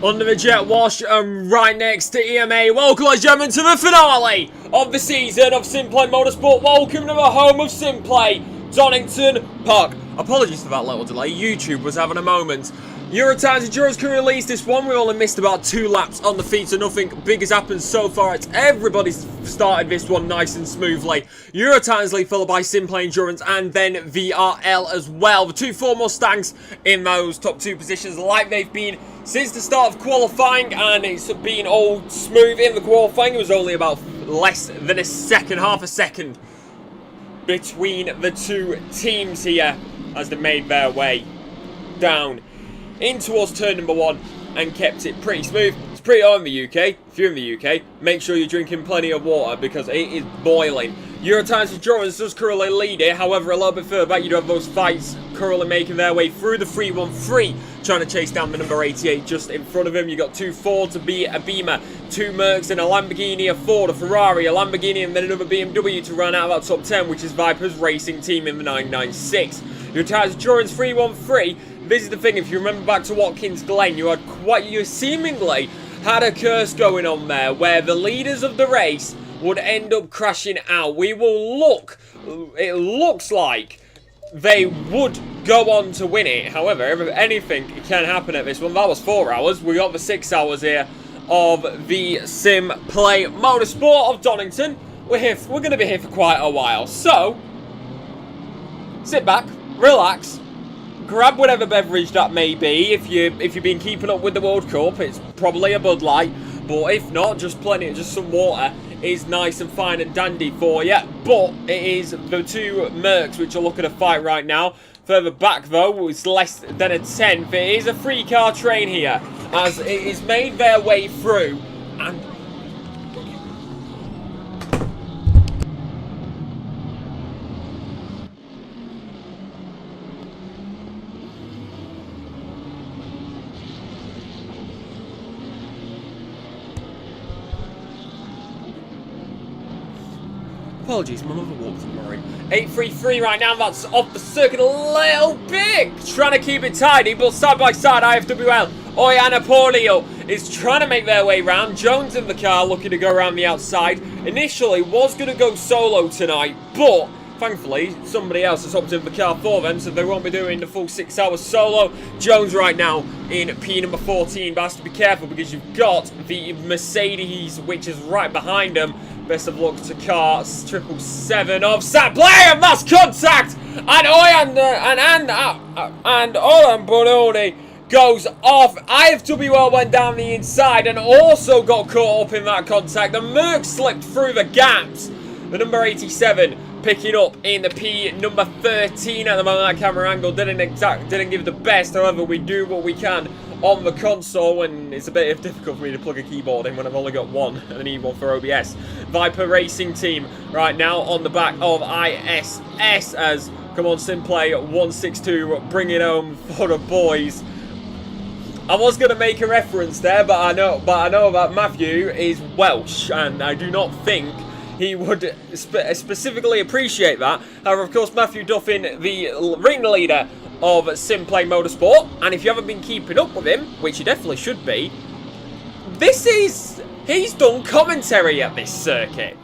Under the jet wash and right next to EMA. Welcome, ladies and gentlemen, to the finale of the season of SimPlay Motorsport. Welcome to the home of SimPlay, Donington Park. Apologies for that little delay. YouTube was having a moment. Eurotimes Endurance can release this one. We only missed about 2 laps on the feet, so nothing big has happened so far. It's everybody's started this one nice and smoothly. Eurotimes lead, followed by SimPlay Endurance and then VRL as well. The 2 Ford Mustangs in those top 2 positions like they've been since the start of qualifying, and it's been all smooth in the qualifying. It was only about less than a second, half a second between the 2 teams here as they made their way down in towards turn number 1 and kept it pretty smooth. It's pretty hot in the UK. If you're in the UK, make sure you're drinking plenty of water because it is boiling. Eurotimes Endurance does currently lead it. However, a little bit further back, you do have those fights currently making their way through the 313, trying to chase down the number 88 just in front of him. You got 2 Fords, a Beamer, 2 Mercs, and a Lamborghini, a Ford, a Ferrari, a Lamborghini, and then another BMW to run out of that top 10, which is Viper's Racing Team in the 996. Eurotimes Endurance 313. This is the thing, if you remember back to Watkins Glen, you seemingly had a curse going on there where the leaders of the race would end up crashing out. It looks like they would go on to win it. However, anything can happen at this one. That was 4 hours. We got the 6 hours here of the SimPlay Motorsport of Donington. We're going to be here for quite a while. So, sit back, relax, grab whatever beverage that may be. If you've been keeping up with the World Cup, it's probably a Bud Light. But if not, just some water is nice and fine and dandy for you. But it is the 2 Mercs which are looking to fight right now. Further back though, it's less than a 10th. It is a 3-car train here as it is made their way through. And apologies, my mother walked in the morning. 833 right now, that's off the circuit a little bit. Trying to keep it tidy, but side by side, IFWL, Oya and Polio is trying to make their way round. Jones in the car, looking to go around the outside. Initially, was going to go solo tonight, but thankfully, somebody else has hopped in the car for them, so they won't be doing the full 6 hours solo. Jones right now in P number 14, but has to be careful because you've got the Mercedes, which is right behind them. Best of luck to car 777 of SimPlay, and that's contact! And Olan Bononi goes off. IFWL went down the inside and also got caught up in that contact. The Merc slipped through the gaps. The number 87 picking up in the P number 13 at the moment. That camera angle didn't give the best. However, we do what we can on the console, and it's a bit difficult for me to plug a keyboard in when I've only got one and I need one for OBS. Viper Racing Team right now on the back of ISS as, come on SimPlay 162, bring it home for the boys. I was going to make a reference there, but I know that Matthew is Welsh, and I do not think he would specifically appreciate that. However, of course, Matthew Duffin, the ringleader of SimPlay Motorsport, and if you haven't been keeping up with him, which you definitely should be, he's done commentary at this circuit.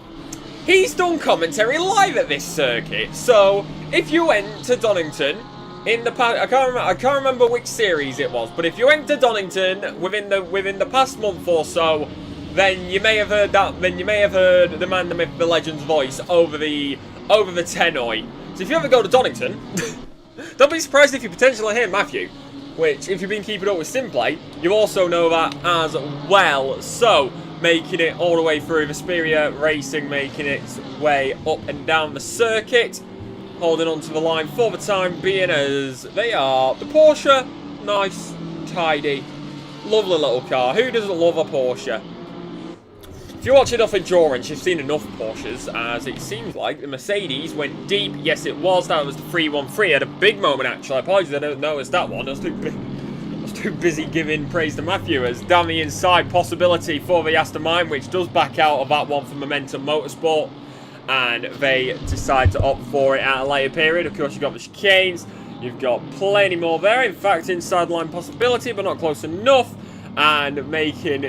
He's done commentary live at this circuit. So if you went to Donington in the past, I can't remember which series it was, but if you went to Donington within the past month or so, then you may have heard that. Then you may have heard the man, the myth, the legend's voice over the tannoy. So if you ever go to Donington, don't be surprised if you potentially hear Matthew, which, if you've been keeping up with SimPlay, you also know that as well. So, making it all the way through Vesperia Racing, making its way up and down the circuit, holding onto the line for the time being as they are the Porsche. Nice, tidy, lovely little car. Who doesn't love a Porsche? If you watch enough Endurance, you've seen enough Porsches, as it seems like the Mercedes went deep. Yes, it was. That was the 313. Had a big moment, actually. I apologize, I didn't notice that one. I was too busy giving praise to Matthew. As down the inside, possibility for the Aston Martin, which does back out of that one for Momentum Motorsport. And they decide to opt for it at a later period. Of course, you've got the chicanes. You've got plenty more there. In fact, inside line possibility, but not close enough. and making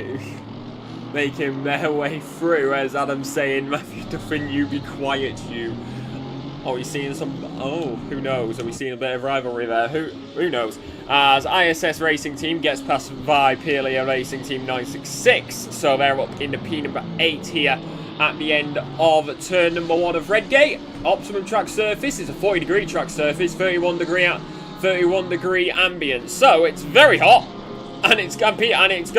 their way through, as Adam's saying, Matthew Duffin, you be quiet, you. Oh, we're seeing some... Oh, who knows? Are we seeing a bit of rivalry there? Who knows? As ISS Racing Team gets passed by Peelia Racing Team 966. So they're up in the P number 8 here at the end of turn number 1 of Redgate. Optimum track surface is a 40-degree track surface, 31 degree ambient. So it's very hot, and it's going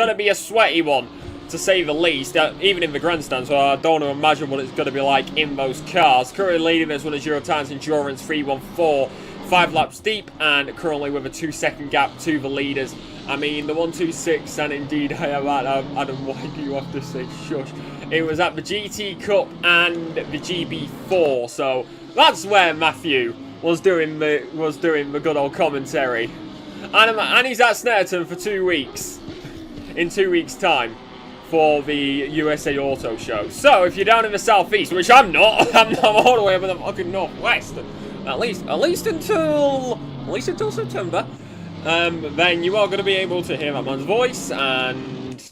to be a sweaty one, to say the least, even in the grandstand, so I don't want to imagine what it's going to be like in those cars. Currently leading this one is Eurotimes Endurance 314, 5 laps deep, and currently with a 2-second gap to the leaders. I mean, the 126, and indeed I am Adam, why do you have to say shush? It was at the GT Cup and the GB4, so that's where Matthew was doing the good old commentary. And he's at Snetterton for 2 weeks, in 2 weeks' time, for the USA Auto Show. So if you're down in the southeast, which I'm not, I'm all the way up in the fucking northwest, at least until September, then you are going to be able to hear that man's voice and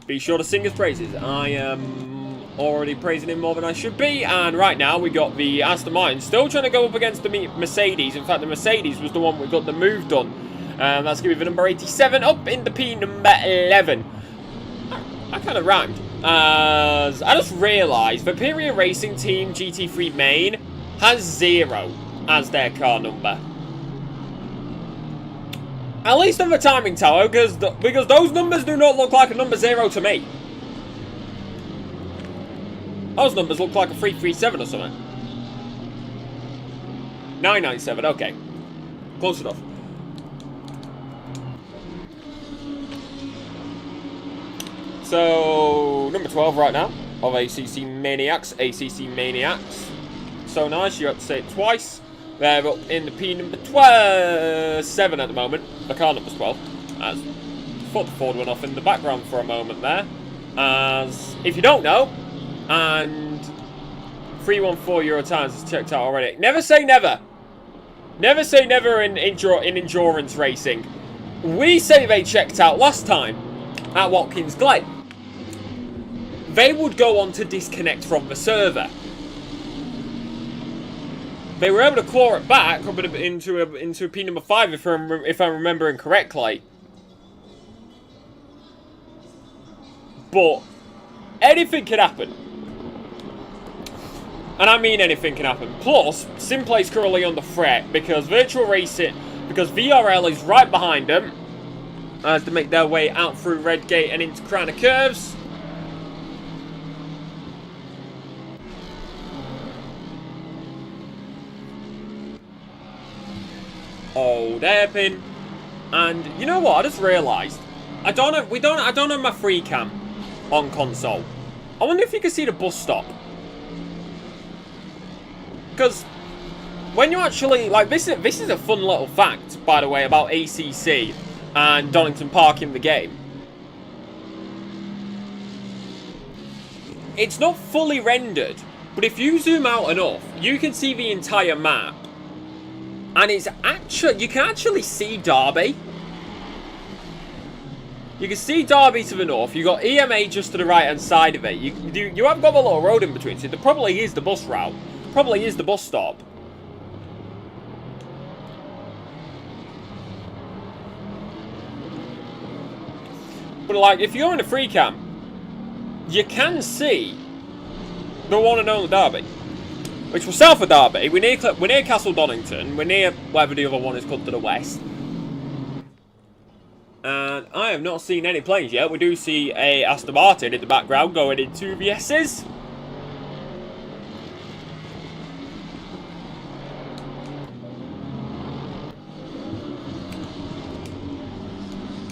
be sure to sing his praises. I am already praising him more than I should be, and right now we got the Aston Martin still trying to go up against the Mercedes. In fact, the Mercedes was the one we got the move done. That's going to be the number 87 up in the P number 11. I kind of rhymed. As I just realised the Peelia Racing Team GT3 main has 0 as their car number. At least on the timing tower, because those numbers do not look like a number 0 to me. Those numbers look like a 337 or something. 997, okay. Close enough. So, number 12 right now of ACC Maniacs. So nice, you have to say it twice. They're up in the P number 7 at the moment. The car number's 12. As thought the Ford went off in the background for a moment there. As, if you don't know, and 314 Eurotimes is checked out already. Never say never. Never say never in endurance racing. We say they checked out last time at Watkins Glen. They would go on to disconnect from the server. They were able to claw it back into a P number 5 if I'm remembering correctly. But anything can happen. And I mean anything can happen. Plus, SimPlay's currently on the threat because VRL is right behind them as they make their way out through Redgate and into Crown of Curves. Old hairpin. And you know what? I just realised I don't have my free cam on console. I wonder if you can see the bus stop. Because when you actually, like, this is a fun little fact, by the way, about ACC and Donington Park in the game. It's not fully rendered, but if you zoom out enough, you can see the entire map. And it's actually, you can actually see Derby. You can see Derby to the north. You've got EMA just to the right-hand side of it. You have got a little road in between, so there probably is the bus route. Probably is the bus stop. But like, if you're in a free cam, you can see the one and only Derby, which was south of Derby. We're near Castle Donington. We're near wherever the other one is called to the west. And I have not seen any planes yet. We do see a Aston Martin in the background going into the S's.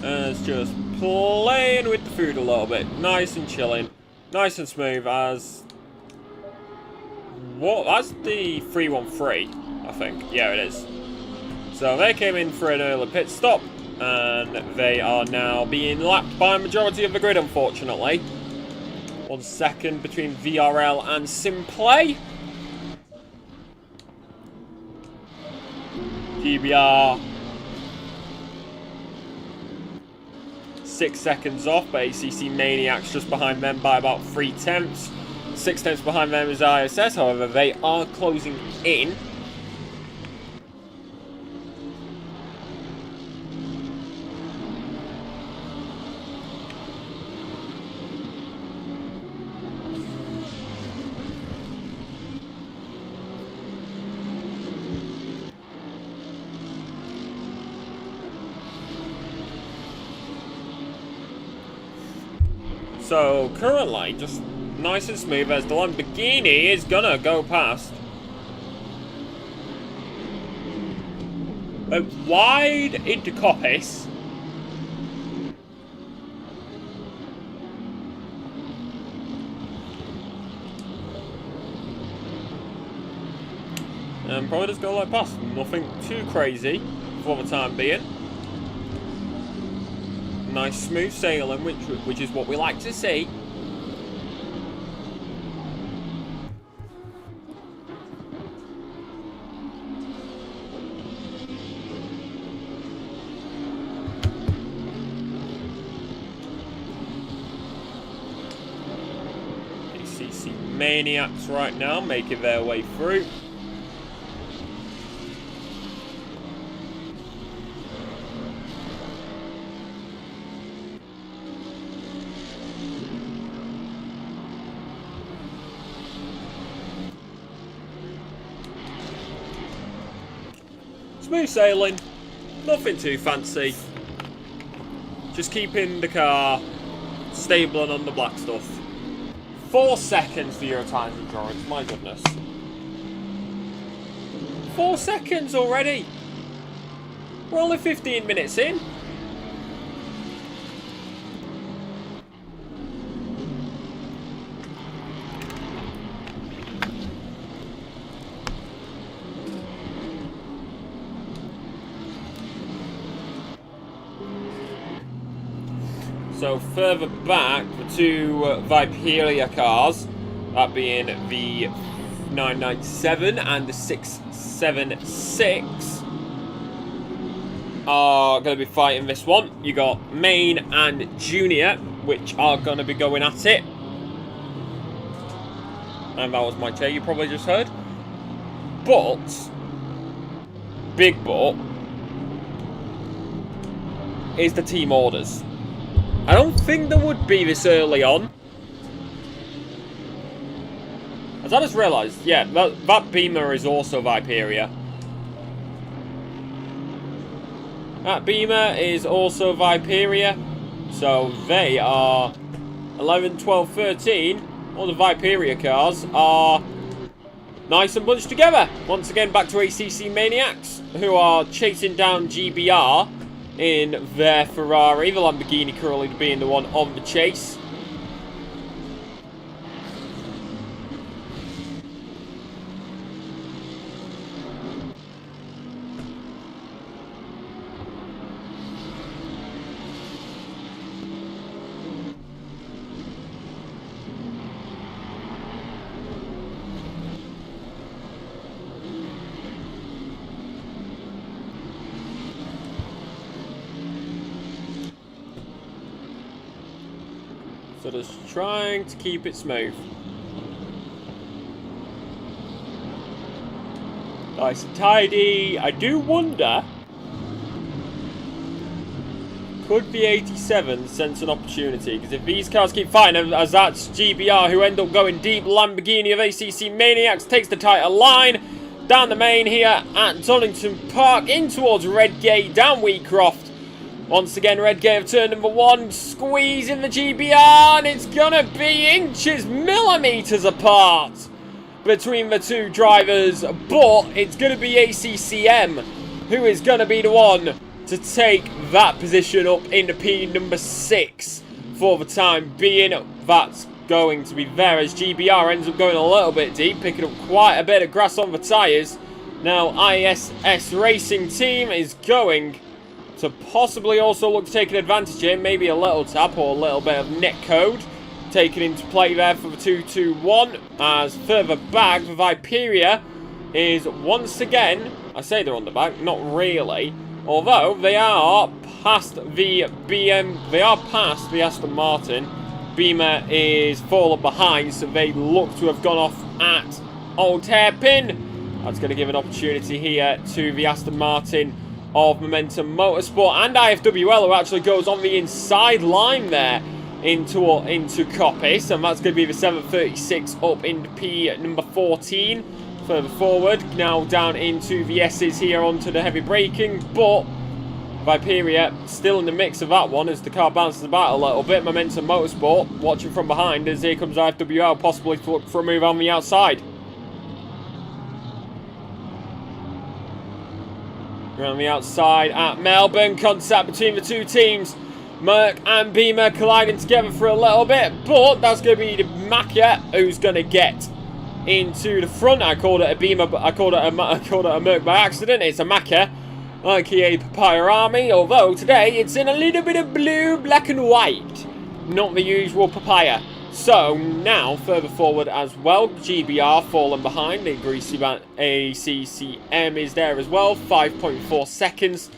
It's just playing with the food a little bit. Nice and chilling. Nice and smooth as... What? That's the 313, I think. Yeah, it is. So they came in for an early pit stop. And they are now being lapped by a majority of the grid, unfortunately. 1 second between VRL and SimPlay. GBR 6 seconds off, but ACC Maniacs just behind them by about 3/10. 6/10 behind them is ISS, however, they are closing in. So, currently, just nice and smooth as the Lamborghini is gonna go past. Wide into Coppice. And probably just go like past. Nothing too crazy for the time being. Nice smooth sailing, which is what we like to see. ACC Maniacs right now making their way through. Smooth sailing, nothing too fancy. Just keeping the car stable and on the black stuff. 4 seconds for Eurotimes Endurance, my goodness. 4 seconds already. We're only 15 minutes in. So further back, the two Viperia cars, that being the 997 and the 676, are going to be fighting this one. You got Main and Junior, which are going to be going at it. And that was my chair you probably just heard. But, big but, is the team orders. I don't think there would be this early on. As I just realised, yeah, that Beamer is also Viperia. That Beamer is also Viperia. So they are 11, 12, 13. All the Viperia cars are nice and bunched together. Once again, back to ACC Maniacs, who are chasing down GBR in their Ferrari, the Lamborghini currently being the one on the chase. So just trying to keep it smooth. Nice and tidy. I do wonder, could the 87 sense an opportunity? Because if these cars keep fighting, as that's GBR who end up going deep, Lamborghini of ACC Maniacs takes the tighter line down the main here at Donington Park, in towards Redgate, down Wheatcroft. Once again, Redgate of turn number 1, squeezing the GBR, and it's gonna be inches, millimeters apart between the two drivers, but it's gonna be ACCM who is gonna be the one to take that position up into P number 6 for the time being. That's going to be there as GBR ends up going a little bit deep, picking up quite a bit of grass on the tyres. Now ISS Racing Team is going to possibly also look to take an advantage here, maybe a little tap or a little bit of net code taken into play there for the 221, as further back the Viperia is once again, I say they're on the back, not really, although they are past the BM. They are past the Aston Martin. Beamer is fallen behind, so they look to have gone off at Old Hairpin. That's going to give an opportunity here to the Aston Martin of Momentum Motorsport and IFWL, who actually goes on the inside line there into Coppice, and that's going to be the 736 up into P number 14. Further forward, now down into the S's here onto the heavy braking, but Viperia still in the mix of that one as the car bounces about a little bit. Momentum Motorsport watching from behind as here comes IFWL, possibly to look for a move on the outside. Around the outside at Melbourne, contact between the two teams. Merc and Beamer colliding together for a little bit, but that's going to be the Macca who's going to get into the front. I called it a Beamer, but I called it a Merc by accident. It's a Macca, aka Papaya Army, although today it's in a little bit of blue, black and white, not the usual Papaya. So now further forward as well, GBR falling behind. The greasy ACCM is there as well. 5.4 seconds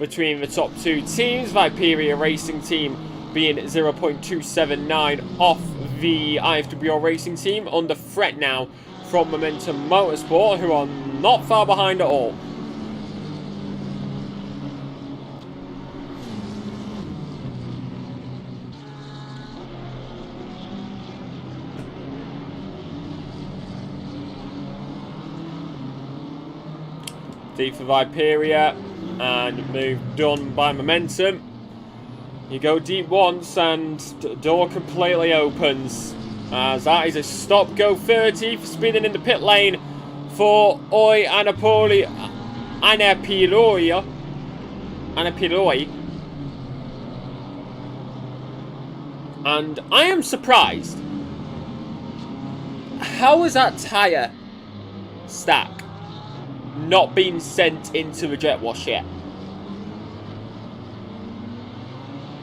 between the top two teams. Viperia Racing Team being 0.279 off the IFWL Racing Team. Under threat now from Momentum Motorsport, who are not far behind at all. Deep for Viperia, and move done by Momentum. You go deep once and the door completely opens, as that is a stop, go 30 for speeding in the pit lane for Oi Anapiloi. And I am surprised. How is that tyre stack not been sent into the jet wash yet?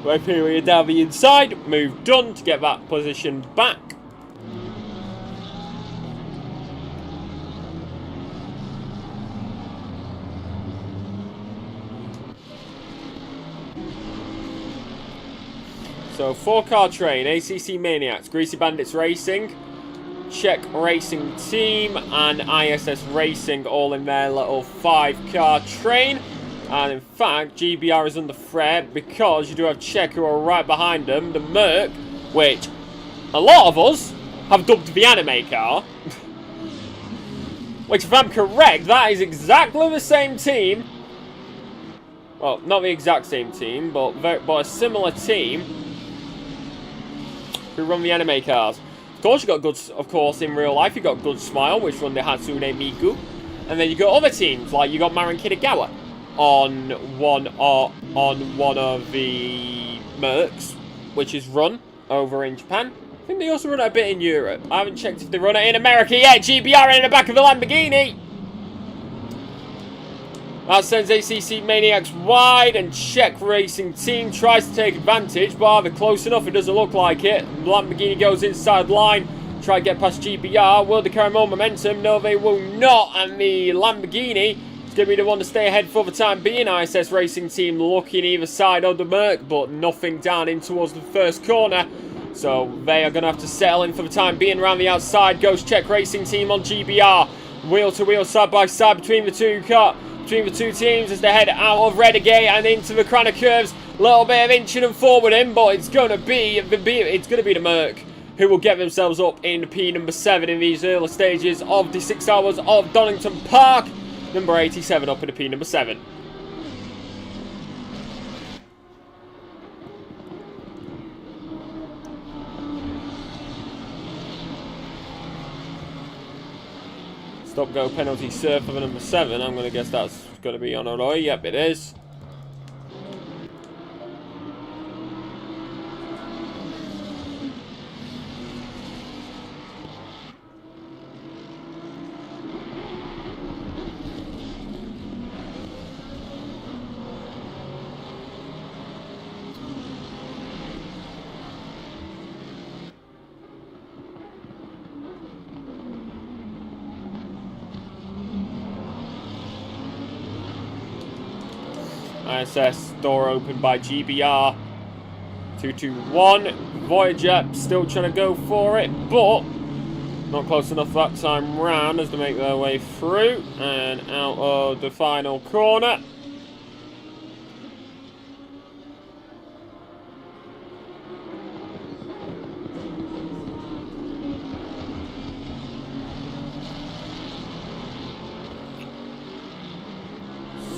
Viperia down the inside, move done to get that positioned back. So 4-car train, ACC Maniacs, Greasy Bandits Racing, Czech Racing Team and ISS Racing all in their little 5-car train. And in fact, GBR is under threat because you do have Czech who are right behind them. The Merc, which a lot of us have dubbed the anime car. Which, if I'm correct, that is exactly the same team. Well, not the exact same team, but a similar team who run the anime cars. Of course, you got good. Of course, in real life, you got Good Smile, which run the Hatsune Miku, and then you got other teams like you got Marin Kitagawa on one of the Mercs, which is run over in Japan. I think they also run it a bit in Europe. I haven't checked if they run it in America yet. GBR in the back of the Lamborghini. That sends ACC Maniacs wide, and Czech Racing Team tries to take advantage, but are they close enough? It doesn't look like it. Lamborghini goes inside line, try to get past GBR. Will they carry more momentum? No, they will not, and the Lamborghini is going to be the one to stay ahead for the time being. ISS Racing Team looking either side of the Merc, but nothing down in towards the first corner. So they are going to have to settle in for the time being. Around the outside goes Czech Racing Team on GBR. Wheel to wheel, side by side between the two teams as they head out of Renegade and into the Cranner curves. A little bit of inching and forwarding, but it's going to be the Merc who will get themselves up in P number 7 in these early stages of the 6 hours of Donington Park. Number 87 up in the P number 7. Stop go penalty serve for the number 7. I'm going to guess that's going to be on Roy. Yep, it is. ISS, door opened by GBR. 221. Voyager still trying to go for it, but not close enough that time round as to make their way through and out of the final corner.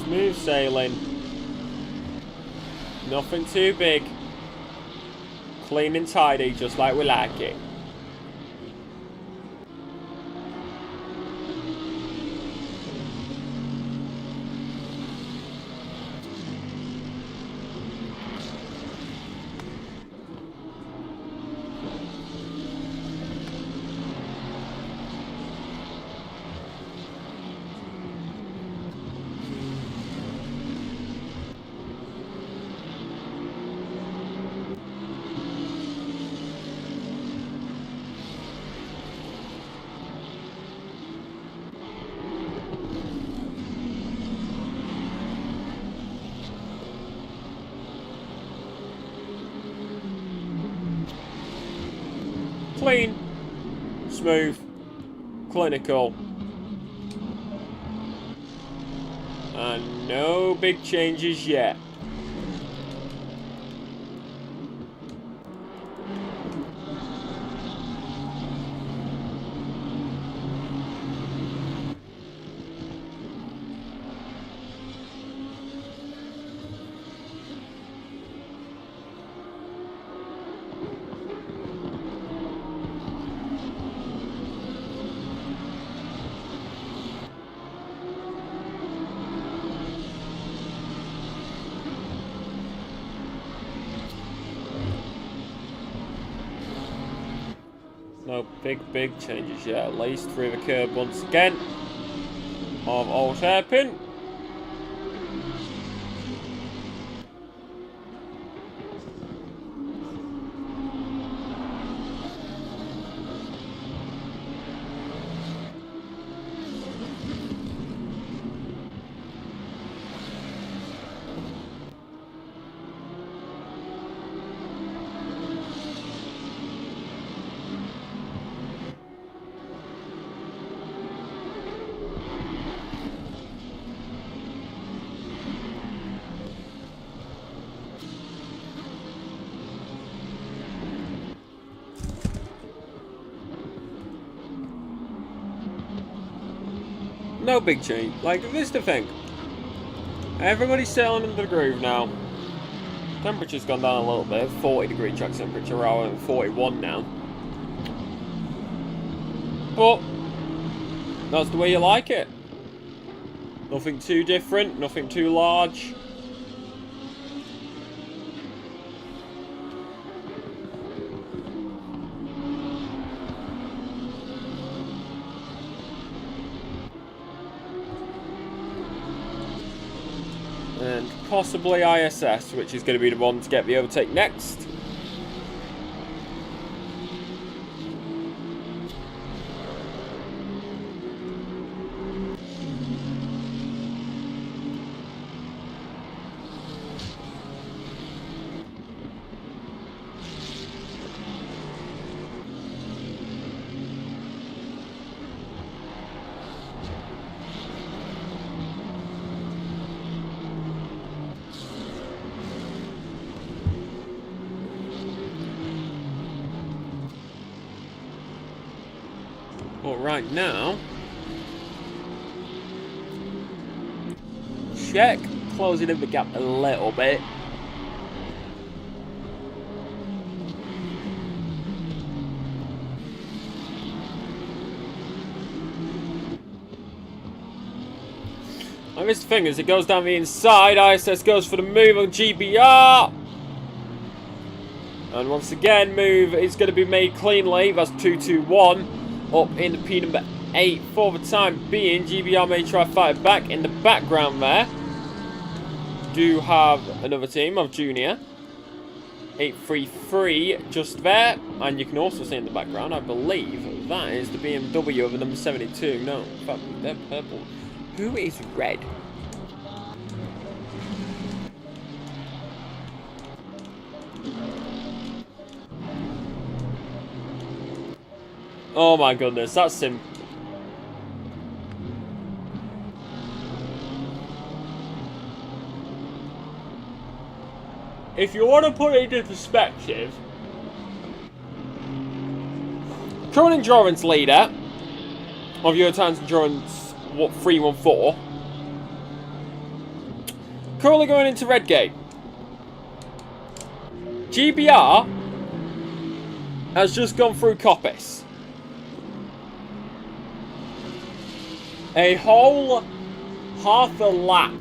Smooth sailing. Nothing too big. Clean and tidy, just like we like it. Clean, smooth, clinical, and no big changes yet. No big changes yet, at least through the curb once again of old hairpin. No big change. Like, this is the thing. Everybody's sailing under the groove now. Temperature's gone down a little bit. 40-degree track temperature rather than 41 now. But that's the way you like it. Nothing too different, nothing too large. And possibly ISS, which is going to be the one to get the overtake next. But right now, check closing in the gap a little bit. And this thing as it goes down the inside, ISS goes for the move on GBR. And once again, move is going to be made cleanly. That's 2-2-1. Up in the P number 8 for the time being. GBR may try to fight it back. In the background there, do have another team of Junior. 833 just there. And you can also see in the background, I believe, that is the BMW of the number 72. No, in fact, they're purple. Who is red? Oh my goodness, that's Sim. If you want to put it into perspective, current endurance leader of Eurotimes Endurance 314, currently going into Redgate. GBR has just gone through Coppice. A whole half a lap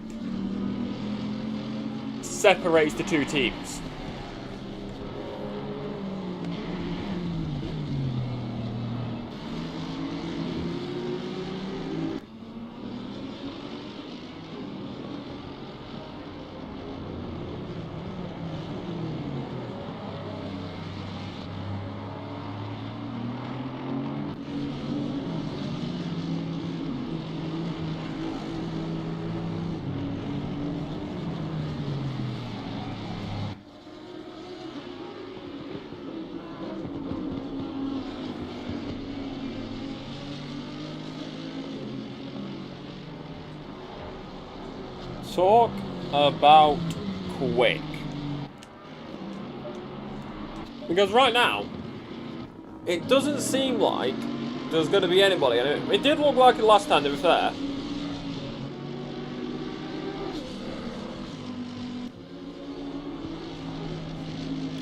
separates the two teams. Talk about quick. Because right now, it doesn't seem like there's going to be anybody. And it did look like it last time, to be fair.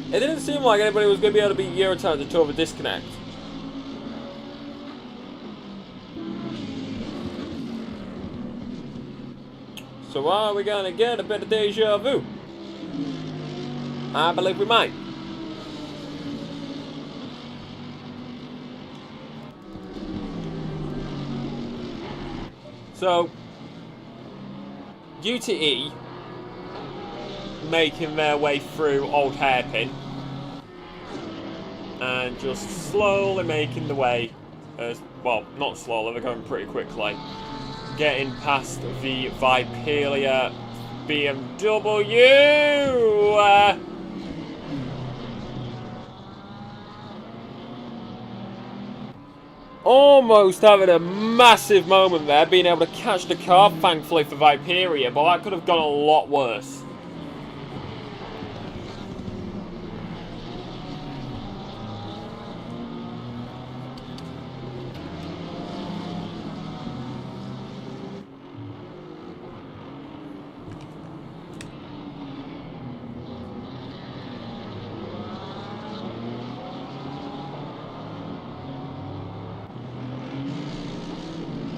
It didn't seem like anybody was going to be able to beat Eurotimes until the disconnect. So are we going to get a bit of deja vu? I believe we might. So, UTE making their way through Old Hairpin and just slowly making the way, well, not slowly, they're going pretty quickly. Getting past the Vipelia BMW. Almost having a massive moment there, being able to catch the car, thankfully for Viperia, but that could have gone a lot worse.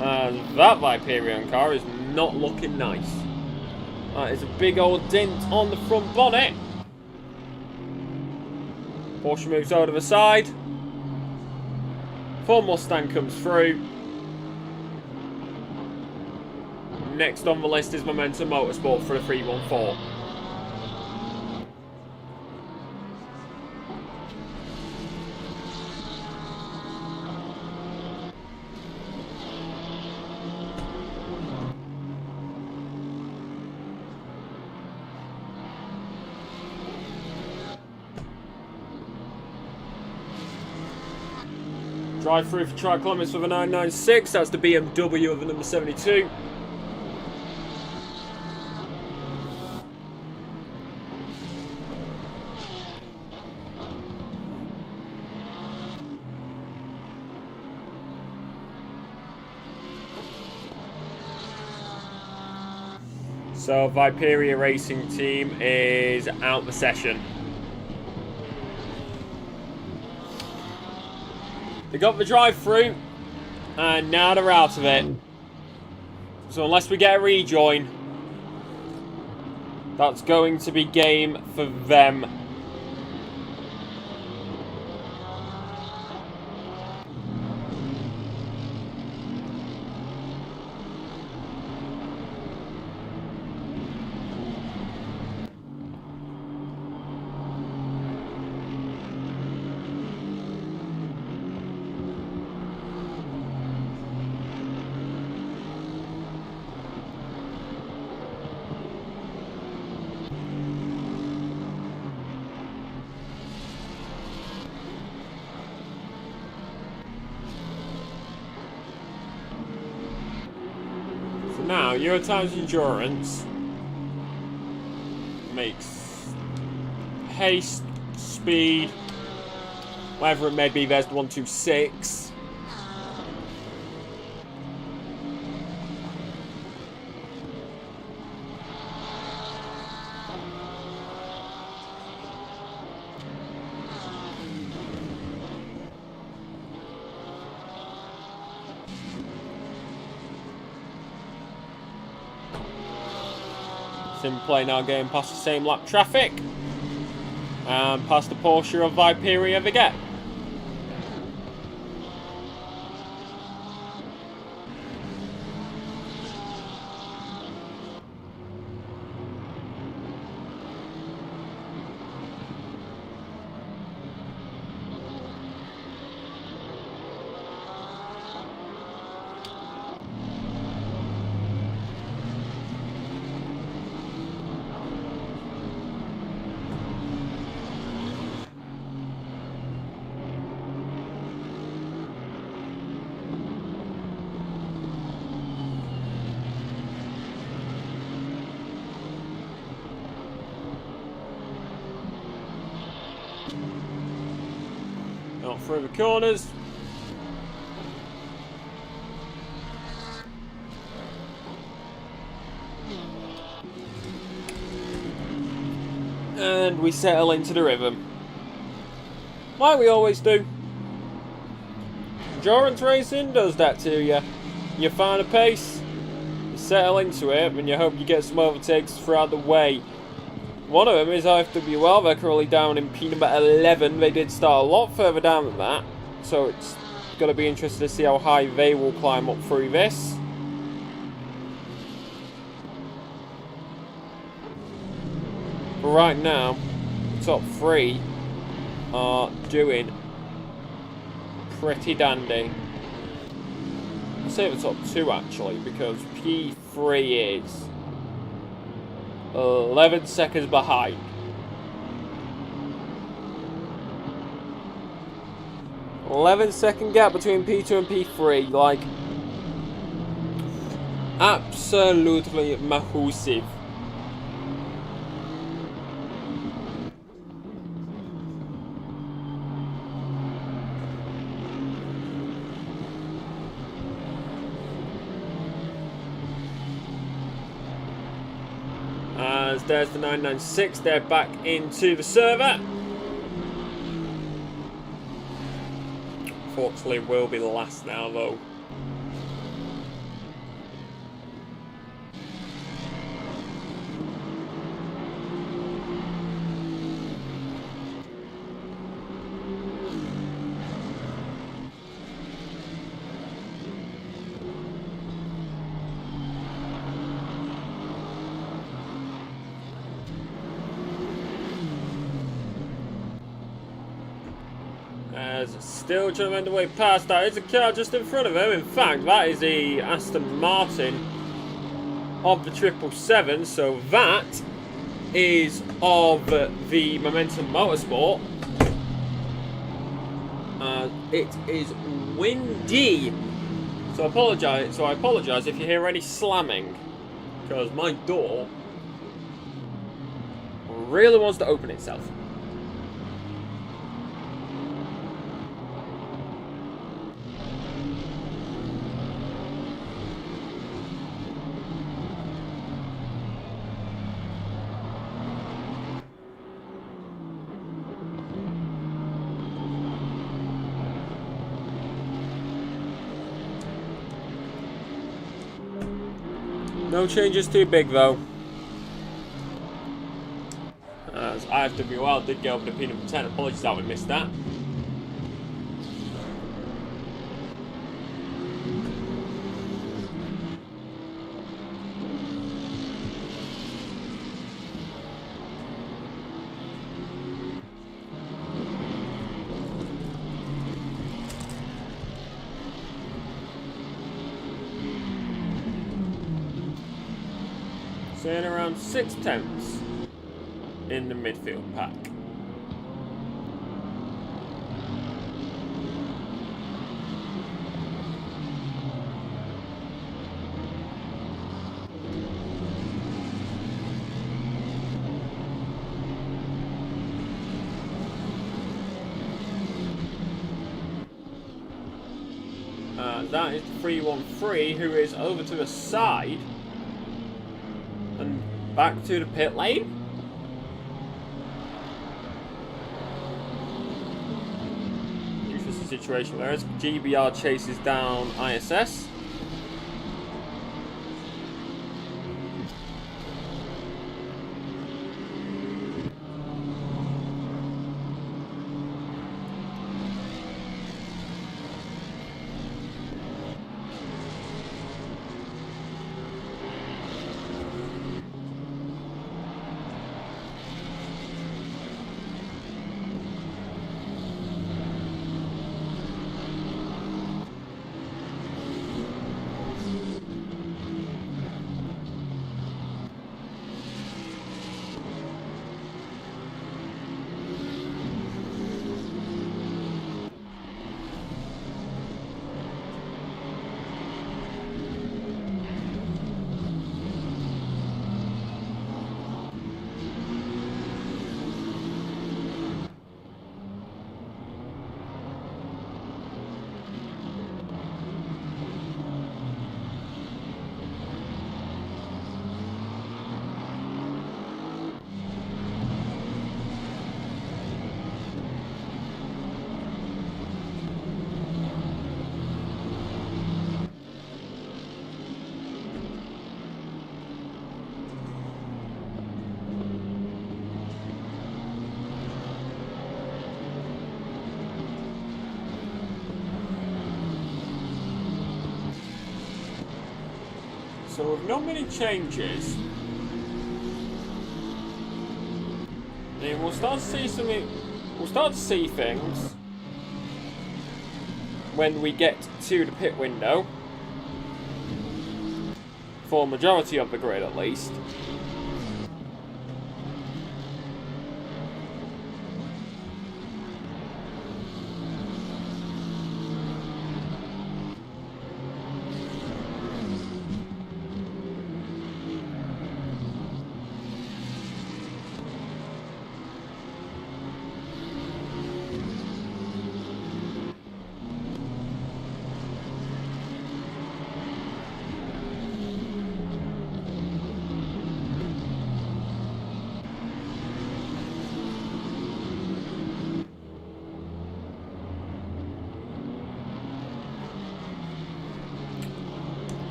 And that Viperion car is not looking nice. That is a big old dent on the front bonnet. Porsche moves over to the side. Ford Mustang comes through. Next on the list is Momentum Motorsport for the 314. Drive through for track limits with a 996. That's the BMW of the number 72. So Viperia Racing Team is out the session. They got the drive-through, and now they're out of it. So unless we get a rejoin, that's going to be game for them. Euro times endurance makes haste, speed, whatever it may be. There's the 126. SimPlay now getting past the same lap traffic and past the Porsche of Viperia they get. Not through the corners. And we settle into the rhythm. Like we always do. Endurance racing does that to you. You find a pace, you settle into it, and you hope you get some overtakes throughout the way. One of them is IFWL. They're currently down in P number 11. They did start a lot further down than that, so it's going to be interesting to see how high they will climb up through this. But right now, the top three are doing pretty dandy. I'll say the top two actually, because P3 is 11 seconds behind. $11-second gap between P2 and P3, like absolutely massive. As there's the 996, they're back into the server. Unfortunately, will be the last now, though. Still trying to find a way past that. It's a car just in front of him. In fact, that is the Aston Martin of the 777. So that is of the Momentum Motorsport. It is windy. So I apologise if you hear any slamming, because my door really wants to open itself. No changes too big though. As IFWL did go over to P number 10. Apologies that we missed that. Saying around 6/10 in the midfield pack. as that is the 313, who is over to the side and back to the pit lane. Interesting situation there as GBR chases down ISS. So with not many changes, then we'll start to see something. We'll start to see things when we get to the pit window, for a majority of the grid at least.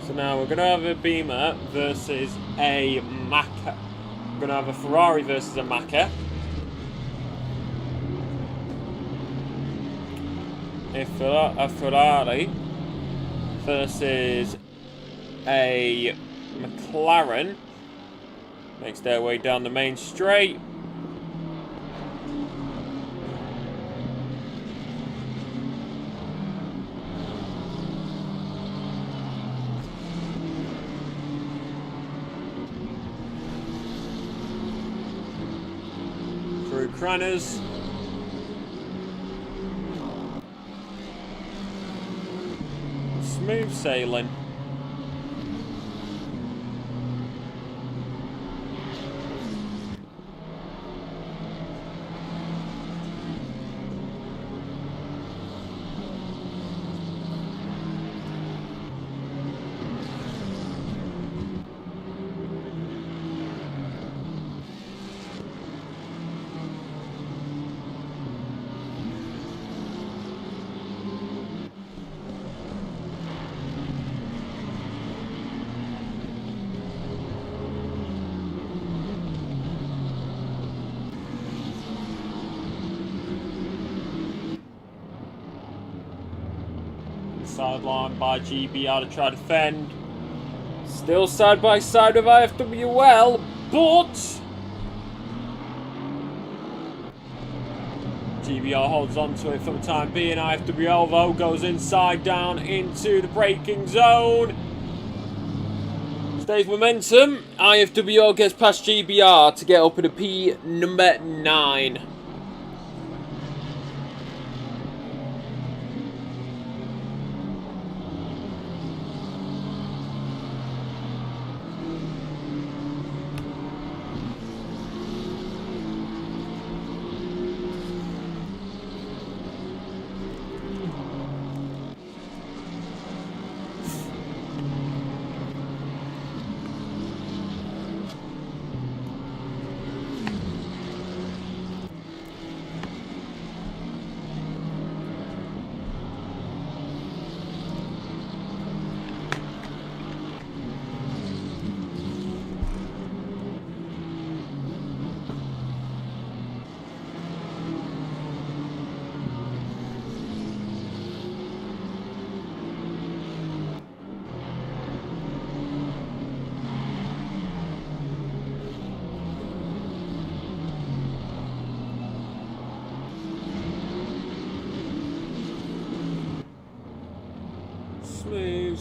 So now we're going to have a Beamer versus a Macca. We're going to have a Ferrari versus a Macca. A Ferrari versus a McLaren makes their way down the main straight. Through Cranners. Smooth sailing. Sideline by GBR to try to defend. Still side by side with IFWL, but GBR holds on to it for the time being. IFWL though goes inside down into the braking zone. Stays momentum. IFWL gets past GBR to get up in a P number 9.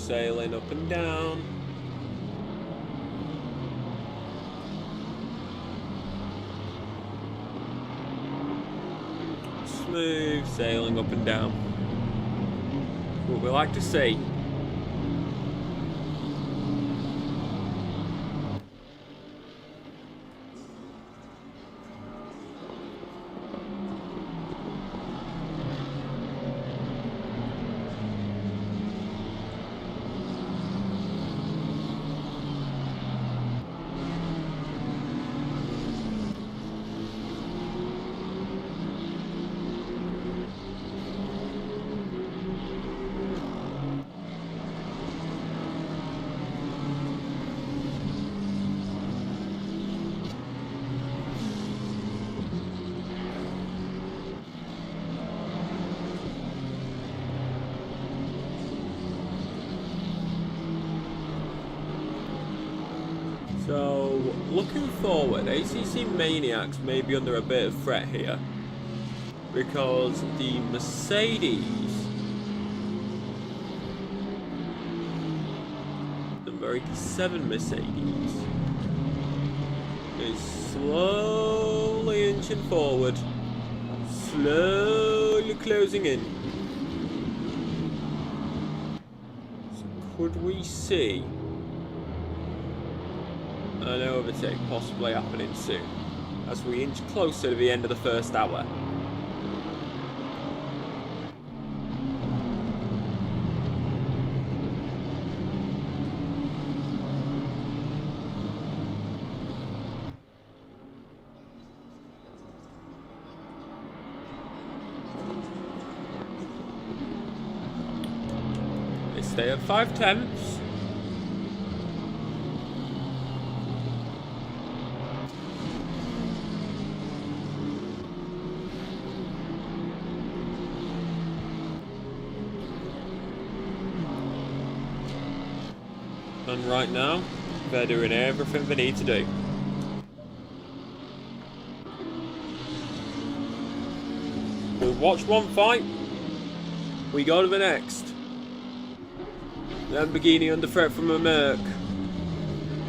sailing up and down. Smooth sailing up and down. What we like to see. So, looking forward, ACC Maniacs may be under a bit of threat here, because the Mercedes, number 87 Mercedes, is slowly inching forward, slowly closing in. So could we see an overtake possibly happening soon as we inch closer to the end of the first hour? They stay at 5/10. And right now, they're doing everything they need to do. We watch one fight, we go to the next. Lamborghini under threat from a Merc.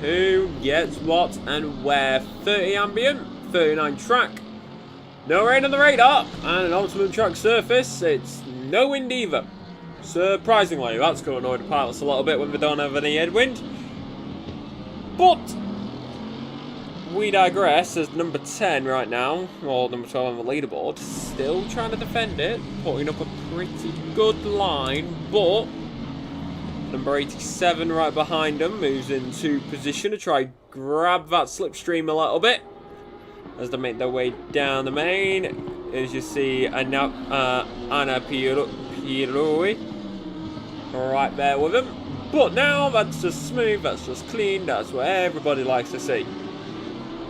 Who gets what and where? 30 ambient, 39 track. No rain on the radar, and an ultimate track surface. It's no wind either. Surprisingly, that's going to annoy the pilots a little bit when they don't have any headwind. But we digress, as number 10 right now, or number 12 on the leaderboard, still trying to defend it, putting up a pretty good line, but number 87 right behind him moves into position to try grab that slipstream a little bit as they make their way down the main. As you see, Anna Piroi right there with him. But now that's just smooth, that's just clean, that's what everybody likes to see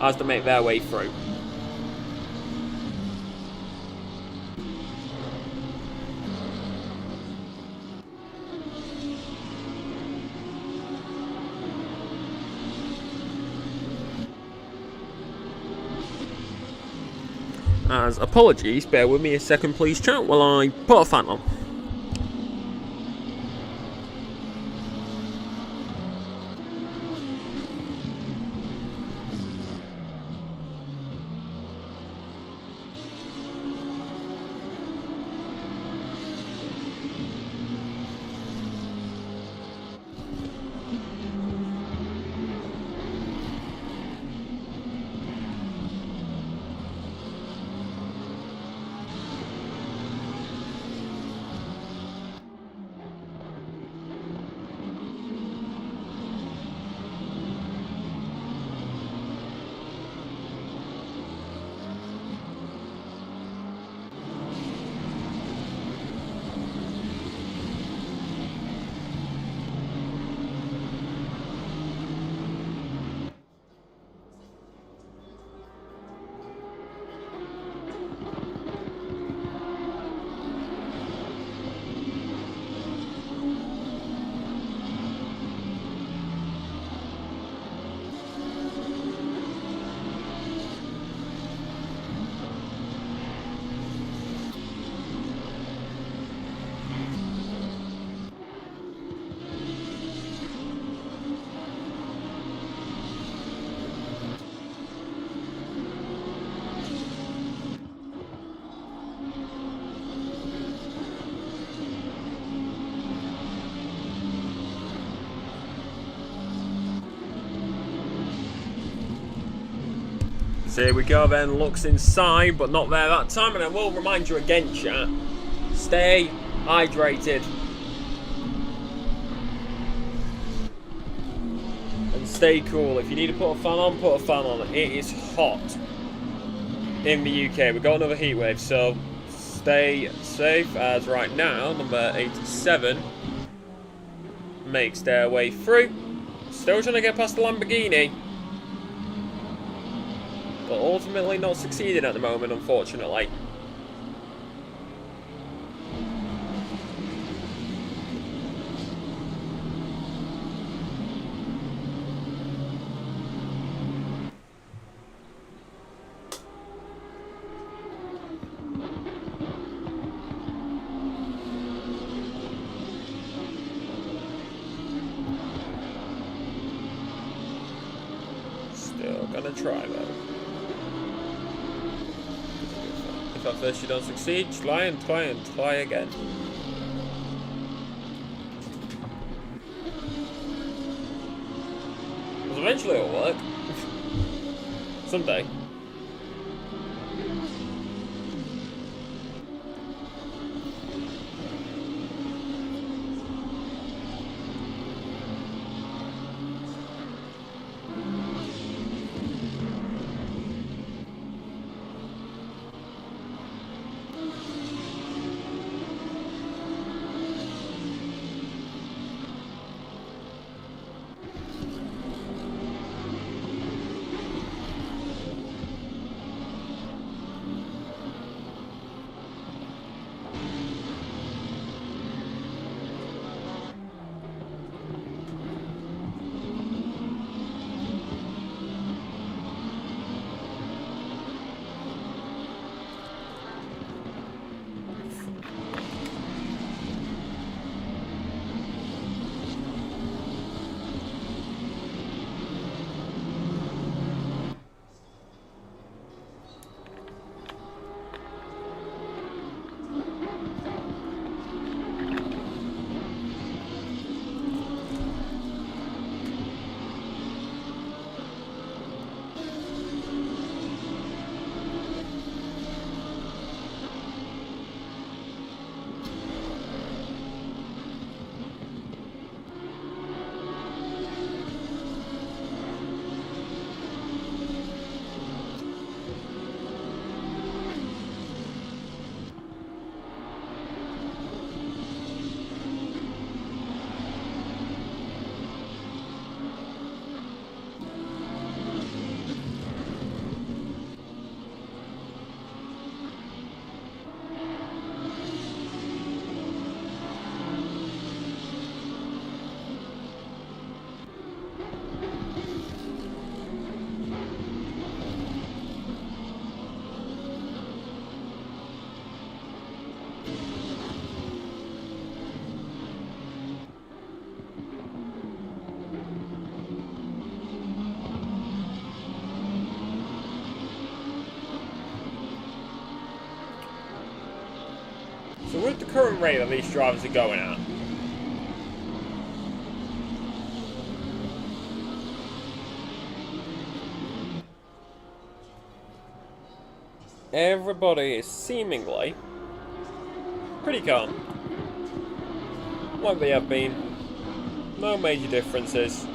as they make their way through. As apologies, bear with me a second please chat while I put a fan on. So here we go then, looks inside, but not there that time. And I will remind you again, chat, stay hydrated. And stay cool. If you need to put a fan on, put a fan on. It is hot in the UK. We've got another heat wave, so stay safe, as right now, number 87 makes their way through. Still trying to get past the Lamborghini, but ultimately not succeeding at the moment, unfortunately. Still gonna try though. If at first you don't succeed, try and try again. Because eventually it'll work. Someday. So with the current rate that these drivers are going at, everybody is seemingly pretty calm, like they have been. No major differences.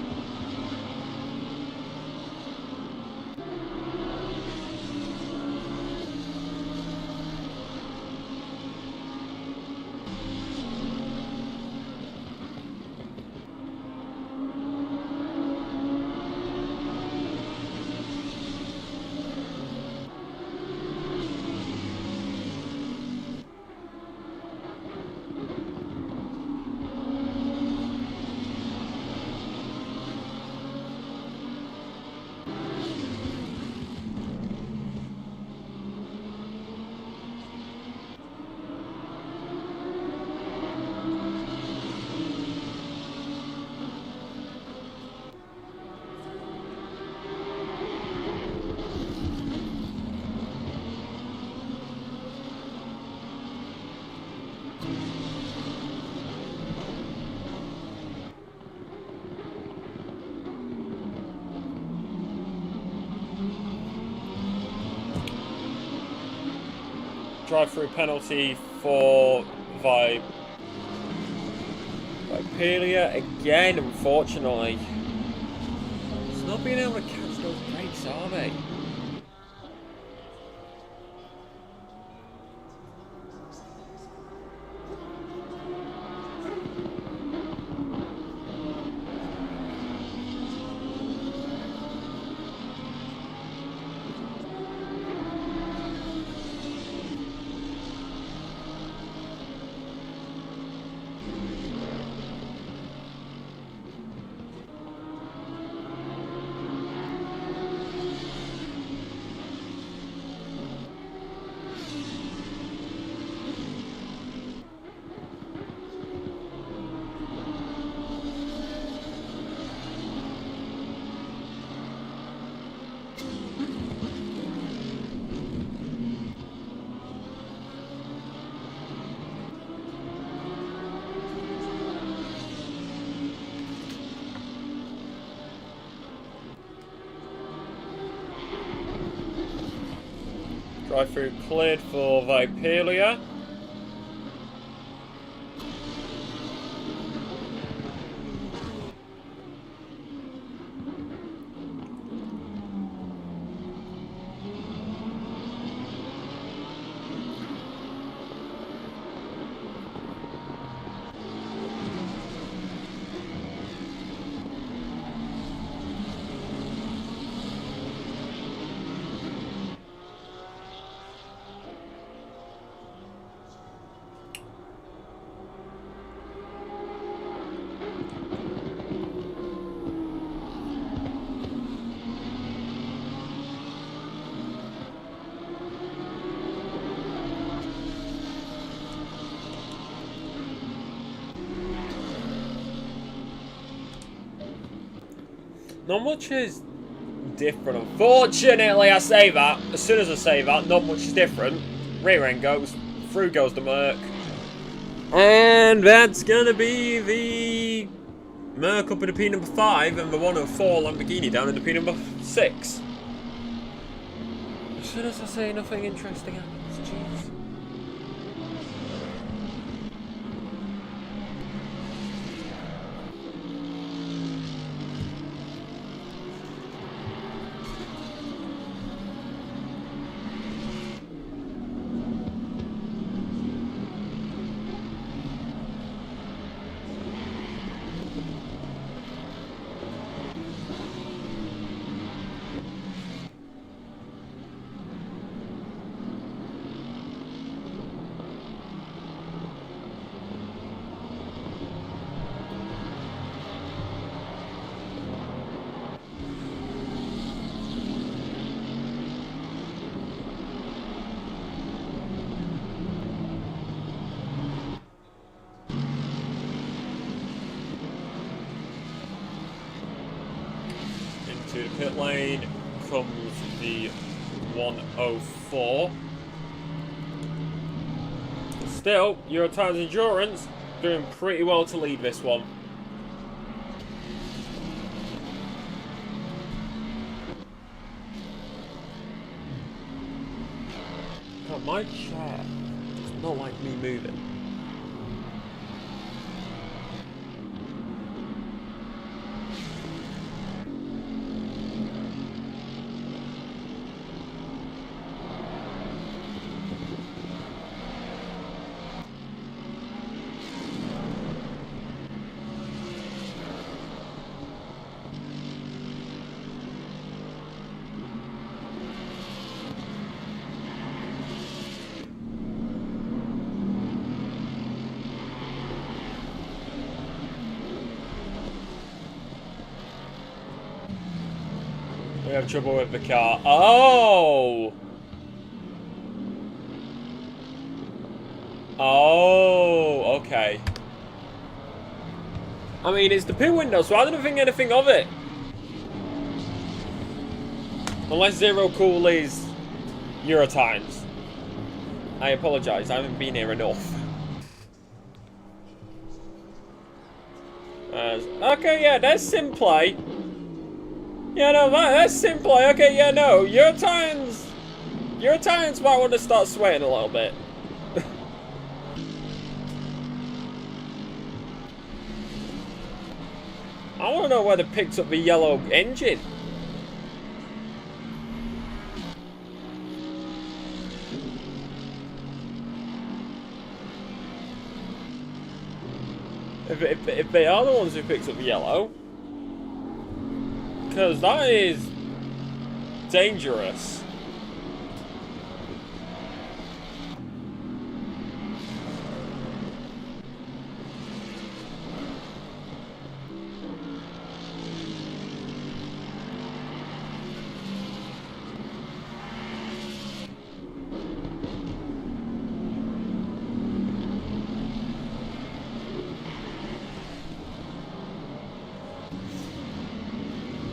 drive-through penalty for Vipelia again, unfortunately. It's not being able to catch those brakes, are they? Drive-through cleared for Vipelia. Not much is different, unfortunately. I say that. As soon as I say that, not much is different. Rear end goes, through goes the Merc. And that's gonna be the Merc up in the P number 5 and the 104 Lamborghini down in the P number 6. As soon as I say nothing interesting happens, jeez. To the pit lane comes the 104. Still, Eurotimes Endurance doing pretty well to lead this one. God, my chair does not like me moving. We have trouble with the car. Oh! Oh, okay. I mean, it's the pit window, so I don't think anything of it. Unless Zero Cool is Eurotimes. I apologise, I haven't been here enough. Okay, yeah, that's SimPlay. Yeah, no, that's SimPlay. Okay, yeah, no, Eurotimes. Your Italians might want to start sweating a little bit. I want to know where they picked up the yellow engine. If they are the ones who picked up the yellow, because that is dangerous.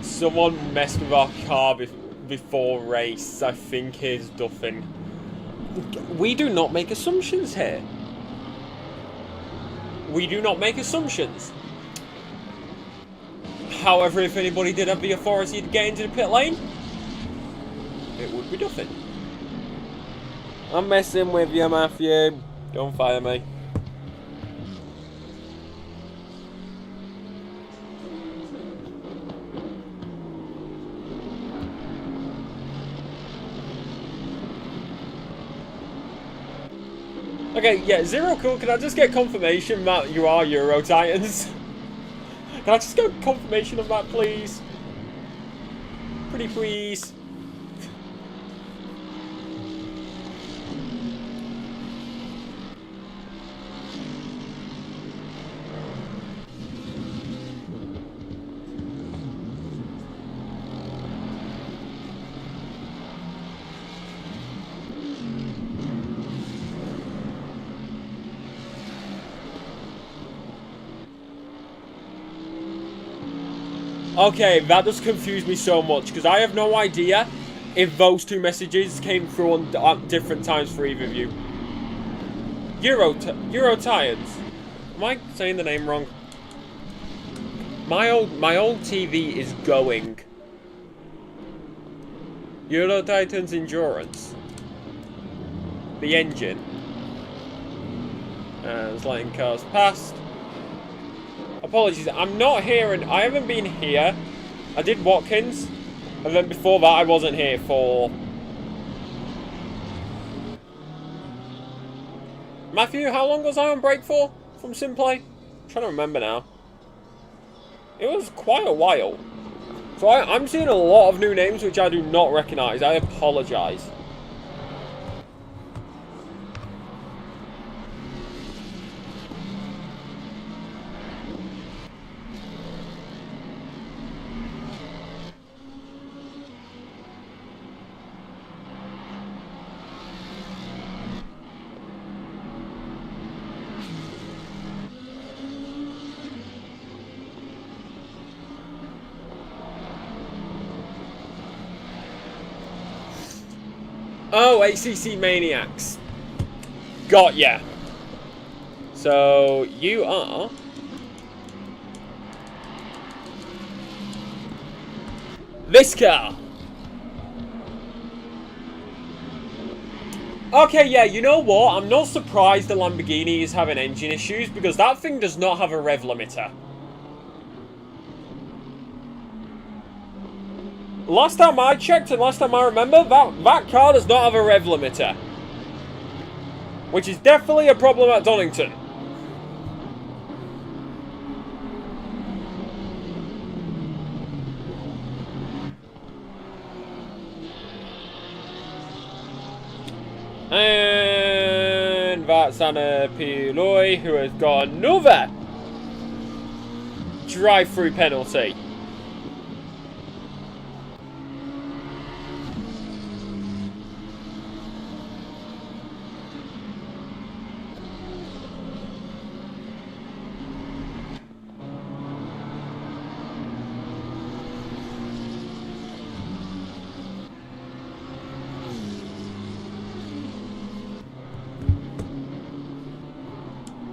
Someone messed with our car before race, I think is Duffin. We do not make assumptions here. We do not make assumptions. However, if anybody did have the authority to get into the pit lane, it would be Duffin. I'm messing with you, Matthew. Don't fire me. Okay, yeah, Zero Cool, can I just get confirmation that you are Euro Titans? Can I just get confirmation of that, please? Pretty please. Okay, that does confuse me so much, because I have no idea if those two messages came through on different times for either of you. Euro Tires. Am I saying the name wrong? My old TV is going. Euro Titans Endurance. The engine. And it's letting cars past. Apologies, I'm not here, and I haven't been here. I did Watkins, and then before that I wasn't here for... Matthew, how long was I on break for from SimPlay? I'm trying to remember now. It was quite a while. So I'm seeing a lot of new names which I do not recognise. I apologise. Oh, ACC Maniacs. Got ya. So, you are... this car. Okay, yeah, you know what? I'm not surprised the Lamborghini is having engine issues, because that thing does not have a rev limiter. Last time I checked and last time I remember, that car does not have a rev limiter. Which is definitely a problem at Donington. And that's Anna Piloy, who has got another drive-through penalty.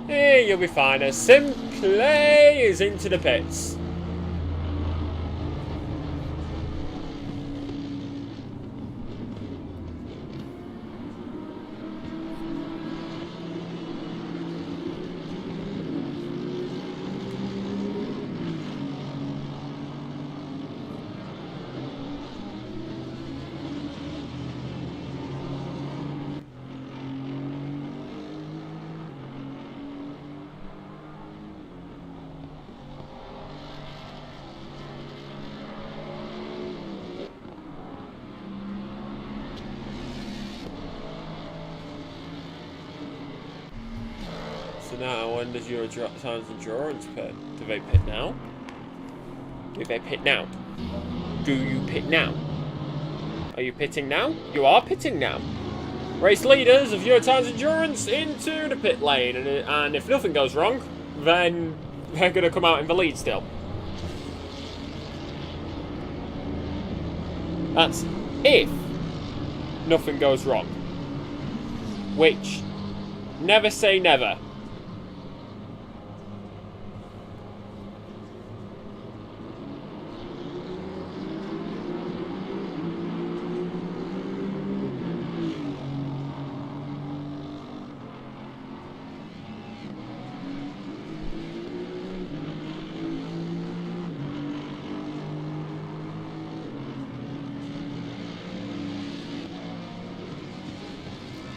Hey, you'll be fine as SimPlay is into the pits. now. When does your times endurance pit? Do they pit now? Do they pit now? Do you pit now? Are you pitting now? You are pitting now. Race leaders of your times endurance into the pit lane, and if nothing goes wrong, then they're going to come out in the lead still. That's if nothing goes wrong. Which, never say never.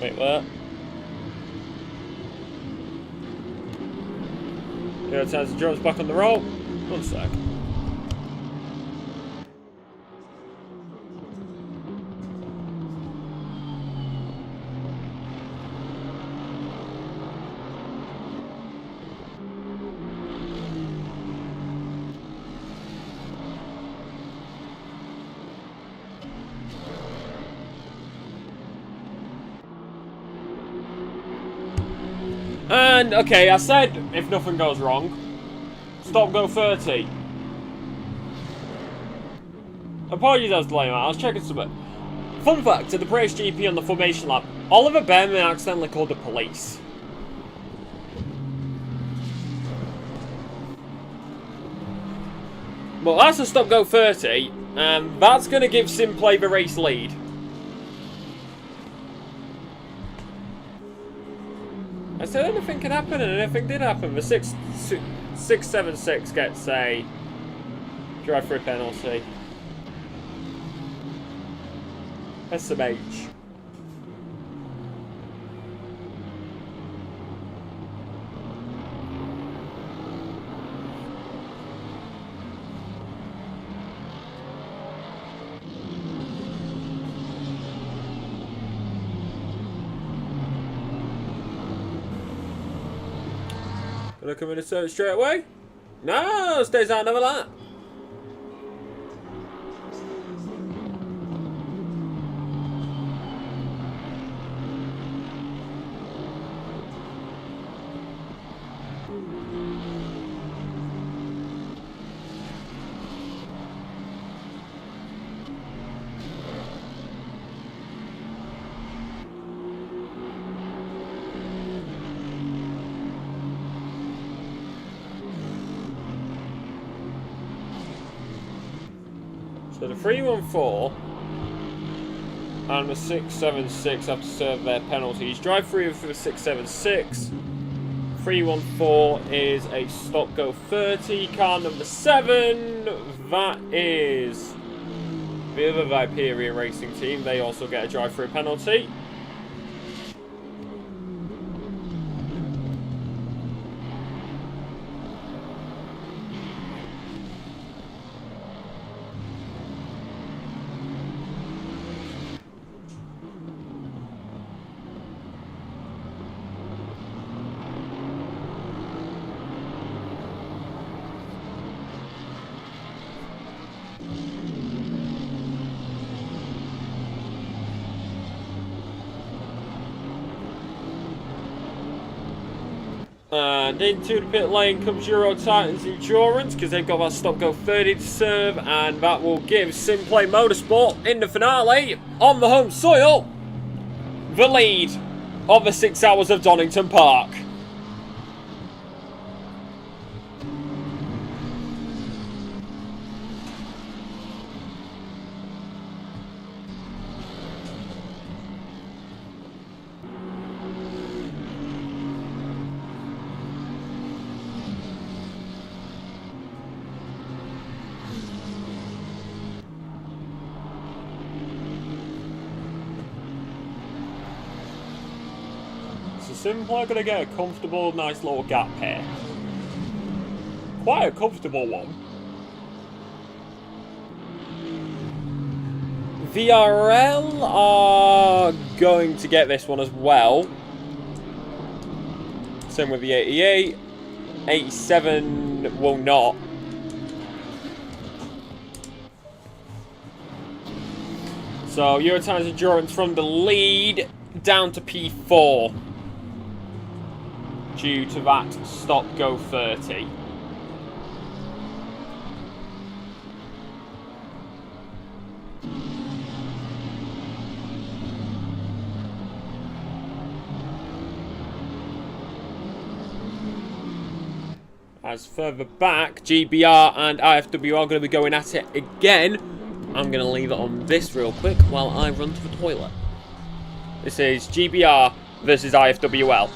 Wait, what? Yeah, it says Jones back on the roll. One sec. And, okay, I said if nothing goes wrong, stop, go 30. Apologies, I was delaying that. I was checking something. Fun fact, at the British GP on the formation lap, Oliver Behrman accidentally called the police. Well, that's a stop, go 30, and that's going to give SimPlay the race lead. I said anything can happen, and anything did happen. The 676 gets a drive-through penalty. SMH. Gonna come in and serve it straight away? No, stays out another lap. So the 314 and the 676 have to serve their penalties. Drive through for the 676. 314 is a stop go 30. Car number 7, that is the other Viperian racing team. They also get a drive through penalty. And into the pit lane comes Euro Titans Endurance, because they've got that stop go 30 to serve, and that will give SimPlay Motorsport in the finale on the home soil the lead of the 6 hours of Donington Park. SimPlay going to get a comfortable, nice little gap here. Quite a comfortable one. VRL are going to get this one as well. Same with the 88. 87 will not. So Eurotime's endurance from the lead down to P4 due to that stop-go 30. As further back, GBR and IFW are going to be going at it again. I'm going to leave it on this real quick while I run to the toilet. This is GBR versus IFWL.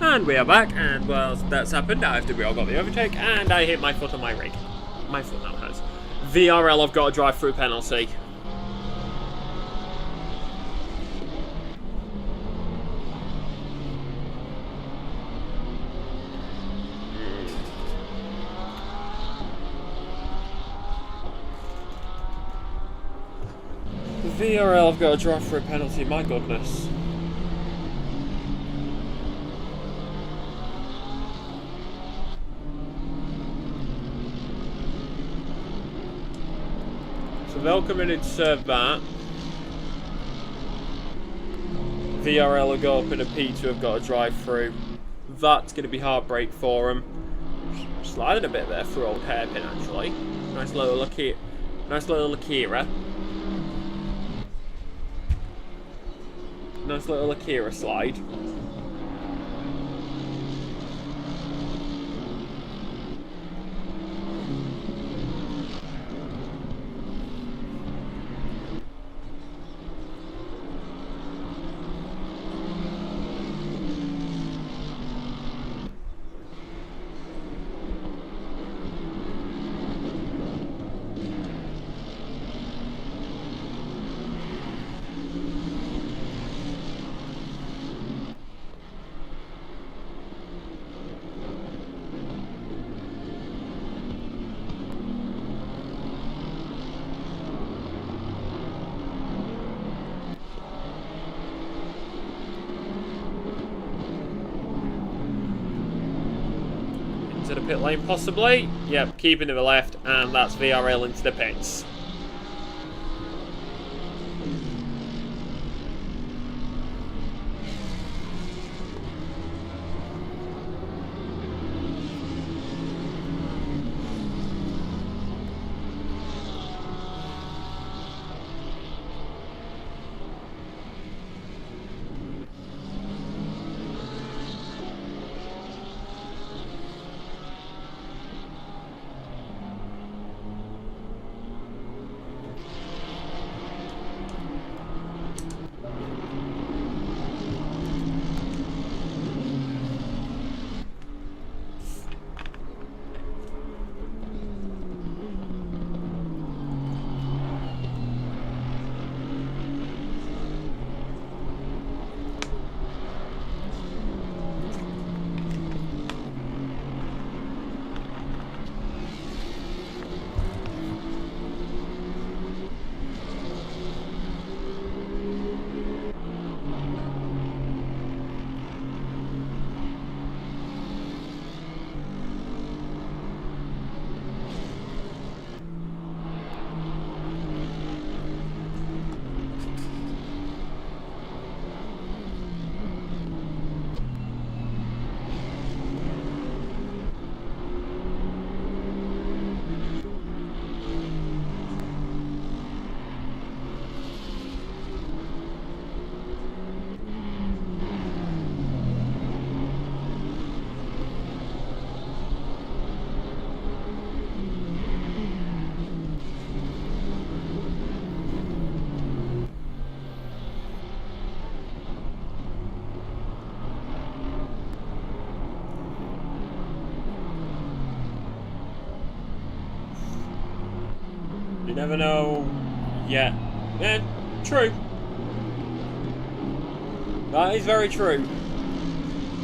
And we are back, and well, that's happened. IFW got the overtake, and I hit my foot on my rig. My foot now hurts. VRL, I've got a drive-through penalty. VRL, I've got a drive-through penalty, my goodness. So they'll come in and serve that. VRL will go up in a P2, have got a drive-through. That's going to be heartbreak for them. Sliding a bit there through old hairpin, actually. Nice little Akira. Nice little Akira slide. into the pit lane, possibly. Yep, keeping to the left, and that's VRL into the pits. You never know yet. Yeah, true. That is very true.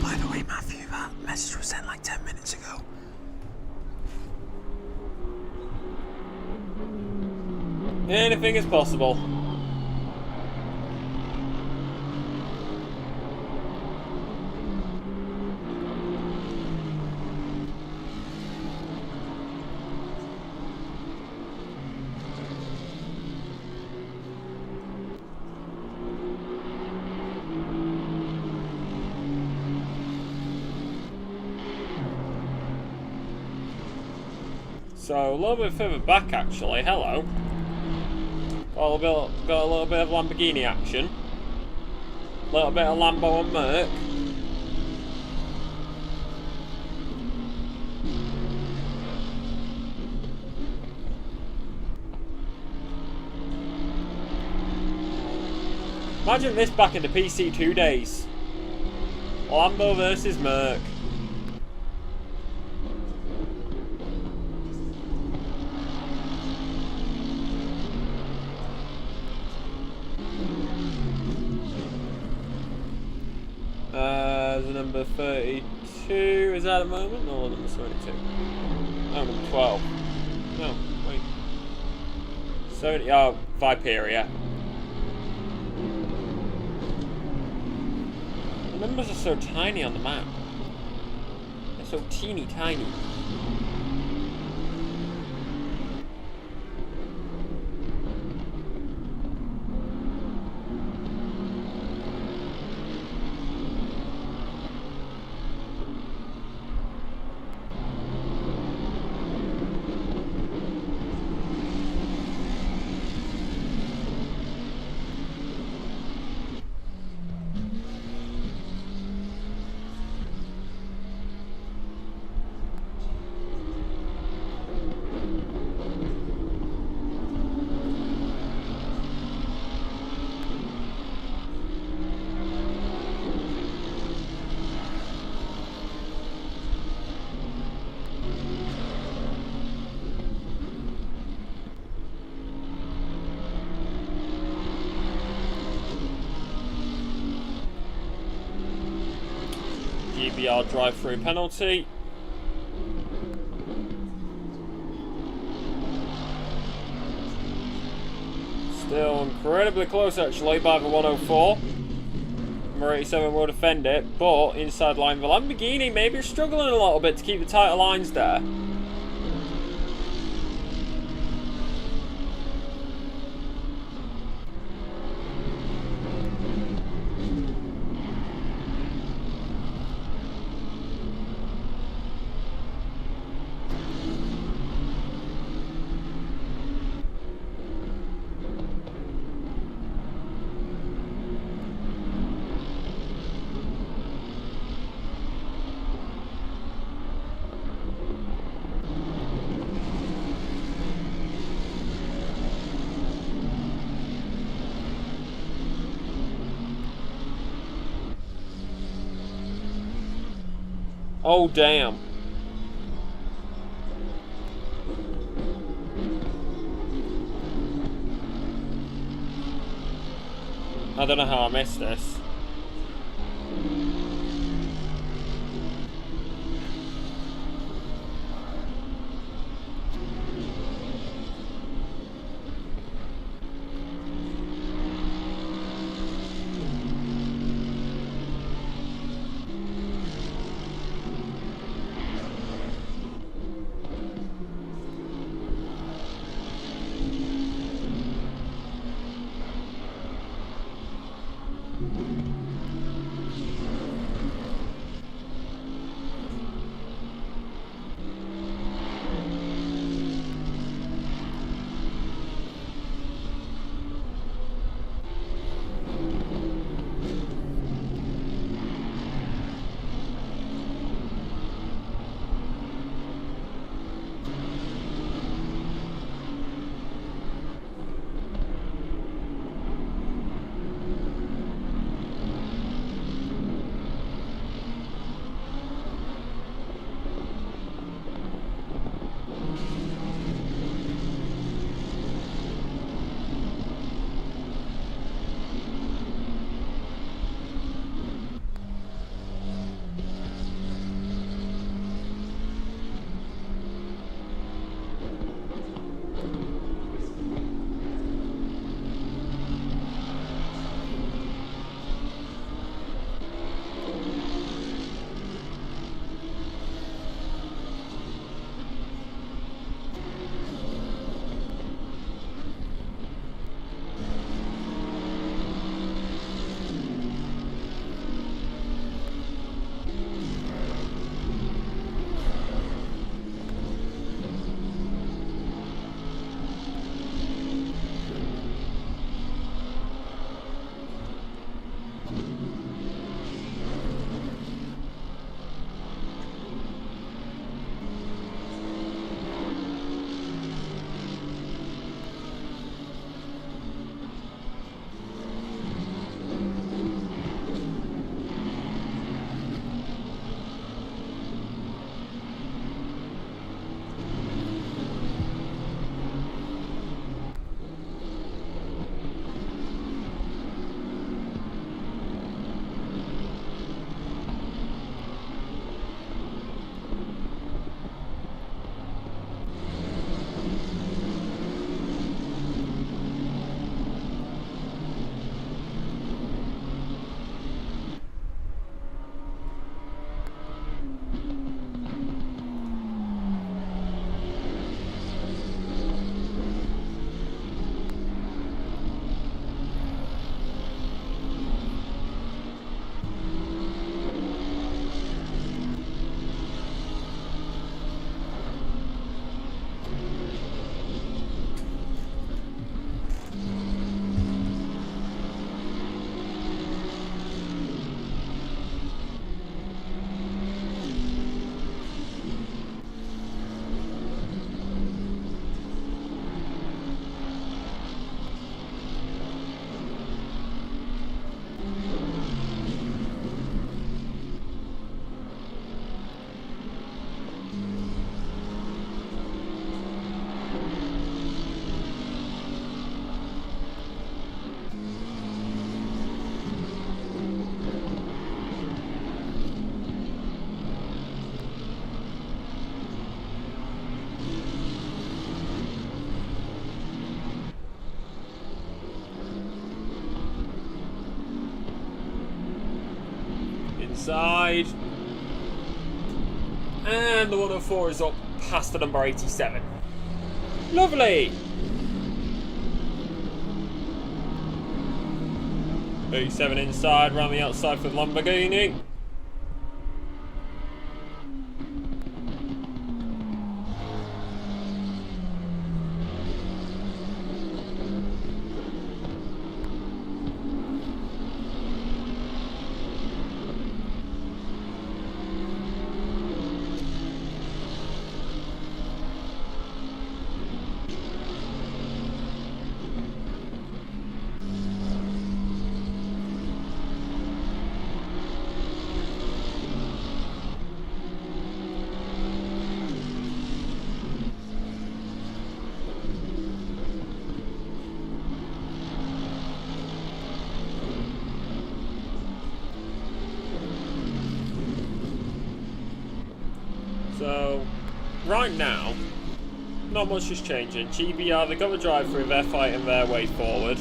By the way, Matthew, that message was sent like 10 minutes ago. Anything is possible. So a little bit further back, actually. Hello. Got a little bit of Lamborghini action. A little bit of Lambo and Merc. Imagine this back in the PC2 days. Lambo versus Merc. The number 32 is that at the moment? No, number 32. No, number 12. No, wait. 70. Oh, Viperia. The numbers are so tiny on the map. They're so teeny tiny. GBR drive-through penalty. Still incredibly close actually by the 104. number 87 will defend it, but inside line, the Lamborghini maybe struggling a little bit to keep the tighter lines there. Oh, damn. I don't know how I missed this. inside. And the 104 is up past the number 87. Lovely. 37 inside, round the outside for the Lamborghini. So, right now, not much is changing. GBR, they've got the drive through, they're fighting their way forward.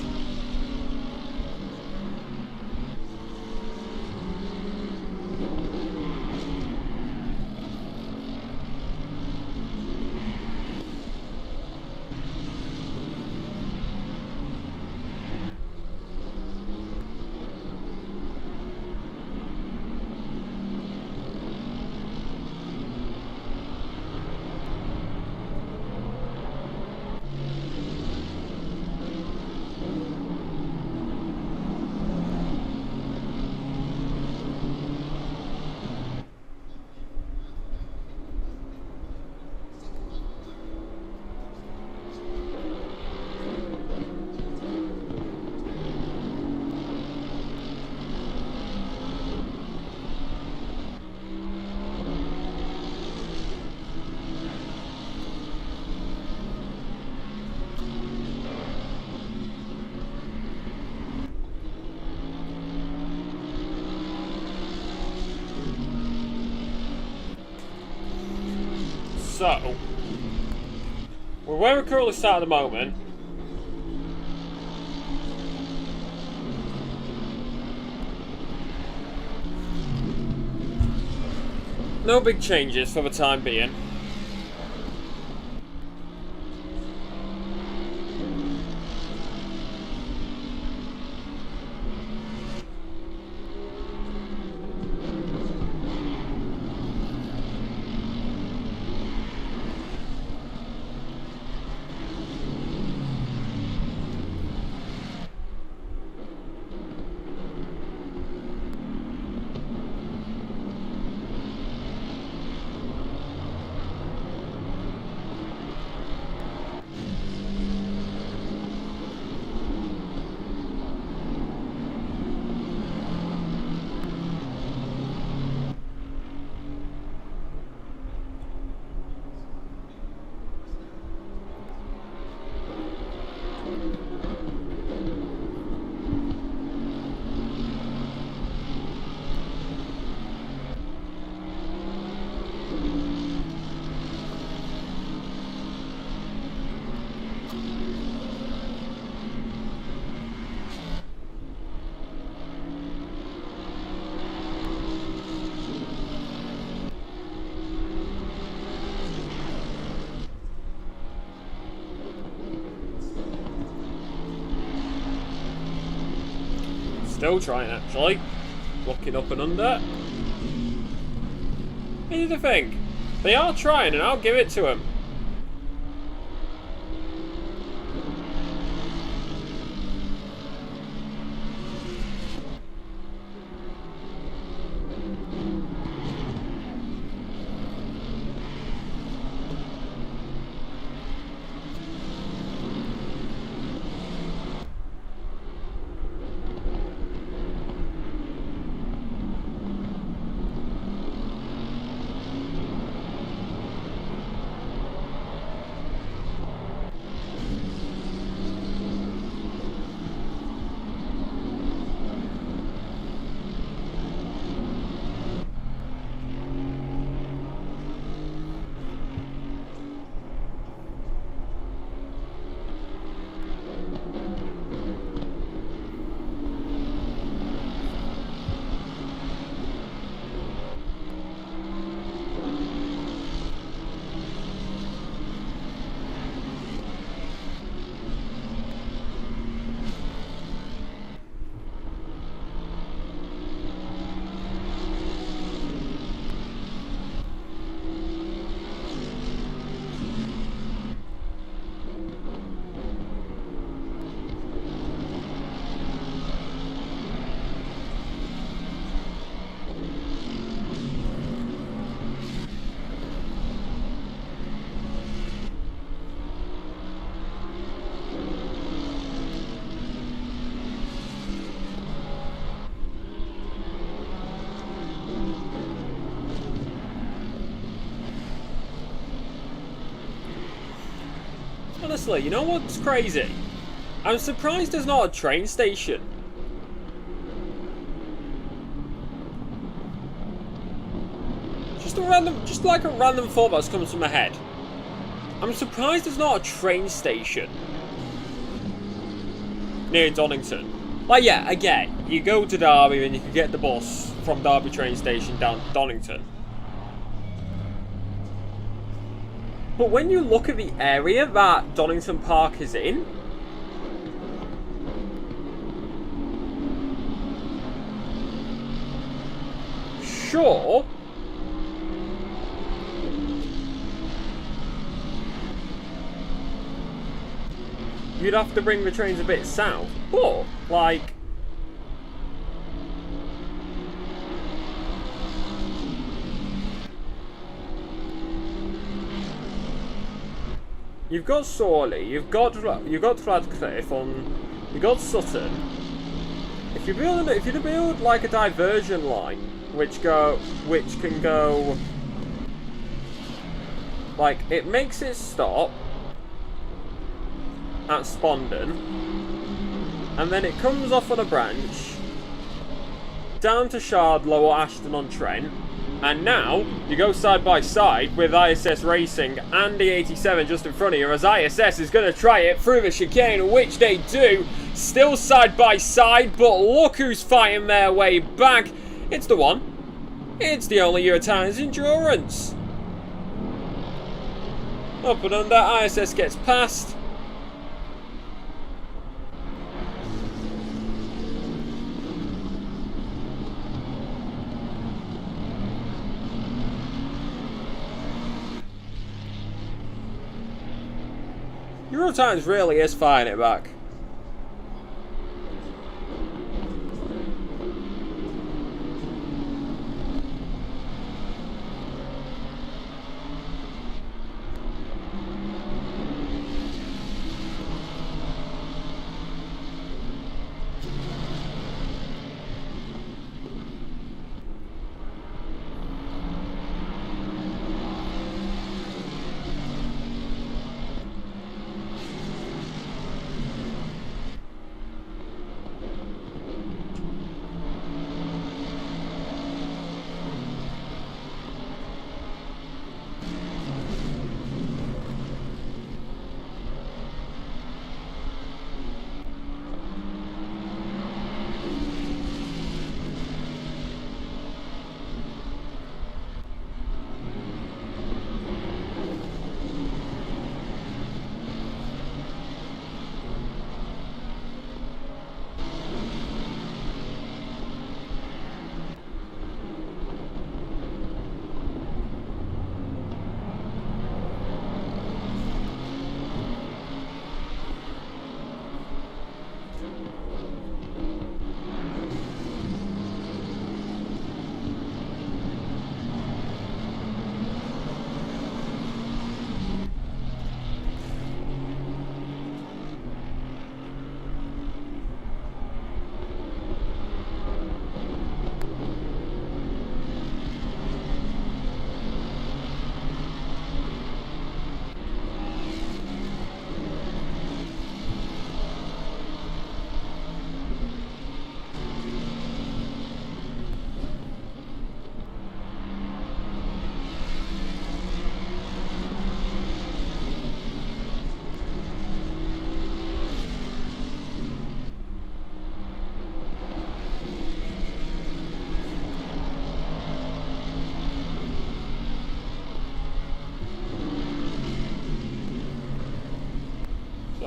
So, we're where we're currently sat at the moment. No big changes for the time being. Still trying, actually. Looking up and under. Here's the thing. They are trying, and I'll give it to them. Honestly, you know what's crazy? I'm surprised there's not a train station. Just like a random thought that's come to my head. I'm surprised there's not a train station near Donington. Like, yeah, again, you go to Derby and you can get the bus from Derby train station down to Donington. But when you look at the area that Donington Park is in, sure, you'd have to bring the trains a bit south, but, like, you've got Sawley, you've got Radcliffe, you've got Sutton. If you build like a diversion line, which can go, like, it makes it stop at Spondon, and then it comes off on a branch down to Shardlow or Ashton-on-Trent, and now you go side by side with ISS Racing and the 87 just in front of you, as ISS is going to try it through the chicane, which they do, still side by side, but look who's fighting their way back. It's the one, it's the only Eurotimes Endurance. Up and under, ISS gets past. Eurotimes really is fighting it back.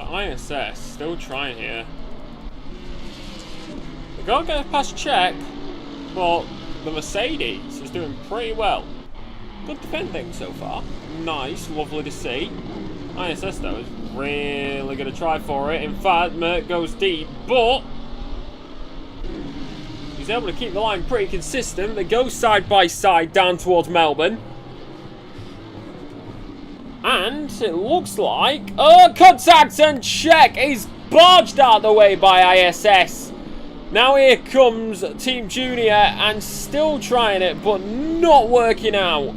ISS still trying here. They gotta get past check, but the Mercedes is doing pretty well. Good defending so far. Nice, lovely to see. ISS though is really gonna try for it. In fact, Mert goes deep, but he's able to keep the line pretty consistent. They go side by side down towards Melbourne. And it looks like, contact and check is barged out of the way by ISS. Now here comes Team Junior and still trying it, but not working out.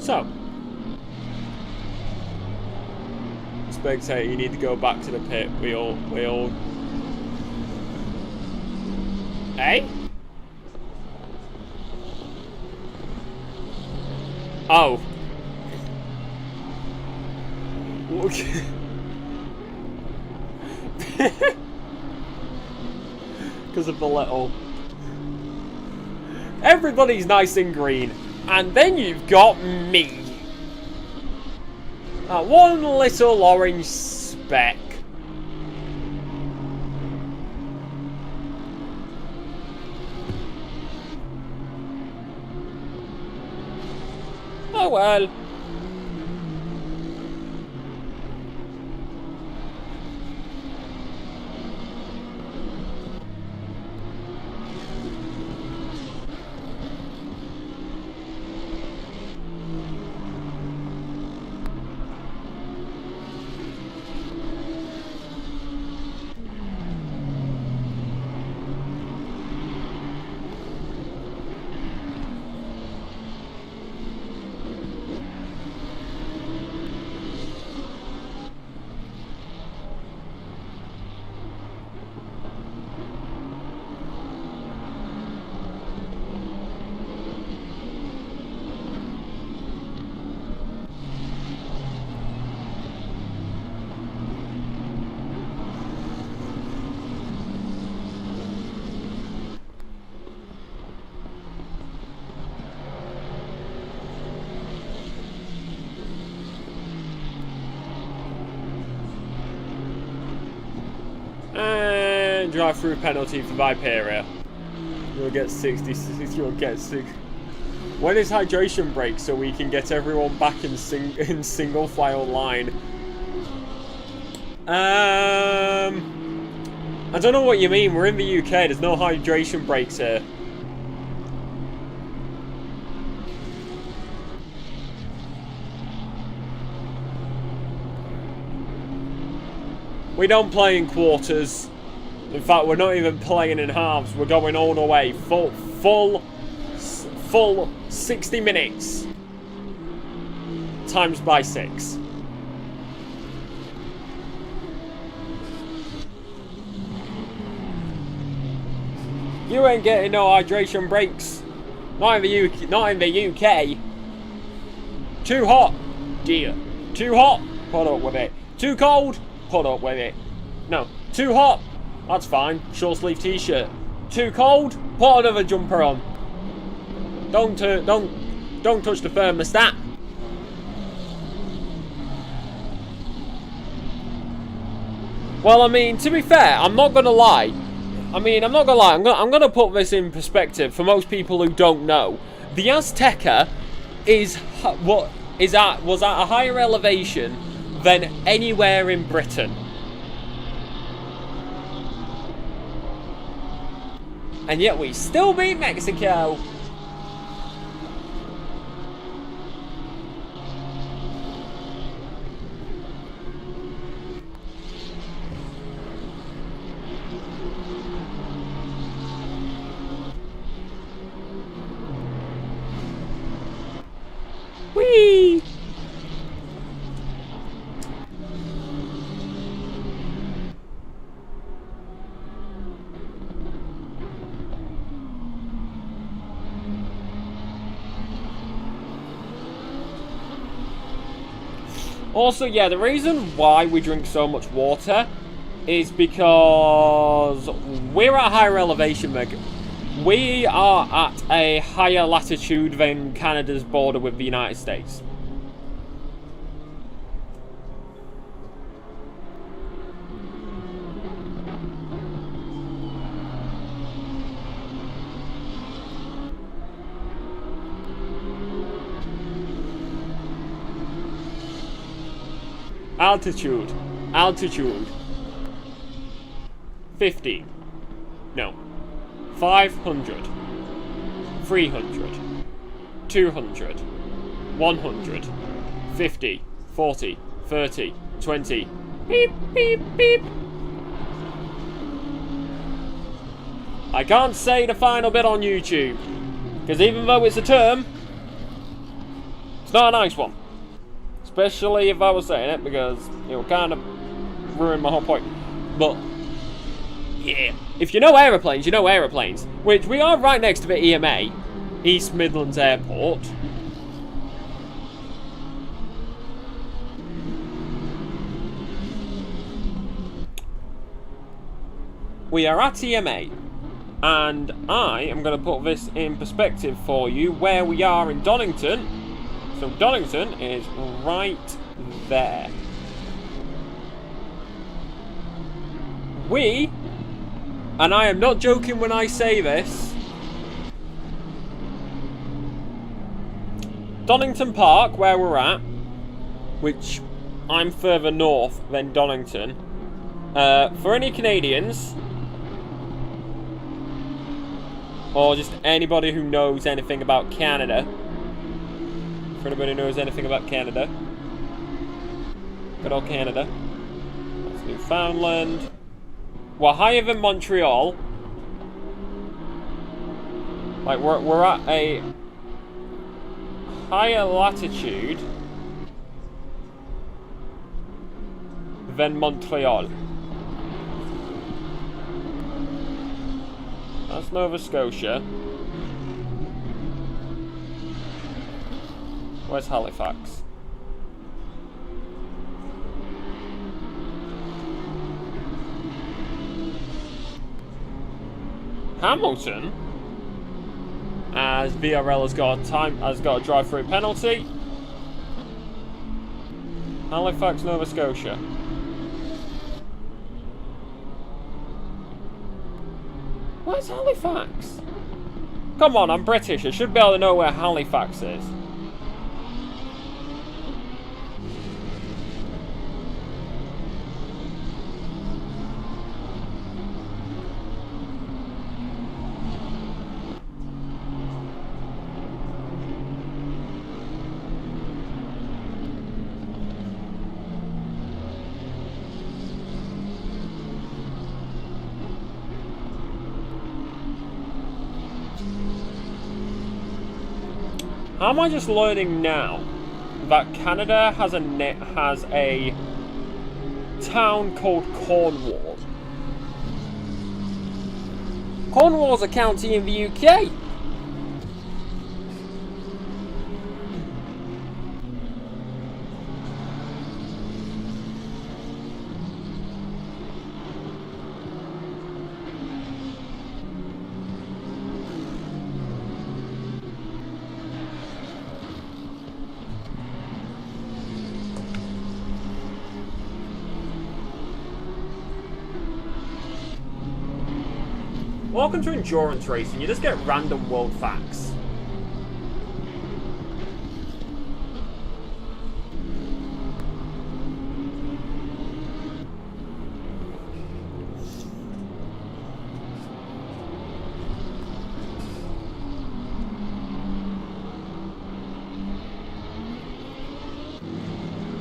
So, spectator, you need to go back to the pit. We all. Hey? Oh. Okay. Because of the little. Everybody's nice and green. And then you've got me. That one little orange speck. Oh well. And drive-through penalty for Viperia. You'll get 66. You'll get 6. When is hydration break so we can get everyone back in single file line? I don't know what you mean. We're in the UK. There's no hydration breaks here. We don't play in quarters. In fact, we're not even playing in halves. We're going all the way. Full 60 minutes. Times by 6. You ain't getting no hydration breaks. Not in the UK. Not in the UK. Too hot. Dear. Too hot. Put up with it. Too cold. Put up with it. No. Too hot. That's fine. Short sleeve t-shirt. Too cold. Put another jumper on. Don't touch the thermostat. Well, I mean, to be fair, I'm not gonna lie. I'm gonna put this in perspective for most people who don't know. The Azteca was at a higher elevation than anywhere in Britain. And yet we still beat Mexico. Whee! Also, yeah, the reason why we drink so much water is because we're at a higher elevation, Meg. We are at a higher latitude than Canada's border with the United States. Altitude. 50. No. 500. 300. 200. 100. 50. 40. 30. 20. Beep, beep, beep. I can't say the final bit on YouTube. Because even though it's a term, It's not a nice one. Especially if I was saying it, because it will kind of ruin my whole point. But, yeah. If you know aeroplanes, you know aeroplanes. Which we are right next to the EMA, East Midlands Airport. We are at EMA, and I am going to put this in perspective for you where we are in Donington. So Donington is right there. We, and I am not joking when I say this, Donington Park, where we're at, which I'm further north than Donington, for any Canadians, or just anybody who knows anything about Canada. For anybody who knows anything about Canada. Good old Canada. That's Newfoundland. We're higher than Montreal. Like, we're at a higher latitude than Montreal. That's Nova Scotia. Where's Halifax? Hamilton, as VRL has got a drive-through penalty. Halifax, Nova Scotia. Where's Halifax? Come on, I'm British. I should be able to know where Halifax is. How am I just learning now that Canada has a town called Cornwall? Cornwall's a county in the UK. Welcome to endurance racing. You just get random world facts.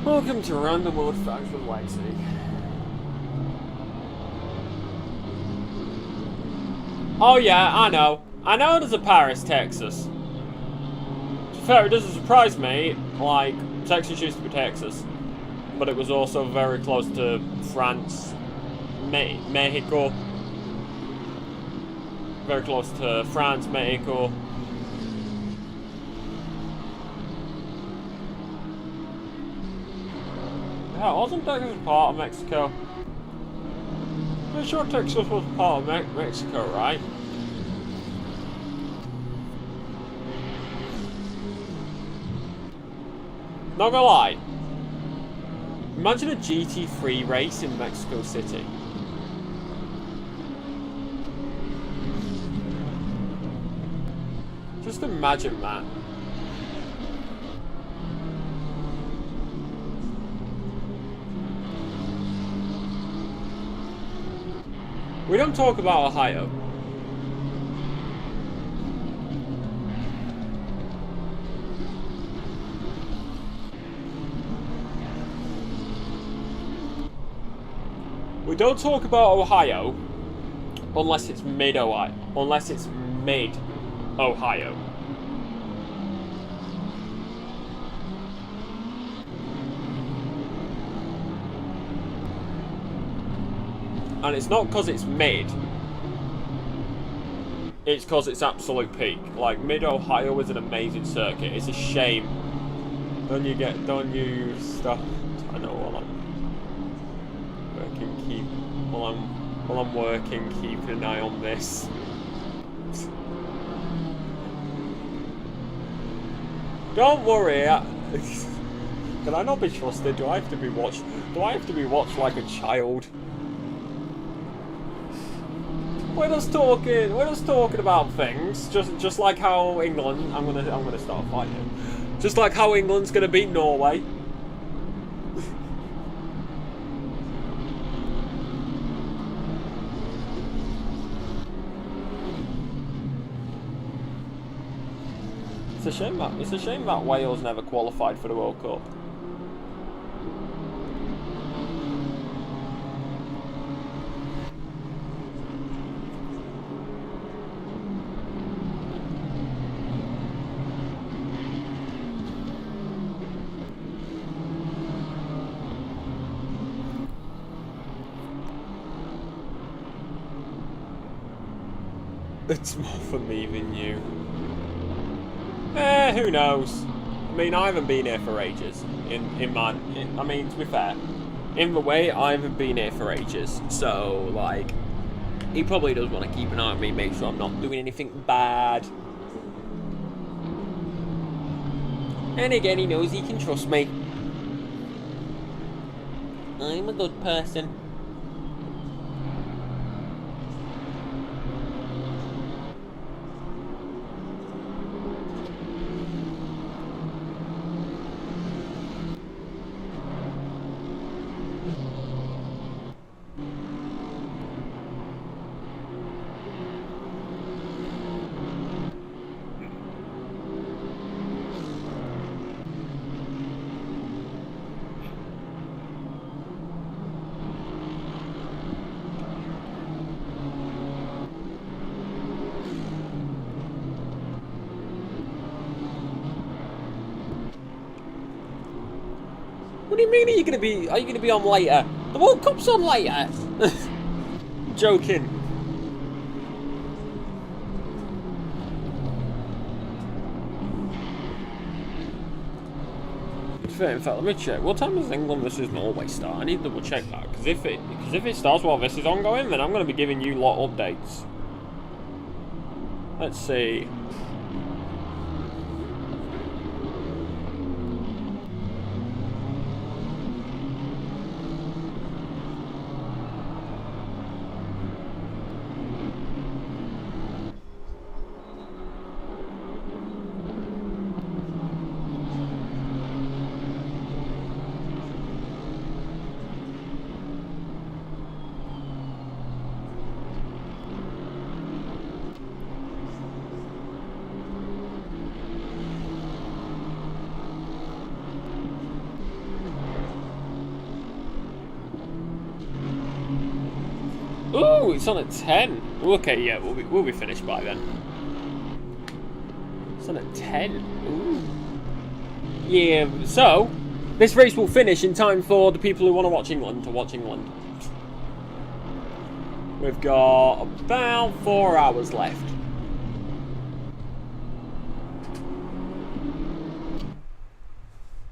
Welcome to Random World Facts with Lexi. Oh yeah, I know. I know there's a Paris, Texas. To be fair, it doesn't surprise me. Like, Texas used to be Texas. But it was also very close to France, Mexico. Very close to France, Mexico. Yeah, wasn't Texas part of Mexico? I'm sure Texas was part of Mexico, right? Not gonna lie. Imagine a GT3 race in Mexico City. Just imagine that. We don't talk about Ohio. We don't talk about Ohio unless it's mid-Ohio. Unless it's mid-Ohio. And it's not because it's mid. It's because it's absolute peak. Like, Mid-Ohio is an amazing circuit. It's a shame. Don't you stuff. I know while I'm working, keep an eye on this. Don't worry. Can I not be trusted? Do I have to be watched? Do I have to be watched like a child? We're just talking about things. Just like how England. I'm gonna start fighting. Just like how England's gonna beat Norway. It's a shame that Wales never qualified for the World Cup. It's more for me than you. Who knows? I mean, I haven't been here for ages. I mean, to be fair, in the way, I haven't been here for ages. So, like, he probably does want to keep an eye on me, make sure I'm not doing anything bad. And again, he knows he can trust me. I'm a good person. What do you mean? Are you gonna be on later? The World Cup's on later. Joking. In fact, let me check. What time does England versus Norway start? I need to double check that because if it starts while this is ongoing, then I'm going to be giving you lot updates. Let's see. Ooh, it's on at 10. Okay, yeah, we'll be finished by then. It's on at 10. Ooh. Yeah, so this race will finish in time for the people who want to watch England to watch England. We've got about 4 hours left.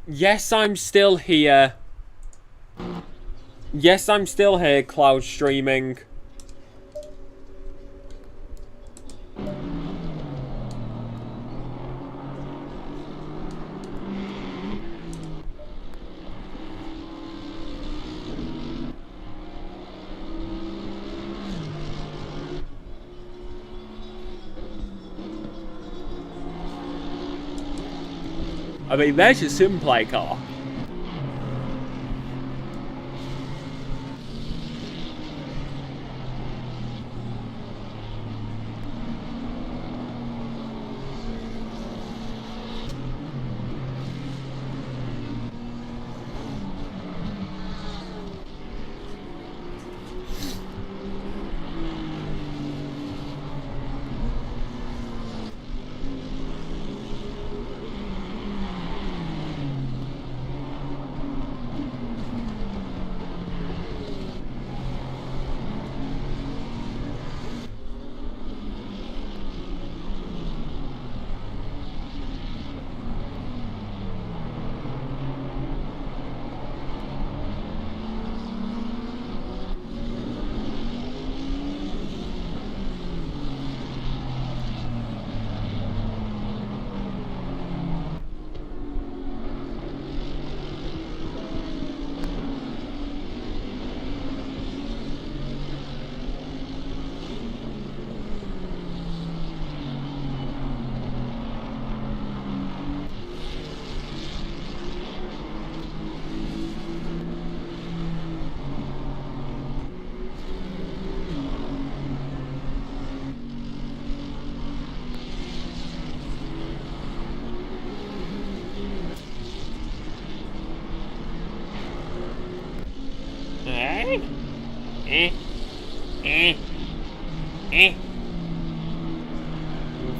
Yes, I'm still here. Yes, I'm still here, cloud streaming. I mean, there's your SimPlay car.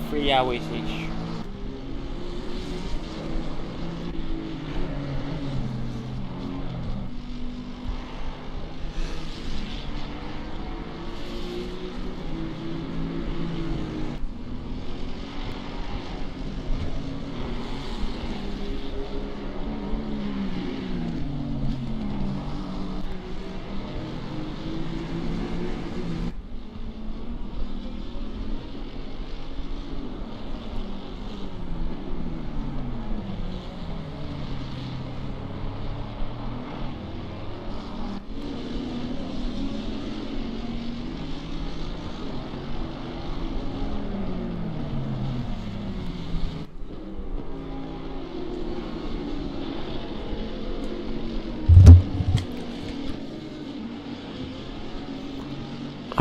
3 hours-ish.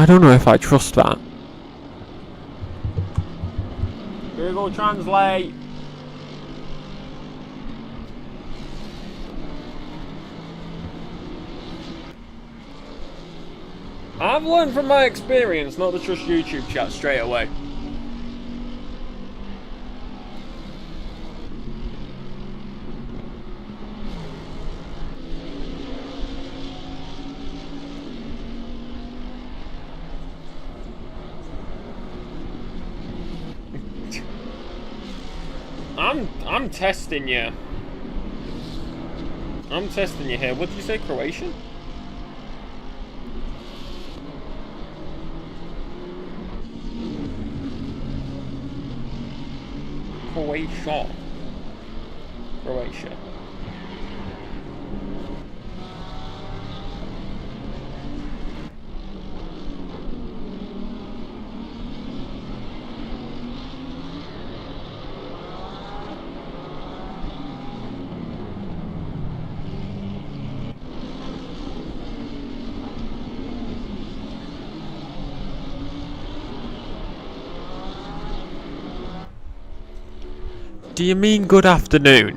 I don't know if I trust that. Google Translate. I've learned from my experience not to trust YouTube chat straight away. I'm testing you. I'm testing you here. What did you say, Croatian? Croatia. Do you mean good afternoon?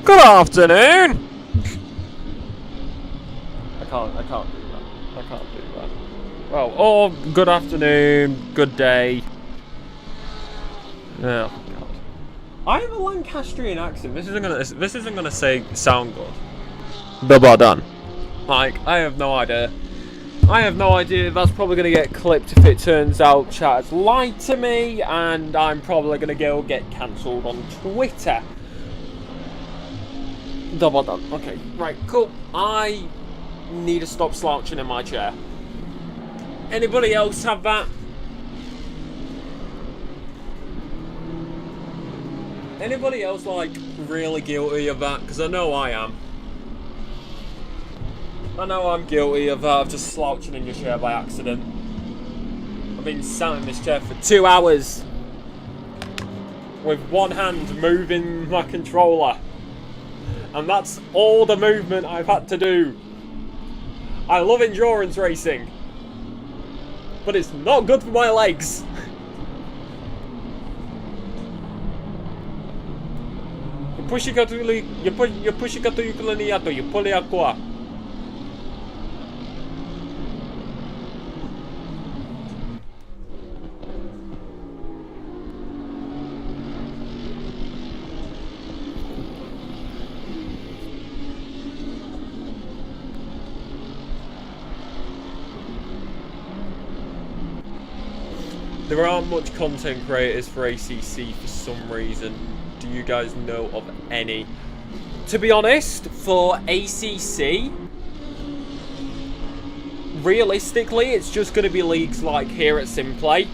Good afternoon! I can't do that. I can't do that. Well, or good afternoon, good day. Oh god. I have a Lancastrian accent. This isn't gonna sound good. But done. Like, I have no idea. That's probably going to get clipped if it turns out chat's lied to me, and I'm probably going to go get cancelled on Twitter. Double done. Okay, right, cool. I need to stop slouching in my chair. Anybody else have that? Anybody else, like, really guilty of that? Because I know I am. I know I'm guilty of just slouching in your chair by accident. I've been sat in this chair for 2 hours with one hand moving my controller, and that's all the movement I've had to do. I love endurance racing, but it's not good for my legs. You push it qua. There aren't much content creators for ACC for some reason. Do you guys know of any? To be honest, for ACC, realistically, it's just going to be leagues like here at SimPlay.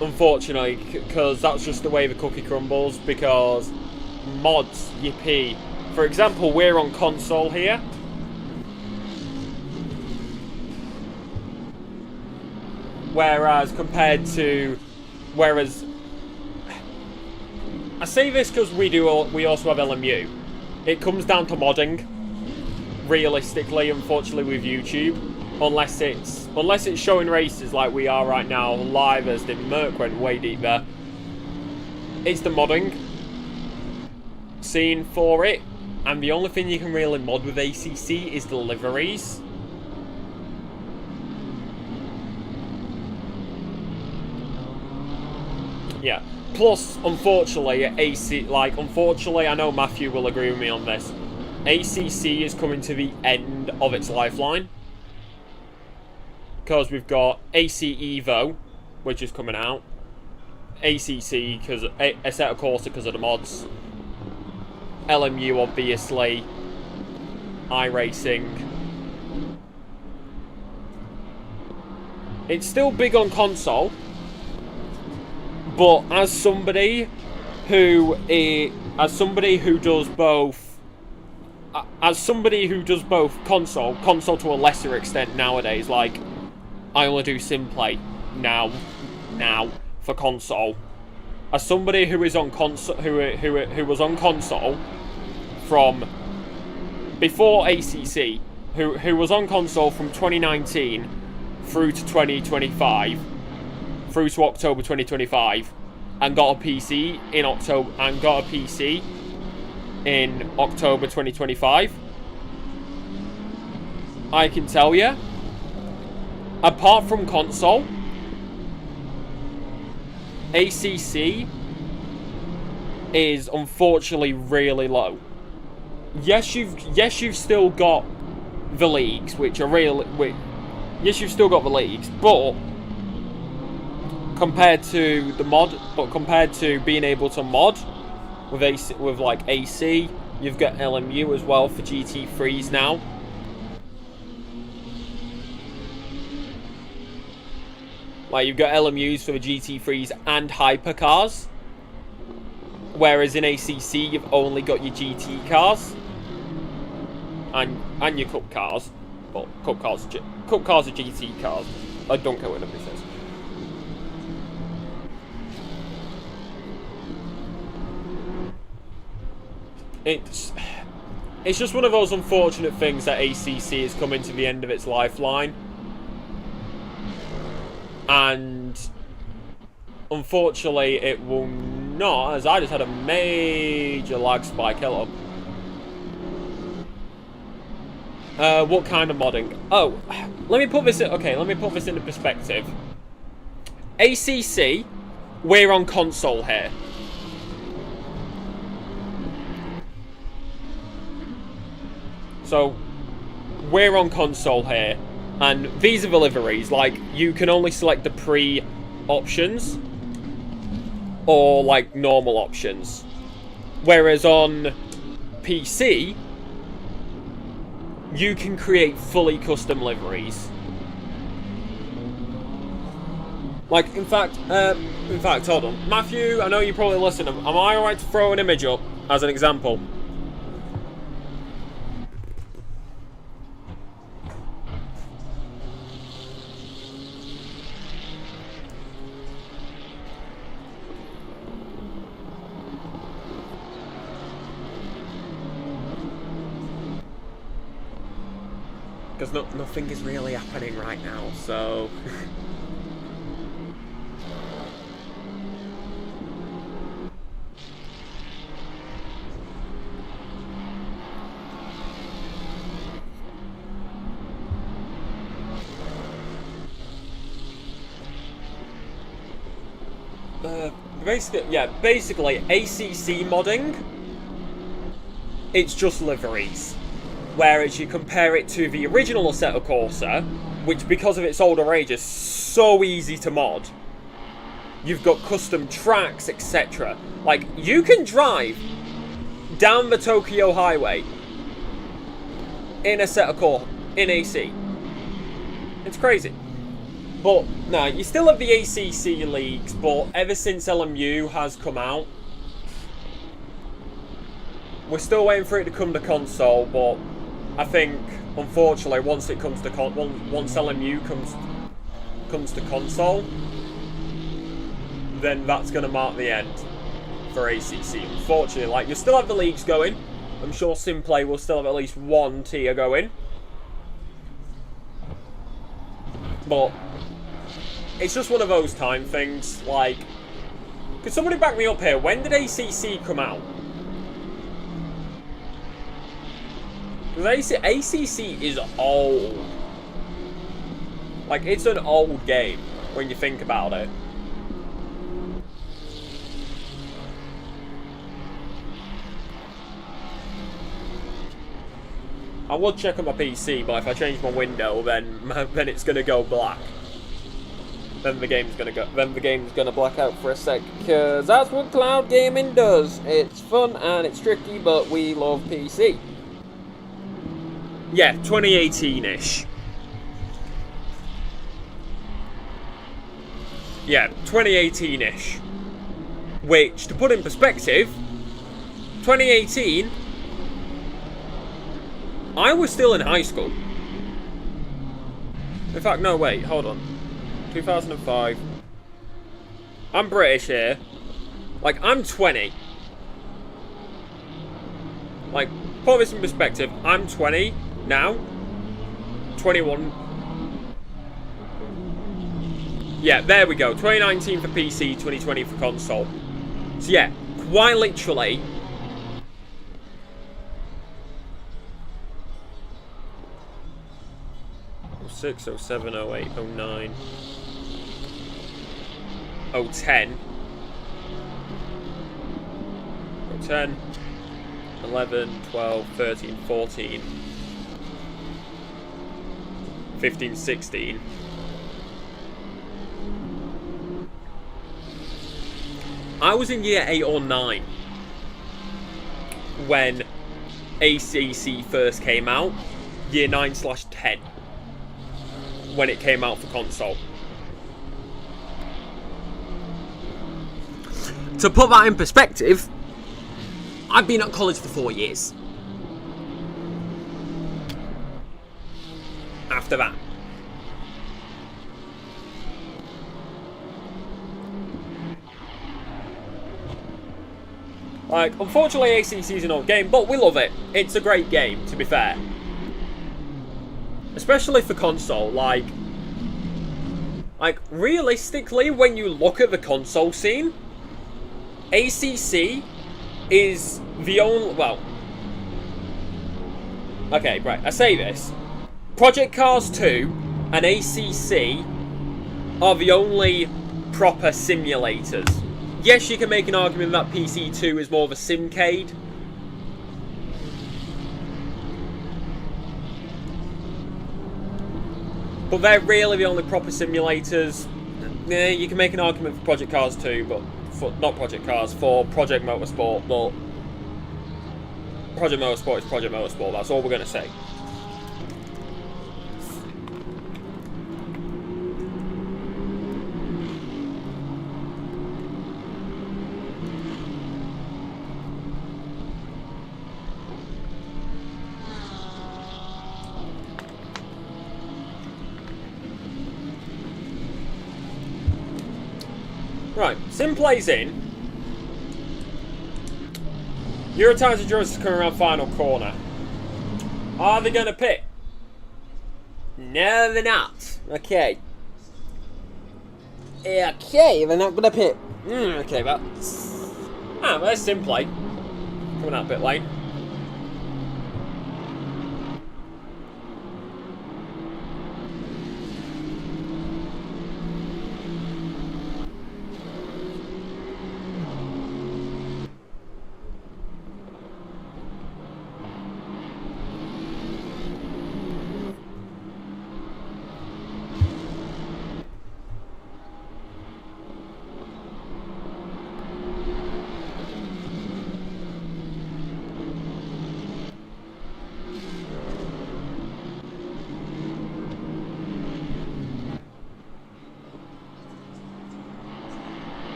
Unfortunately, because that's just the way the cookie crumbles, because mods, yippee. For example, we're on console here. Whereas I say this because we also have LMU. It comes down to modding, realistically, unfortunately, with YouTube, unless it's showing races like we are right now, live, as the Merc went way deep there. It's the modding. seeing for it, and the only thing you can really mod with ACC is the liveries. Yeah. Plus, unfortunately, unfortunately, I know Matthew will agree with me on this. ACC is coming to the end of its lifeline. Because we've got AC Evo, which is coming out. ACC, because Assetto Corsa because of the mods. LMU, obviously. iRacing. It's still big on console. But as somebody who does both console to a lesser extent nowadays, like I only do SimPlay now for console. As somebody who is on console, who was on console from before ACC, who was on console from 2019 through to 2025. Through to October 2025, and got a PC in October, in October 2025. I can tell you, apart from console, ACC is unfortunately really low. Yes, you've still got the leagues, which are real. Yes, you've still got the leagues, but compared to being able to mod with like AC, you've got LMU as well for GT3s now. Like you've got LMUs for the GT3s and hypercars, whereas in ACC you've only got your GT cars and your cup cars. Well, cup cars are GT cars. I don't care what nobody says. It's just one of those unfortunate things that ACC is coming to the end of its lifeline. And unfortunately it will not, as I just had a major lag spike. Hello. What kind of modding? Oh, let me put this into perspective. ACC, we're on console here. So, we're on console here, and these are the liveries. Like, you can only select the pre-options, or, like, normal options. Whereas on PC, you can create fully custom liveries. Like, in fact, hold on. Matthew, I know you probably listen. Am I alright to throw an image up as an example? Because nothing is really happening right now, so... basically ACC modding, it's just liveries. Whereas you compare it to the original Assetto Corsa, which because of its older age is so easy to mod. You've got custom tracks, etc. Like, you can drive down the Tokyo Highway in Assetto Corsa, in AC. It's crazy. But, no, you still have the ACC leagues, but ever since LMU has come out, we're still waiting for it to come to console, but I think, unfortunately, once it comes to once LMU comes to console, then that's going to mark the end for ACC. Unfortunately, like, you still have the leagues going. I'm sure SimPlay will still have at least one tier going, but it's just one of those time things. Like, could somebody back me up here? When did ACC come out? Because ACC is old. Like, it's an old game when you think about it. I would check on my PC, but if I change my window, then it's gonna go black. Then the game's gonna black out for a sec, because that's what cloud gaming does. It's fun and it's tricky, but we love PC. Yeah, 2018-ish. Yeah, 2018-ish. Which, to put in perspective, 2018, I was still in high school. In fact, no, wait, hold on. 2005. I'm British here. Like, I'm 20. Like, put this in perspective. I'm 20 now. 21. Yeah, there we go. 2019 for PC, 2020 for console. So yeah, quite literally... 06, 07, 08, 09, 010, 010, 11, 12, 13, 14, 15, 16. I was in year 8 or 9 when ACC first came out, year 9/10. When it came out for console. To put that in perspective, I've been at college for 4 years. After that. Like, unfortunately ACC is an old game, but we love it. It's a great game, to be fair. Especially for console, like realistically, when you look at the console scene, ACC is the only, well, okay, right, I say this, Project Cars 2 and ACC are the only proper simulators. Yes, you can make an argument that PC2 is more of a simcade, but they're really the only proper simulators. Yeah, you can make an argument for Project Cars 2, but not Project Cars, for Project Motorsport, but Project Motorsport is Project Motorsport, that's all we're going to say. Right, SimPlay's in. Eurotimes and Joyce is coming around final corner. Are they going to pit? No, they're not. Okay. Okay, they're not going to pit. Okay, that's... Ah, there's SimPlay. Coming out a bit late.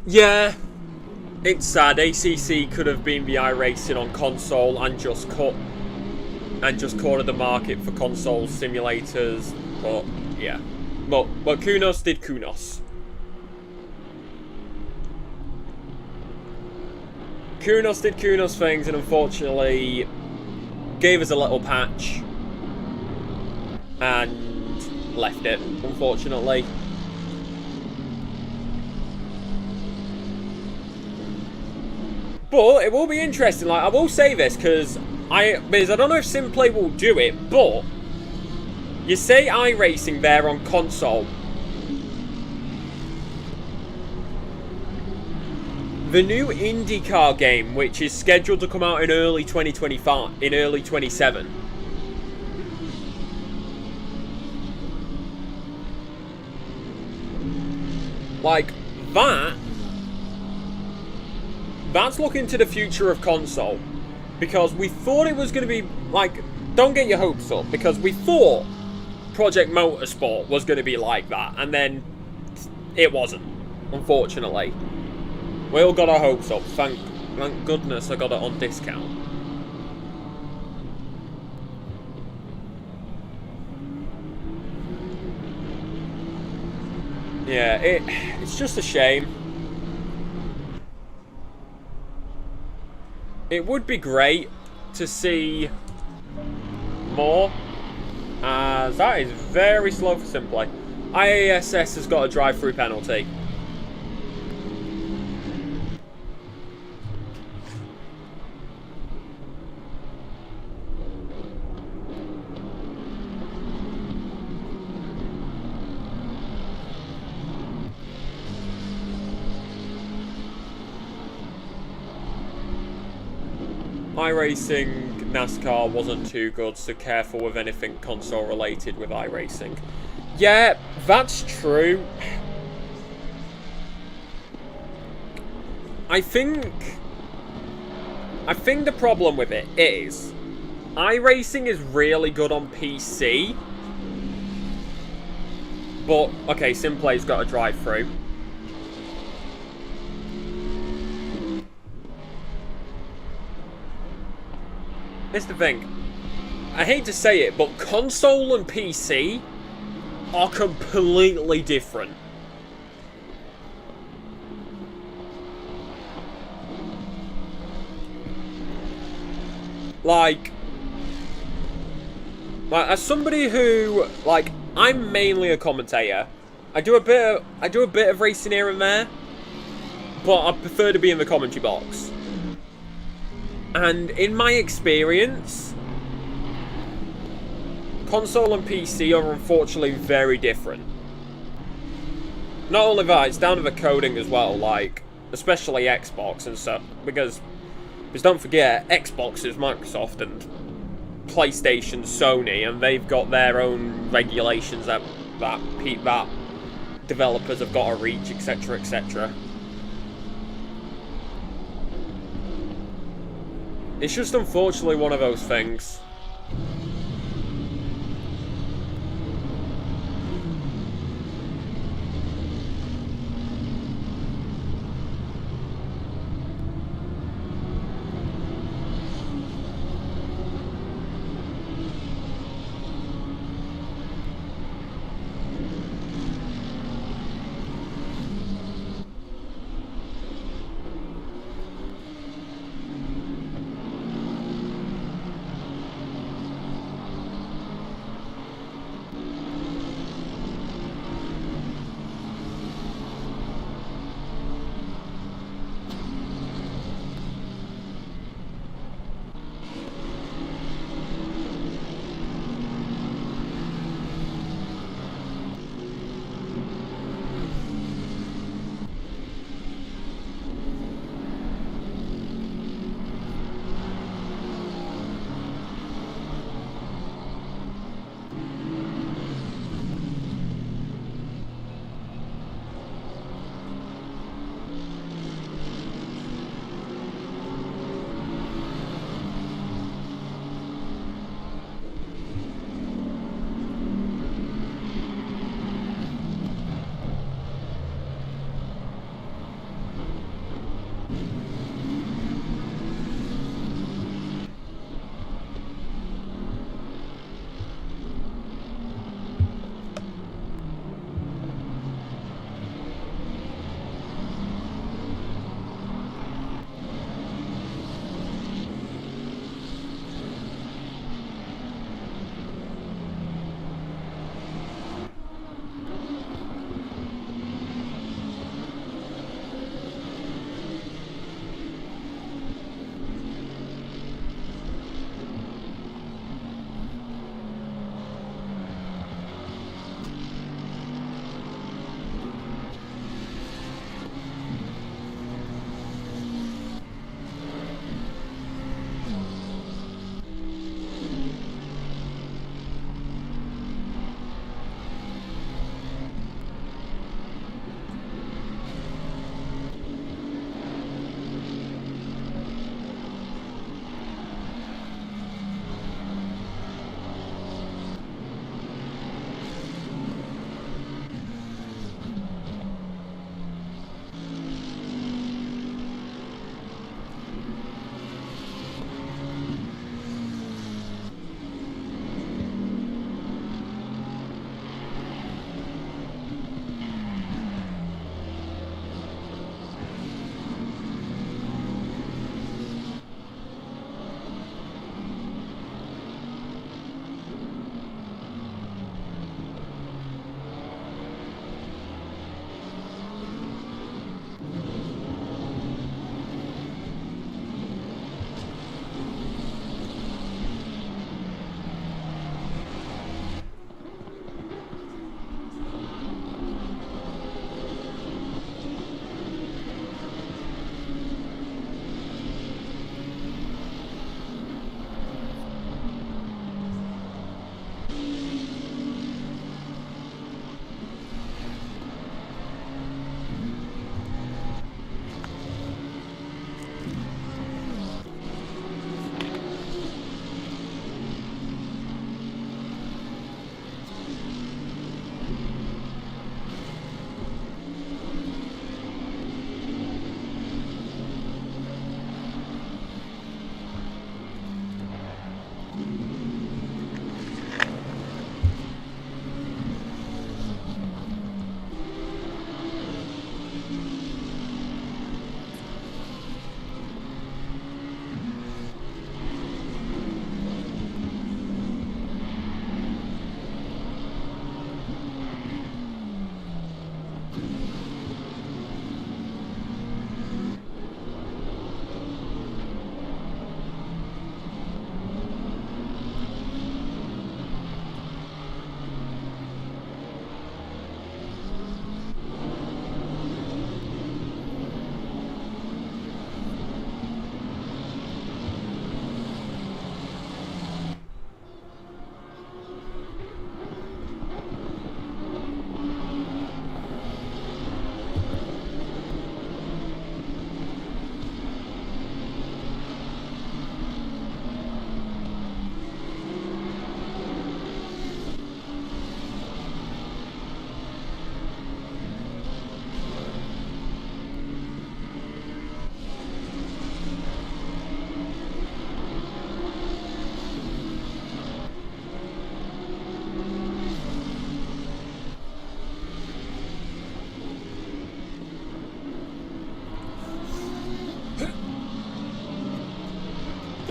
Yeah, it's sad. ACC could have been the iRacing on console and just cornered the market for console simulators. But yeah, but Kunos did Kunos. Kunos did Kunos things, and unfortunately gave us a little patch and left it. Unfortunately. But it will be interesting. Like, I will say this because I don't know if SimPlay will do it, but you say iRacing there on console. The new IndyCar game, which is scheduled to come out in early 2025, in early 27. Like, that's looking to the future of console. Because we thought it was going to be, like, don't get your hopes up, because we thought Project Motorsport was going to be like that, and then it wasn't, unfortunately. We all got our hopes up. Thank goodness I got it on discount. Yeah, it's just a shame. It would be great to see more, as that is very slow for SimPlay. IASS has got a drive-through penalty. iRacing NASCAR wasn't too good, so careful with anything console related with iRacing. Yeah, that's true. I think the problem with it is iRacing is really good on PC. But okay, SimPlay's got a drive-through. Here's the thing. I hate to say it, but console and PC are completely different. Like as somebody who, like, I'm mainly a commentator. I do a bit of racing here and there, but I prefer to be in the commentary box. And in my experience, console and PC are unfortunately very different. Not only that, it's down to the coding as well, like, especially Xbox and stuff, because don't forget, Xbox is Microsoft and PlayStation Sony, and they've got their own regulations that developers have got to reach, etc., etc. It's just unfortunately one of those things.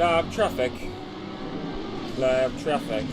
have traffic. I have traffic.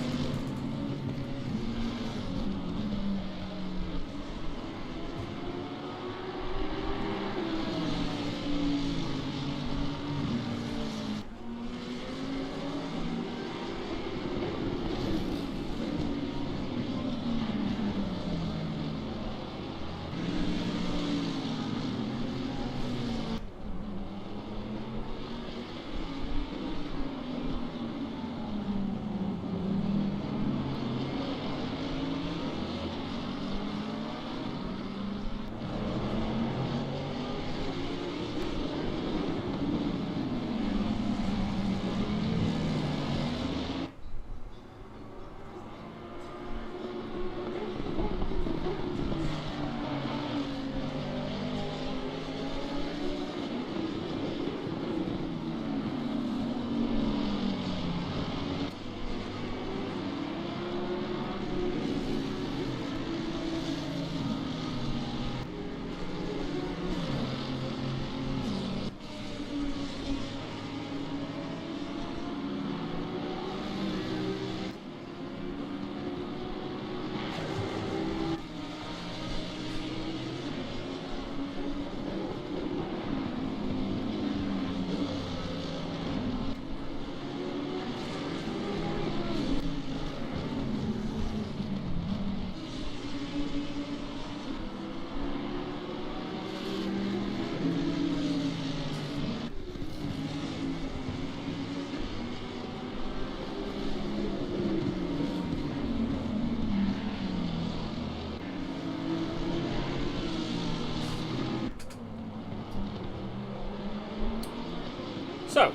So,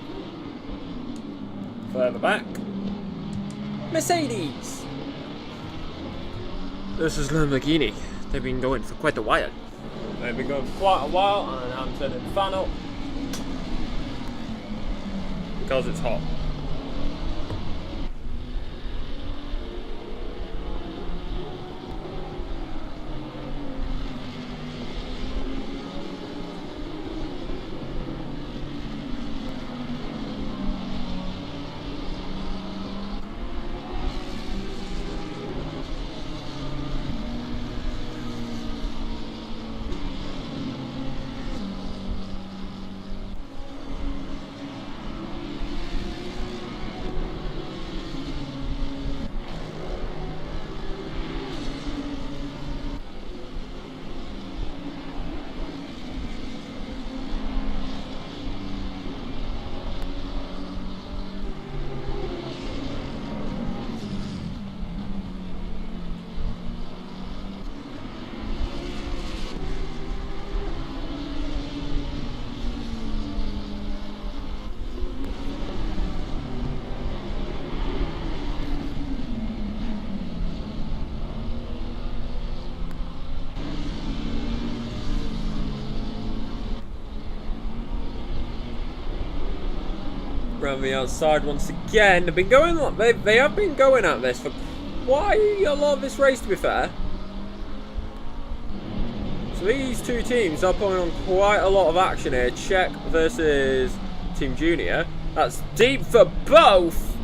further back, Mercedes. This is Lamborghini. They've been going for quite a while. They've been going for quite a while, and I'm turning the fan up because it's hot. Around the outside once again. They've been going. They have been going at this for quite a lot of this race, to be fair. So these two teams are putting on quite a lot of action here. Czech versus Team Junior. That's deep for both.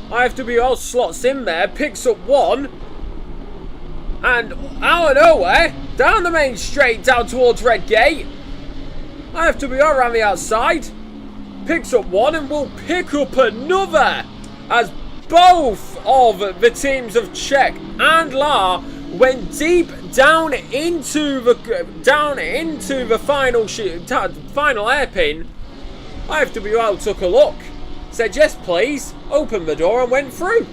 IFWL slots in there, picks up one, and out of nowhere, down the main straight, down towards Red Gate. IFWL around the outside. Picks up one and will pick up another as both of the teams of Czech and La went deep down into the final hairpin. IFWL took a look, said yes please, opened the door and went through.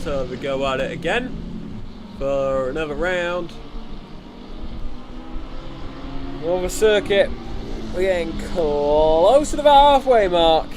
let's have a go at it again for another round. Over circuit, we're getting close to the halfway mark.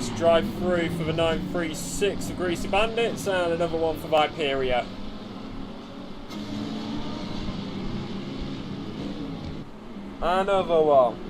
Let's drive through for the 936 of Greasy Bandits and another one for Viperia. Another one.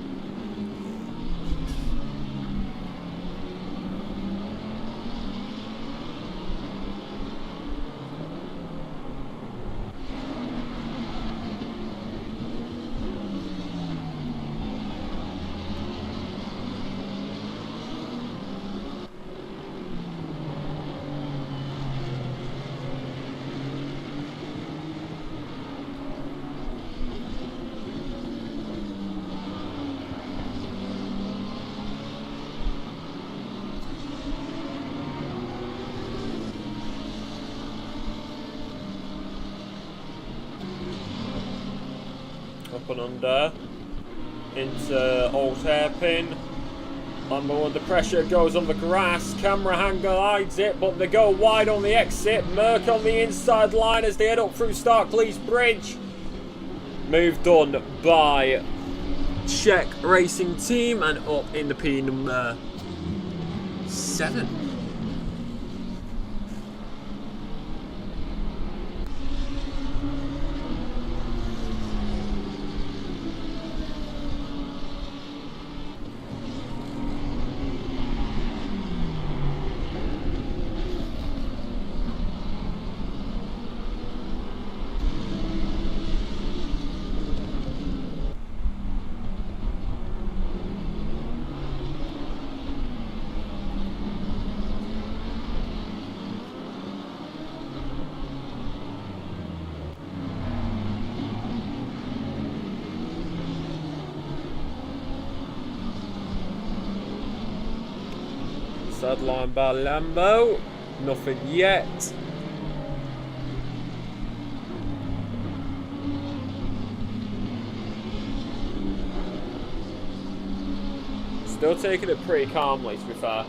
Up and under into alt hairpin. Under pressure, goes on the grass. Camera hand glides it, but they go wide on the exit. Merc on the inside line as they head up through Starkleys Bridge. Move done by Czech Racing Team and up in the P number 7. Sideline by Lambo, nothing yet. Still taking it pretty calmly, to be fair.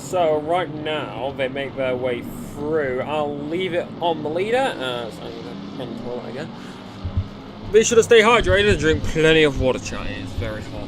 So right now they make their way through. I'll leave it on the leader. So I'm going to run the toilet again. Be sure to stay hydrated and drink plenty of water, chat. It's very hot.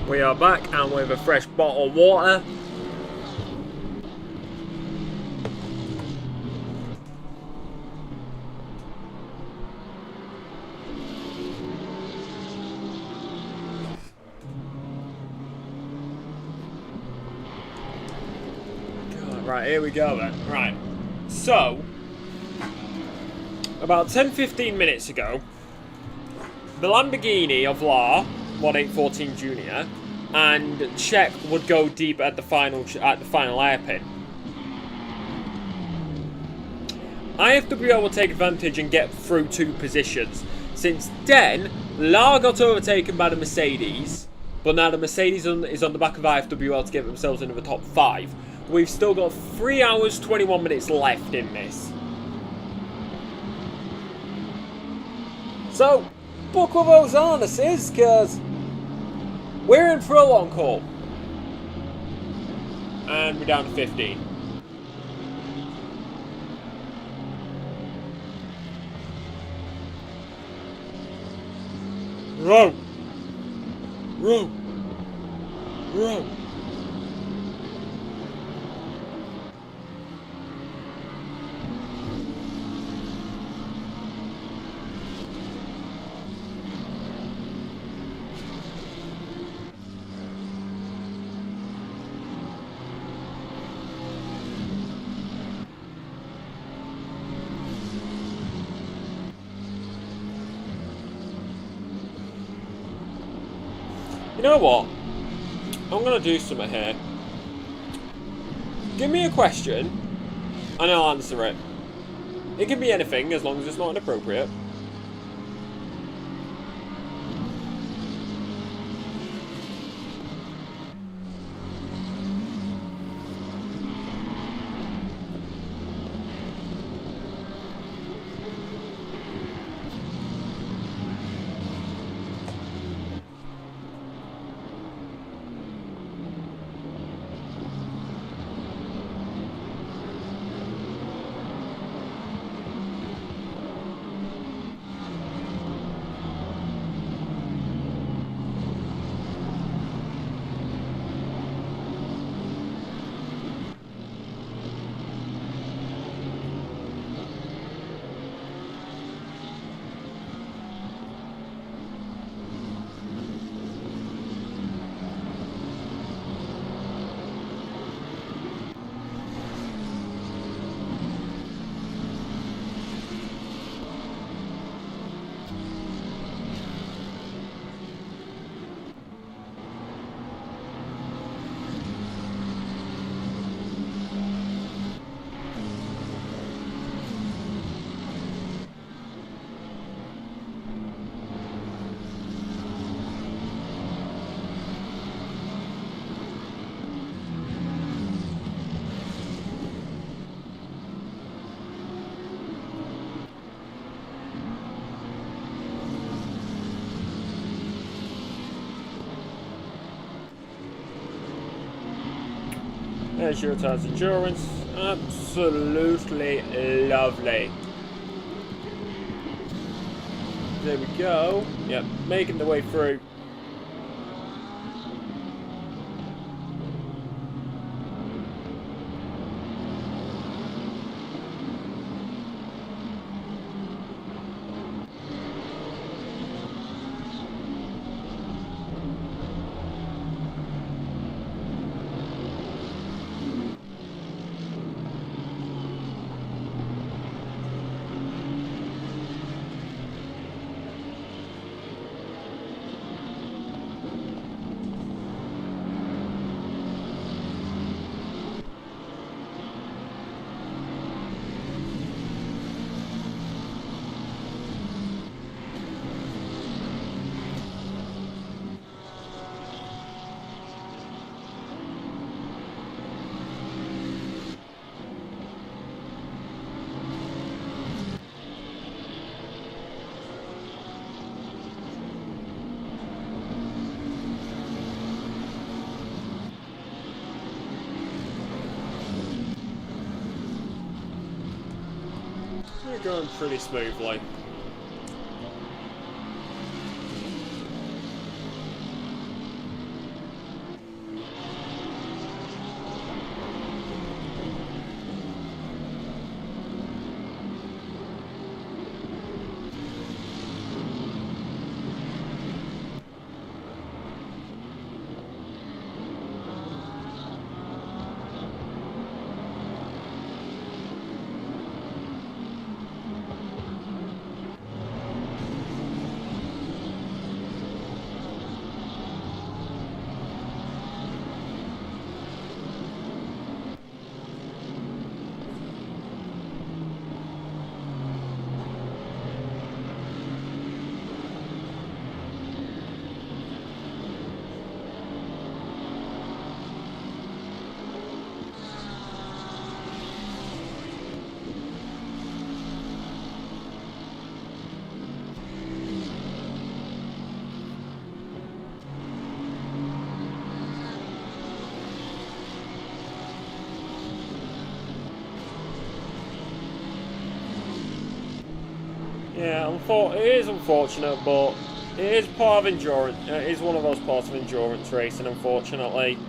We are back and with a fresh bottle of water. God, right, here we go then. Right, so about 10-15 minutes ago, the Lamborghini of La 1814 Junior and Czech would go deep at the final hairpin. IFWO will take advantage and get through 2 positions. Since then, La got overtaken by the Mercedes, but now the Mercedes is on the back of IFWO to get themselves into the top 5. We've still got 3 hours 21 minutes left in this. So, buckle those harnesses, because we're in for a long haul. And we're down to 15. Row! Row! Row! You know what? I'm going to do something here. Give me a question, and I'll answer it. It can be anything, as long as it's not inappropriate. There's your time's endurance. Absolutely lovely. There we go. Yep, making the way through. We're going pretty smoothly. Yeah, it is unfortunate, but it is part of endurance. It is one of those parts of endurance racing, unfortunately.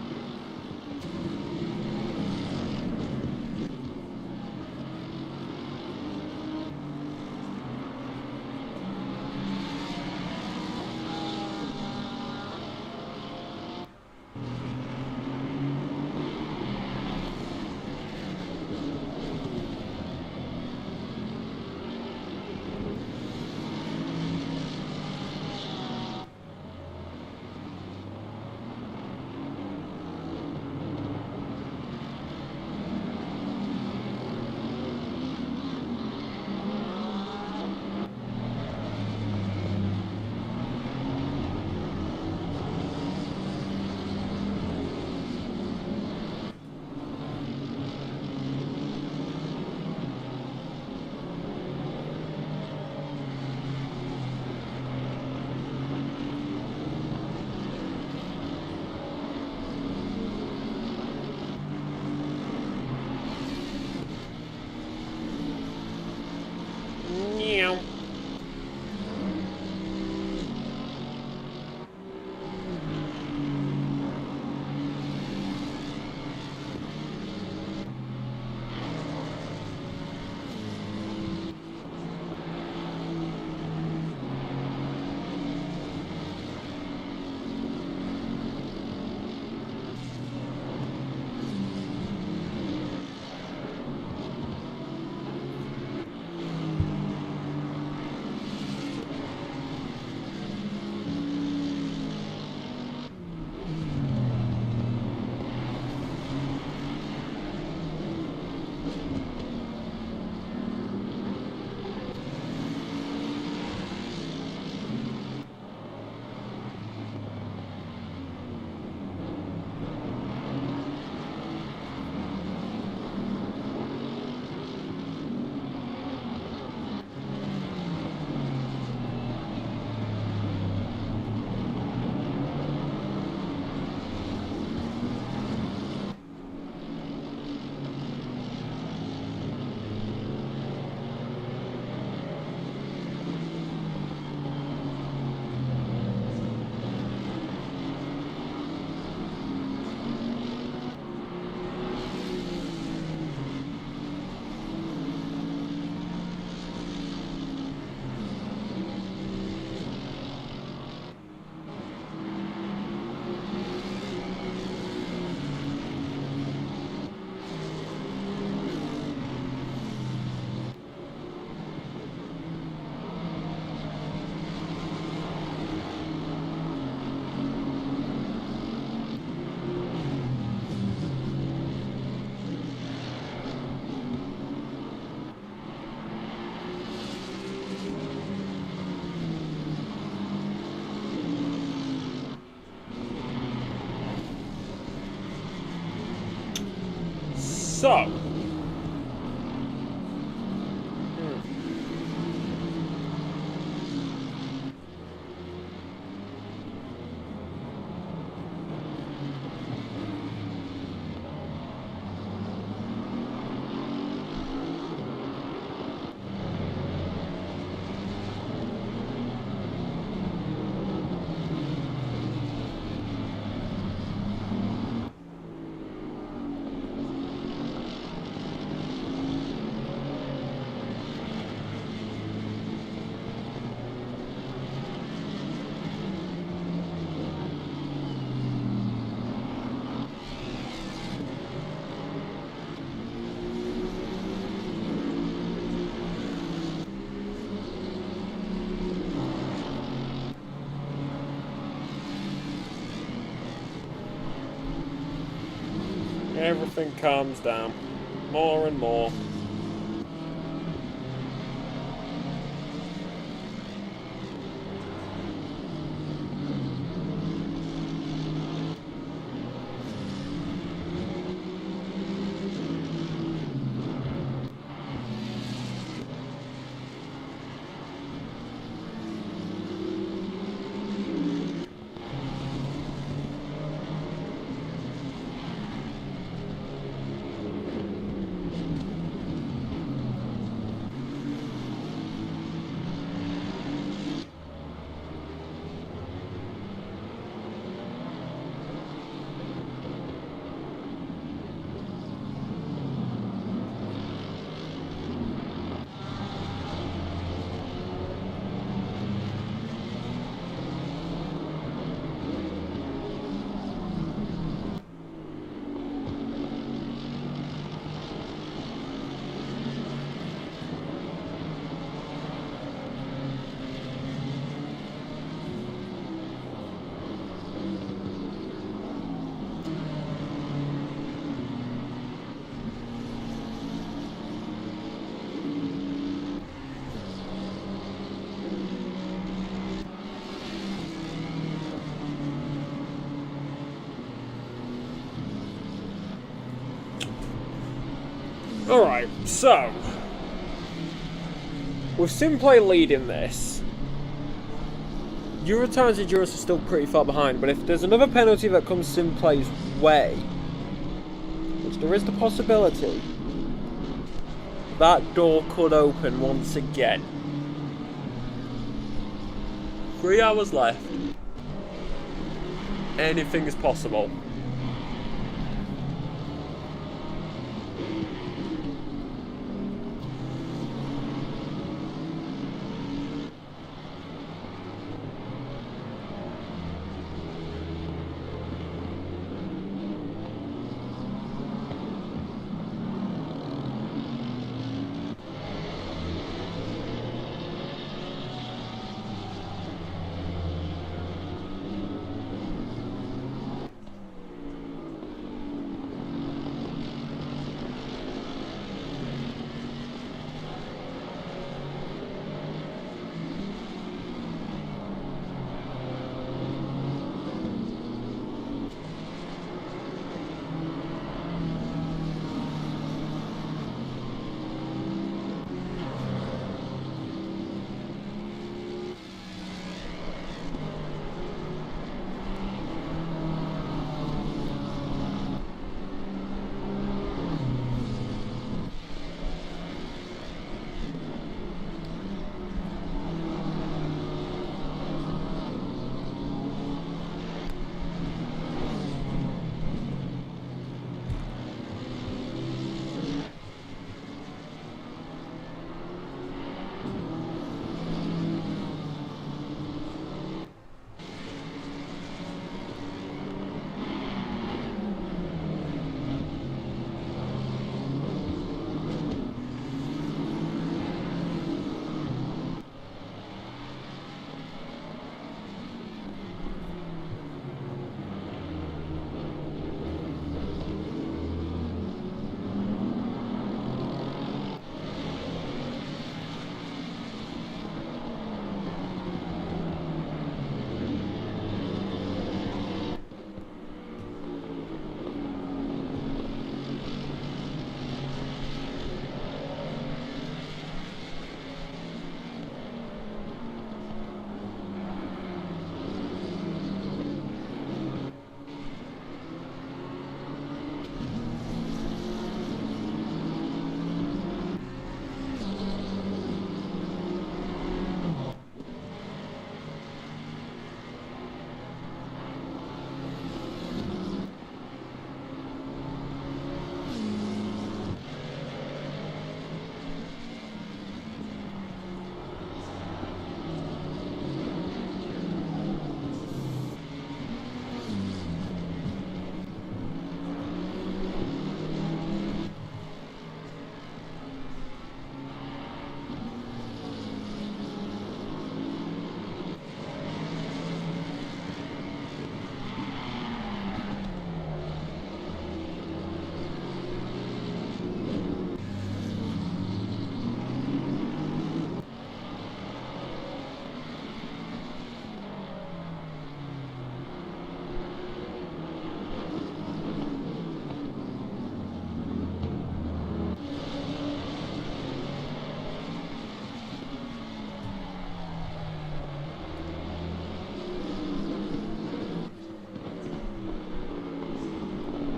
So, everything calms down more and more. Alright, so with SimPlay leading this, Eurotime's endurance is still pretty far behind, but if there's another penalty that comes SimPlay's way, which there is the possibility, that door could open once again. 3 hours left. Anything is possible.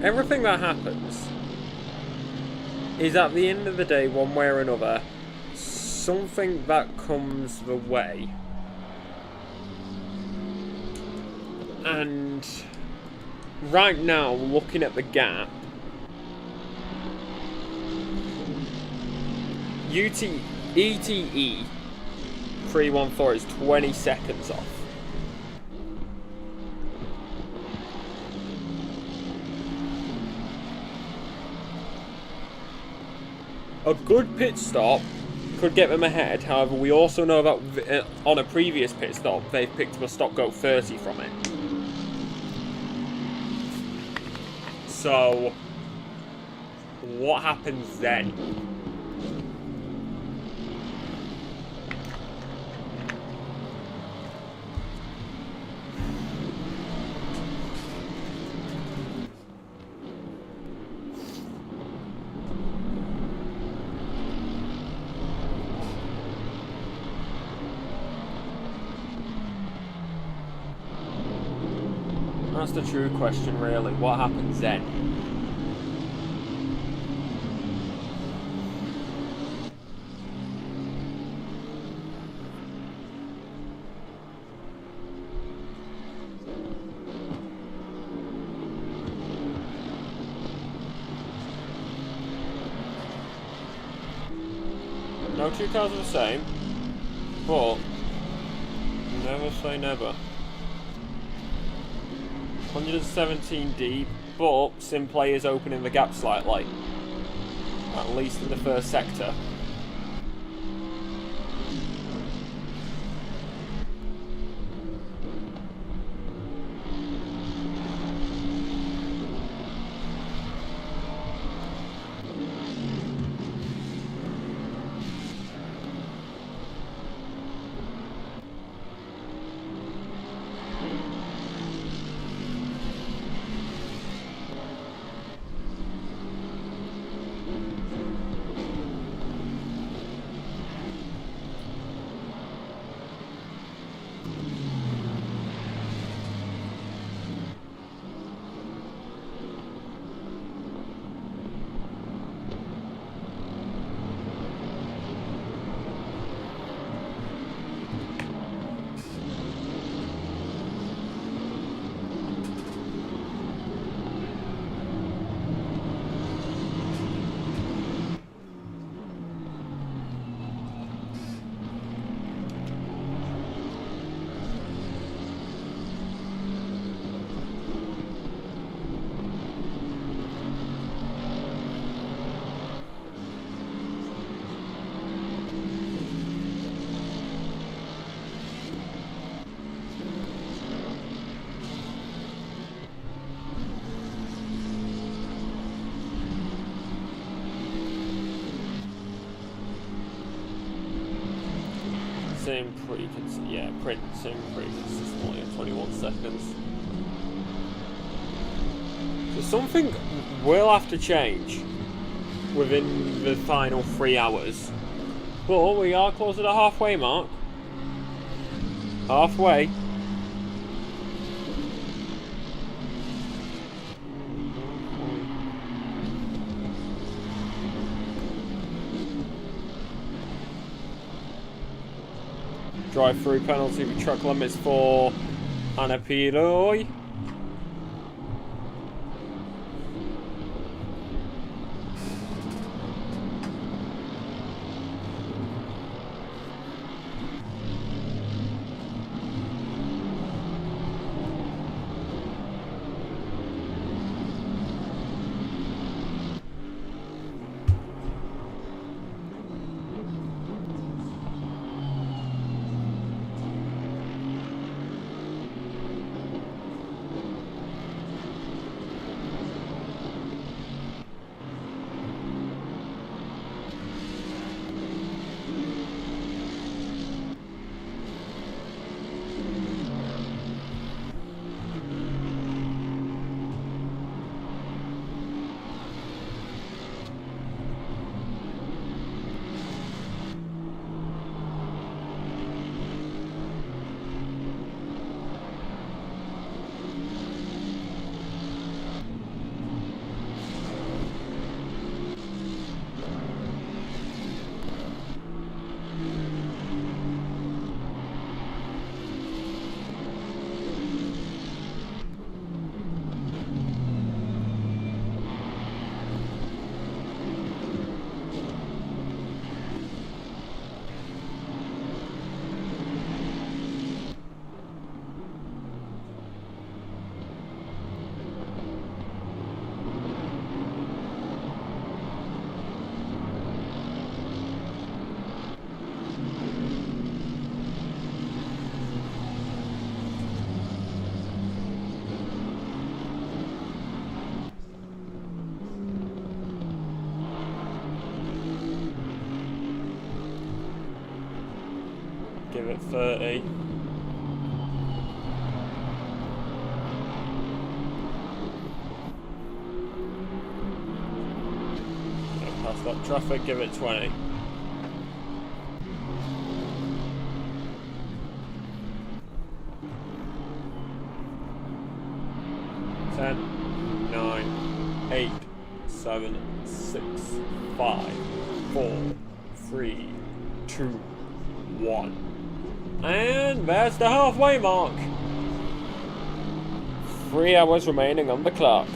Everything that happens is at the end of the day, one way or another, something that comes the way. And right now, looking at the gap, ETE 314 is 20 seconds off. A good pit stop could get them ahead, however we also know that on a previous pit stop they've picked up a stop-go 30 from it. So, what happens then? That's the true question, really. What happens then? No two cars are the same, but never say never. 117 deep, but SimPlay is opening the gap slightly, at least in the first sector. Pretty consistently at 21 seconds. So something will have to change within the final 3 hours. But we are close to the halfway mark. Halfway. Drive-through penalty with truck limits for Anapiroi. Give it 30. Past that traffic, give it 20. 10, 9, 8, 7, 6, 5, 4, 3, 2, 1. And there's the halfway mark. 3 hours remaining on the clock.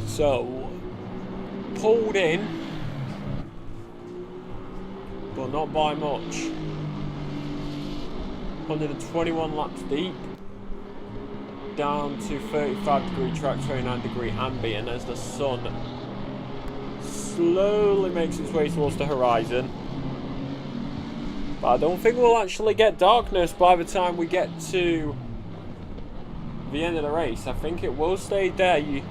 So, pulled in, but not by much. 121 laps deep, down to 35-degree track, 29-degree ambient as the sun slowly makes its way towards the horizon. But I don't think we'll actually get darkness by the time we get to the end of the race. I think it will stay day.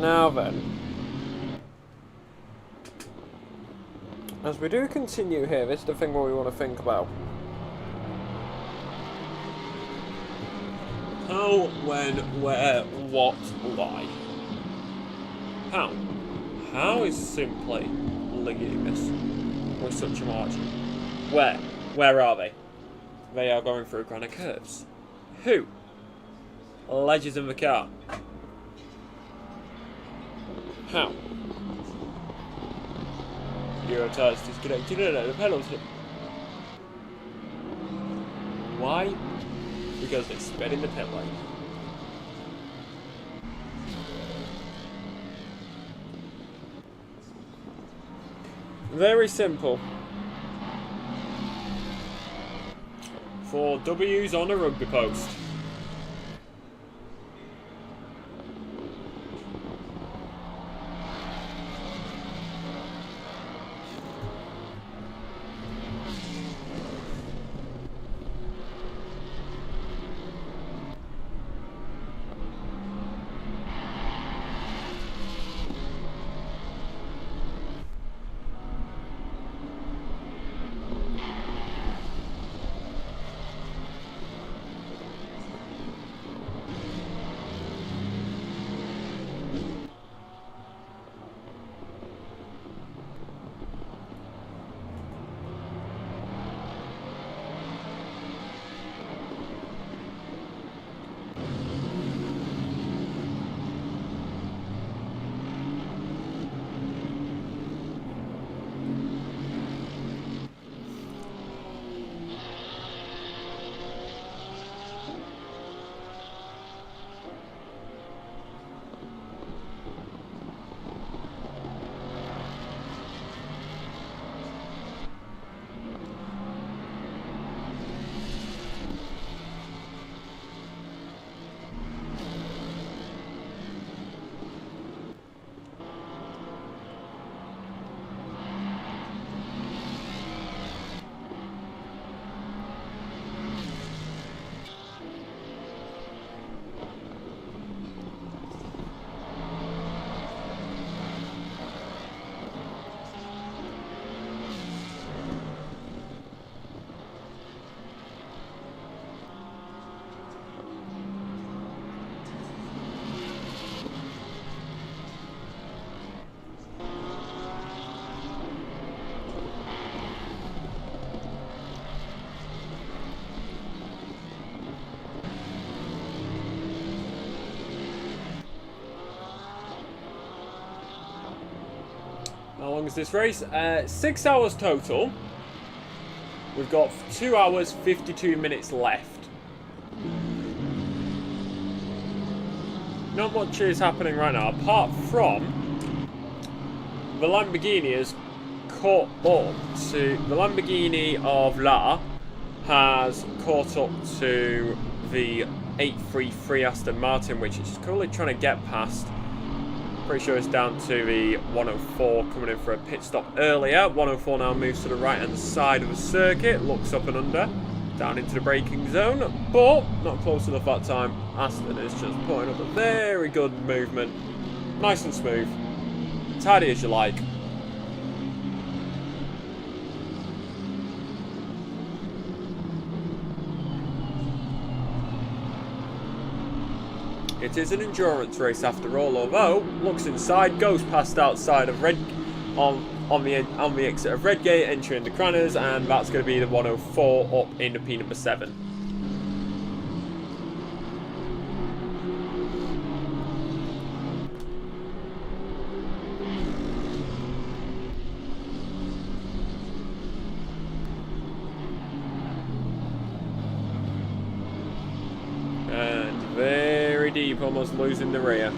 Now then, as we do continue here, this is the thing where we want to think about. How, when, where, what, why? How? How is SimPlay leading this with such a margin? Where? Where are they? They are going through granite curves. Who? Ledges in the car. How? Euro tires disconnected and the pedals hit. Why? Because they sped in the pit lane. Very simple. 4 W's on a rugby post. How long is this race? 6 hours total. We've got 2 hours, 52 minutes left. Not much is happening right now, apart from the Lamborghini has caught up to... The Lamborghini of La has caught up to the 833 Aston Martin, which is currently trying to get past. Pretty sure it's down to the 104 coming in for a pit stop earlier. 104 now moves to the right hand side of the circuit, looks up and under, down into the braking zone, but not close enough that time. Aston is just putting up a very good movement. Nice and smooth. Tidy as you like. It is an endurance race after all, although looks inside, goes past outside of Red on the exit of Redgate, entering the Cranners, and that's going to be the 104 up into P number 7. Very deep, almost losing the rear.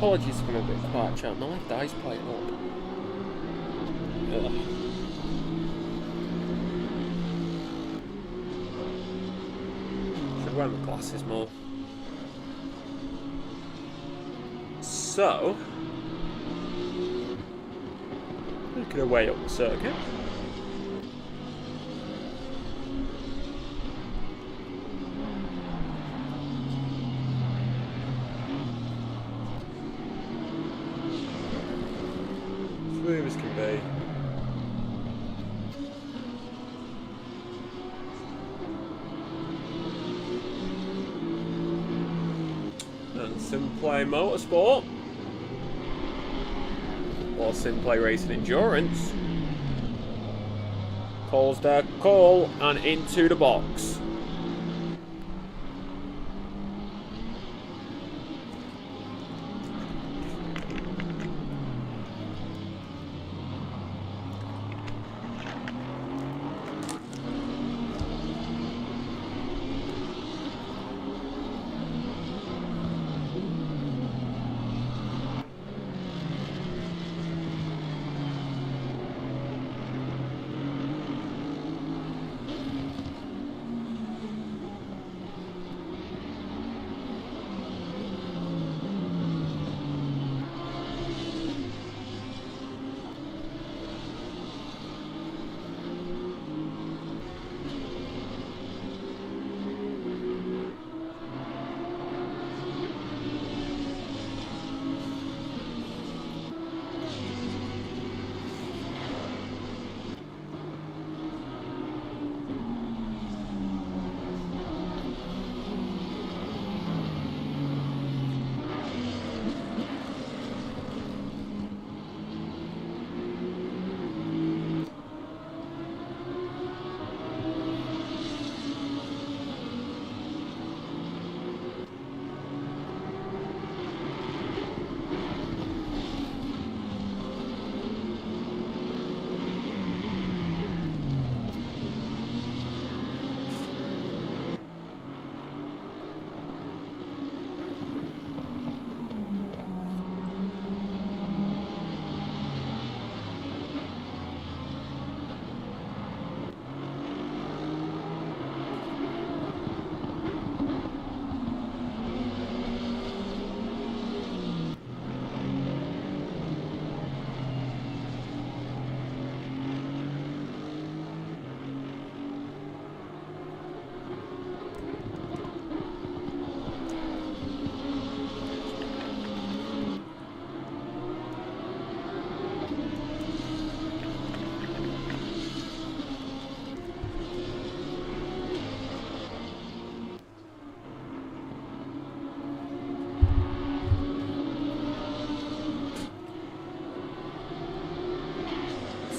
Apologies for being a bit quiet, chat. My left eye's playing up. Ugh. Should wear my glasses more. So, making our way up the circuit. Smooth as can be. And SimPlay Motorsport. Or SimPlay Racing Endurance calls their call and into the box.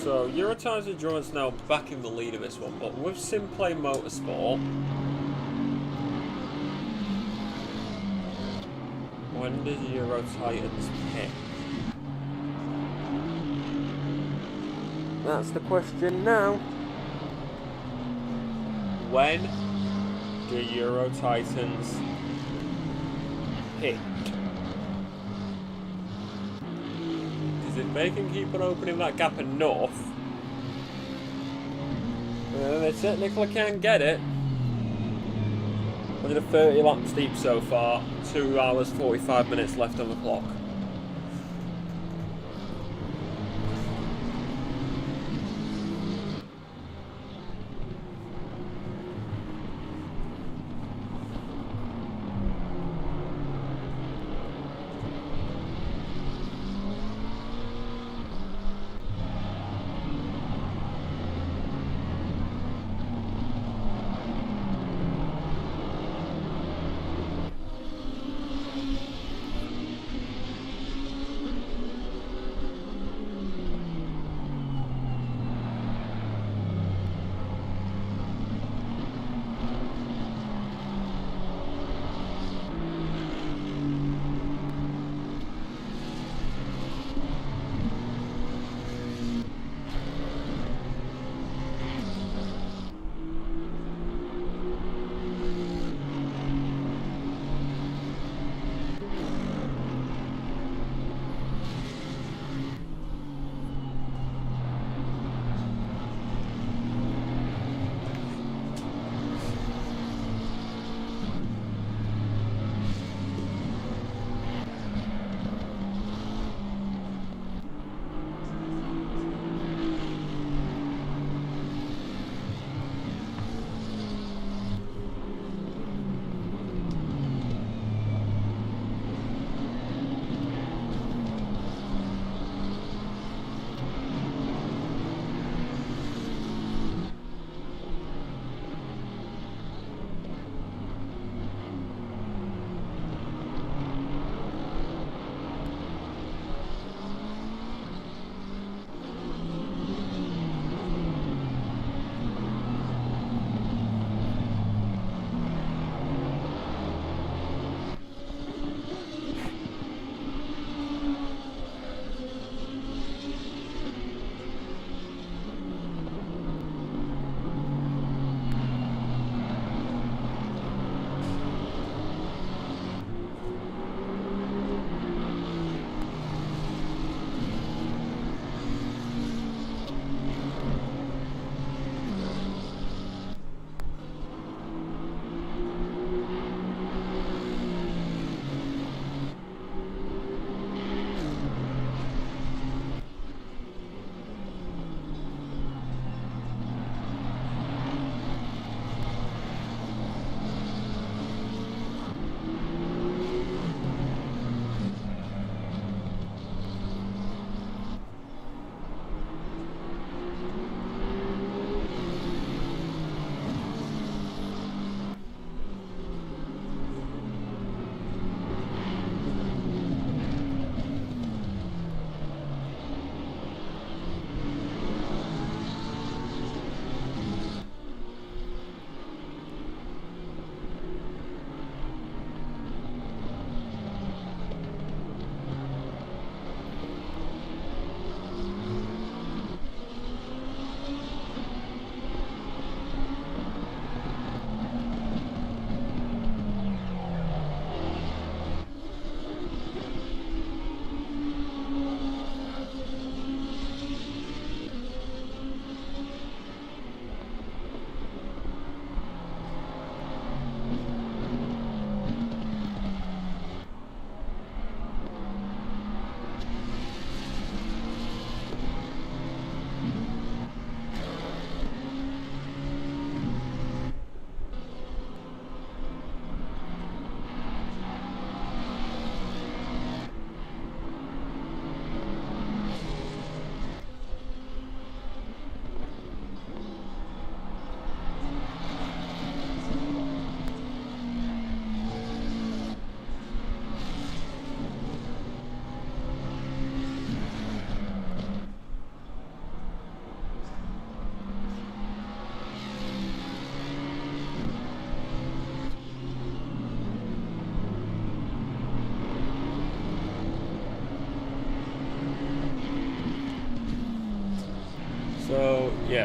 So, Eurotimes Endurance now back in the lead of this one, but with SimPlay Motorsport, when does Eurotitans pick? That's the question now. When do Eurotitans pick? If they can keep on opening that gap enough, they technically can get it. 130 laps deep so far, 2 hours 45 minutes left on the clock.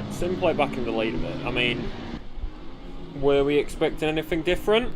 get SimPlay back in the lead of it. I mean, were we expecting anything different?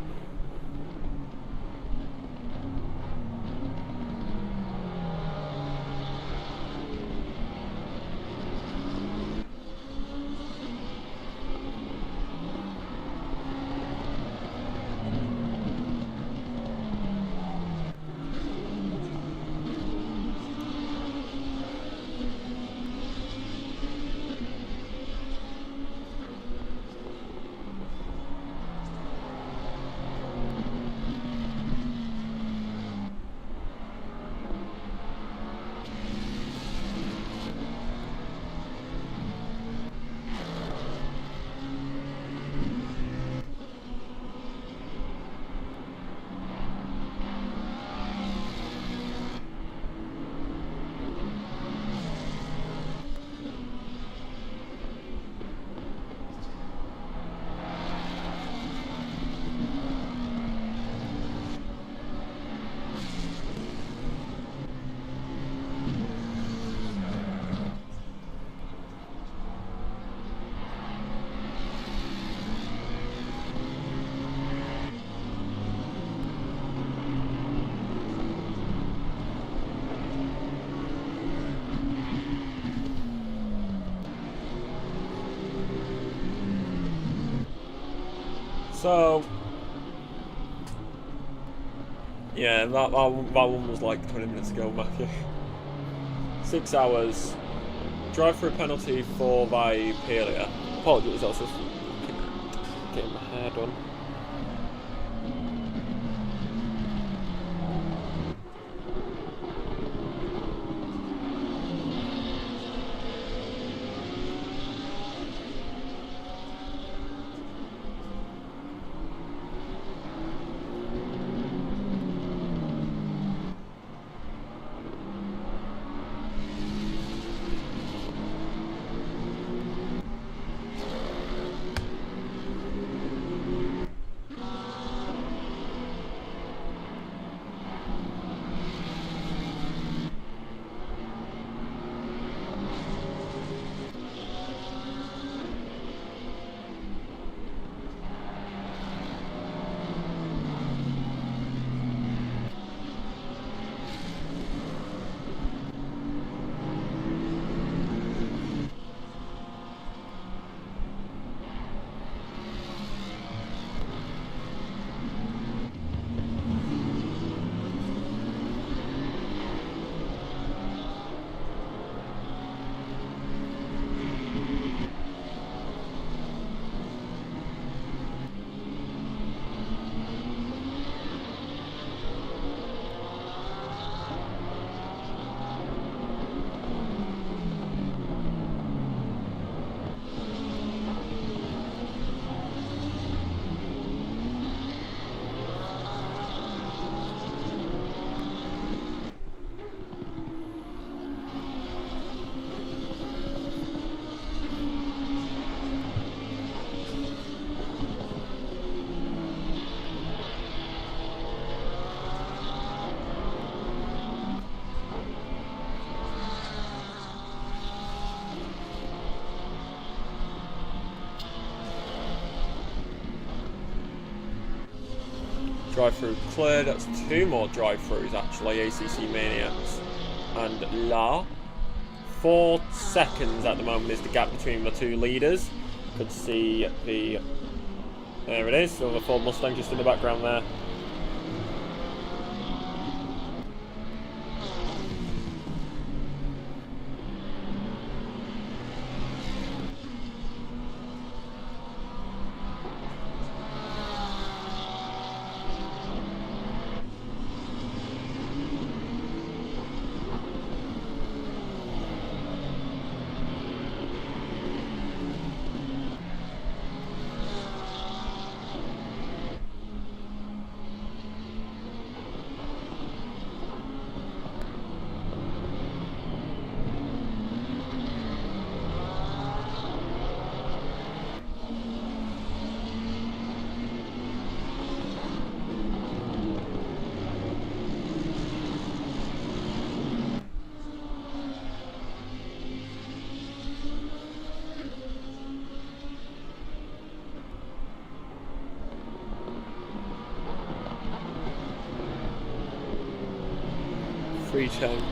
So, yeah, that one was like 20 minutes ago, Matthew. 6 hours. Drive through penalty for Vipelia. Apologies, I was just getting my hair done. Drive-through cleared. That's 2 more drive-throughs actually. ACC Maniacs and La. 4 seconds at the moment is the gap between the 2 leaders. Could see the... There it is. So the Ford Mustang just in the background there. 3/10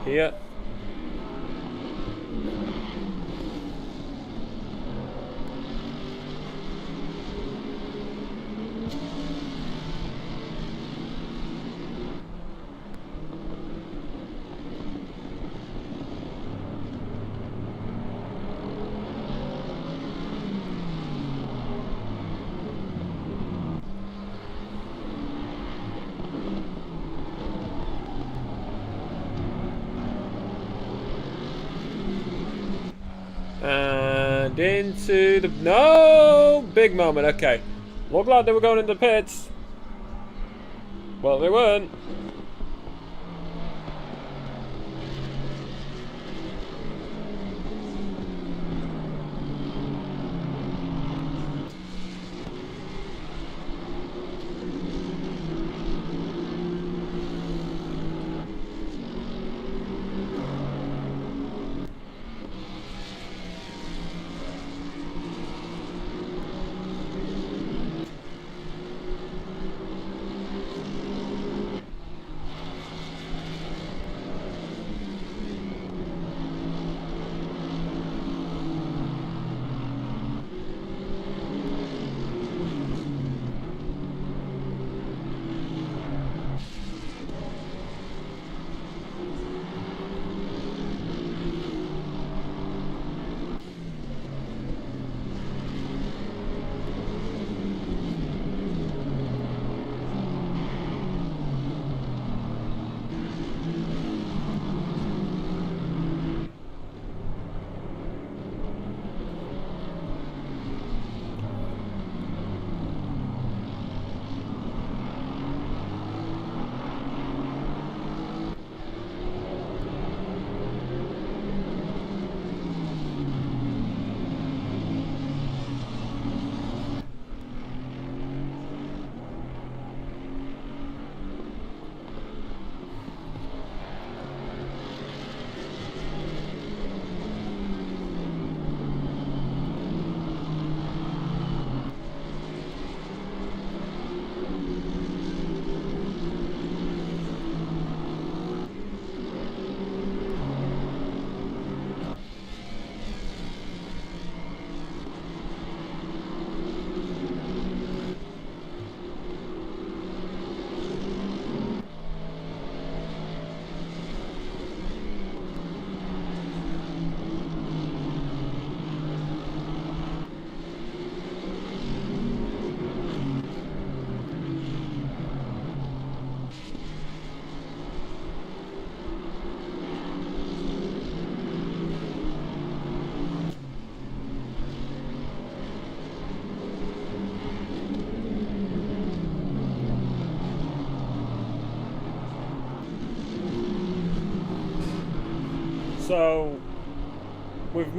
here. And into the... No! Big moment, okay. Looked like they were going into the pits. Well, they weren't. So, with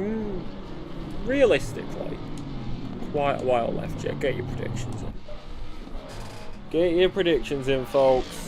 realistically quite a while left yet, get your predictions in. Get your predictions in, folks.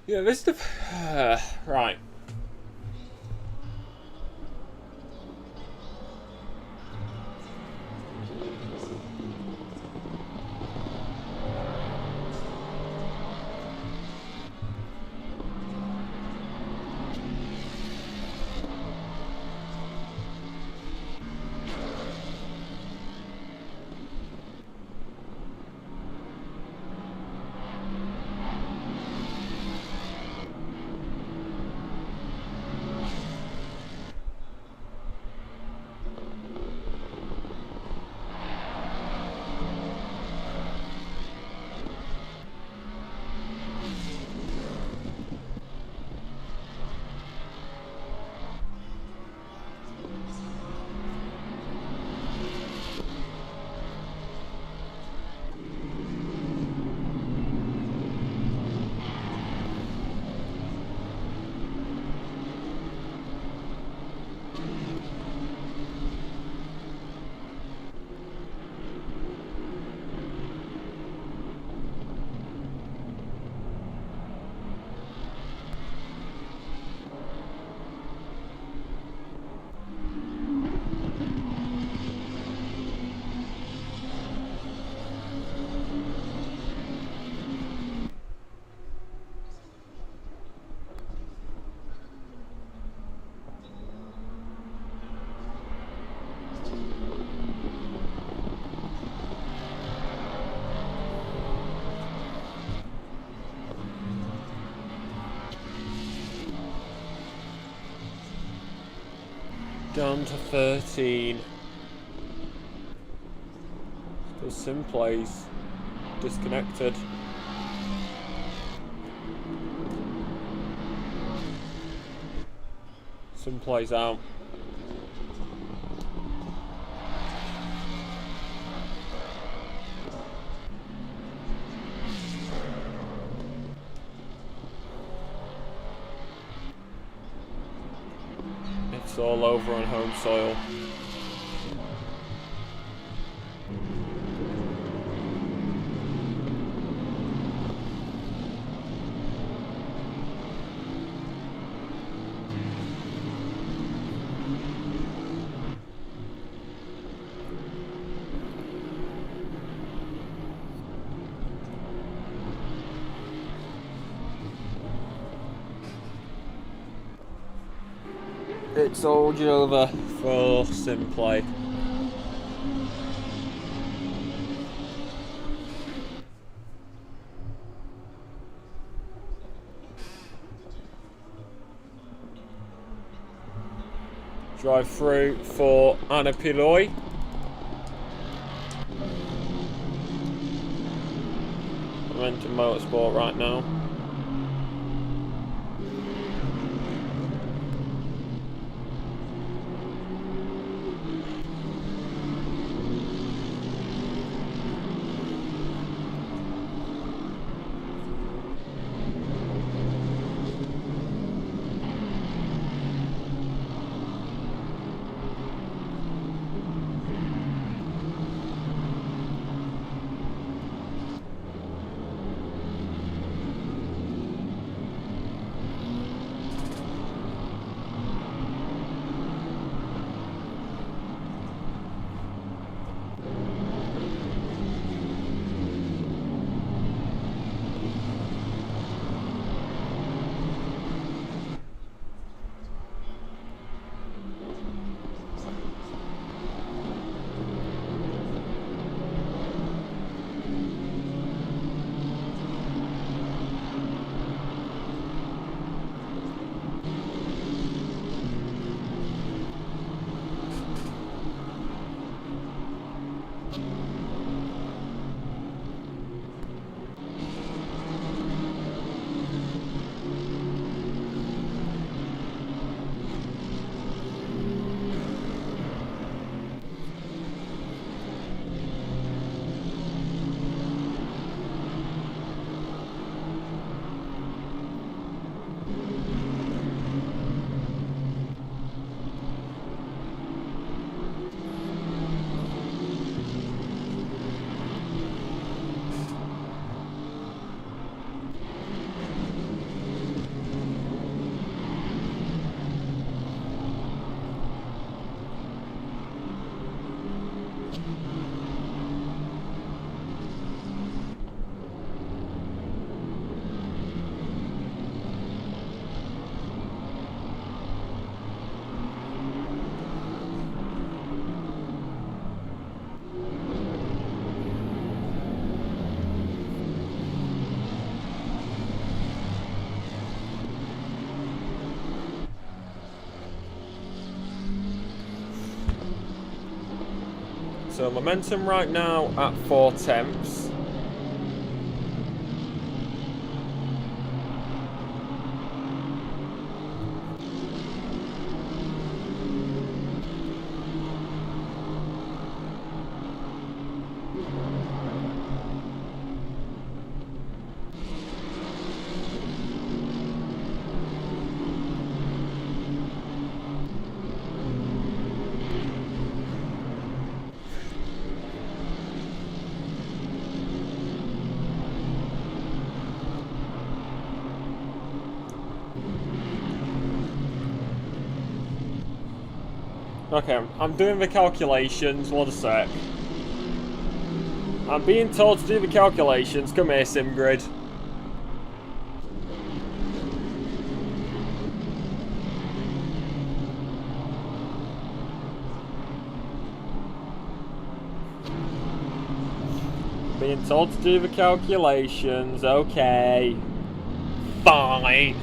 Yeah, this is the right. Down to 13. Still SimPlay's disconnected. SimPlay's out. It's all over on home soil. It's all over for SimPlay. Drive through for Anna Piloy. Momentum Motorsport right now. So momentum right now at 4/10. Okay, I'm doing the calculations. What a sec. I'm being told to do the calculations. Come here, SimGrid. Being told to do the calculations. Okay. Fine.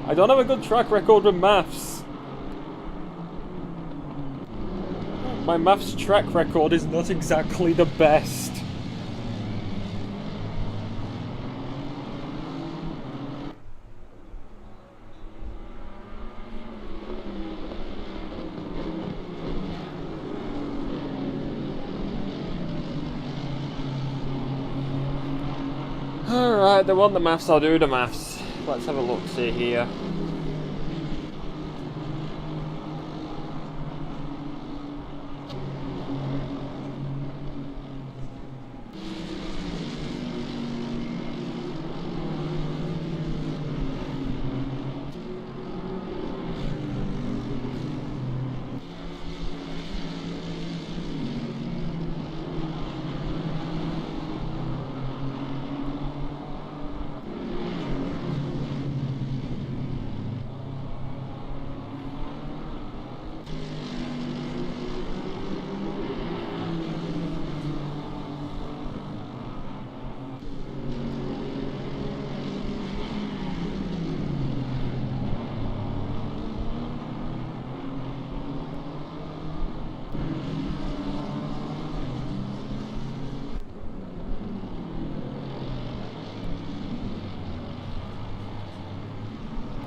I don't have a good track record with maths. My maths track record is not exactly the best. Alright, they want the maths, I'll do the maths. Let's have a look, see here.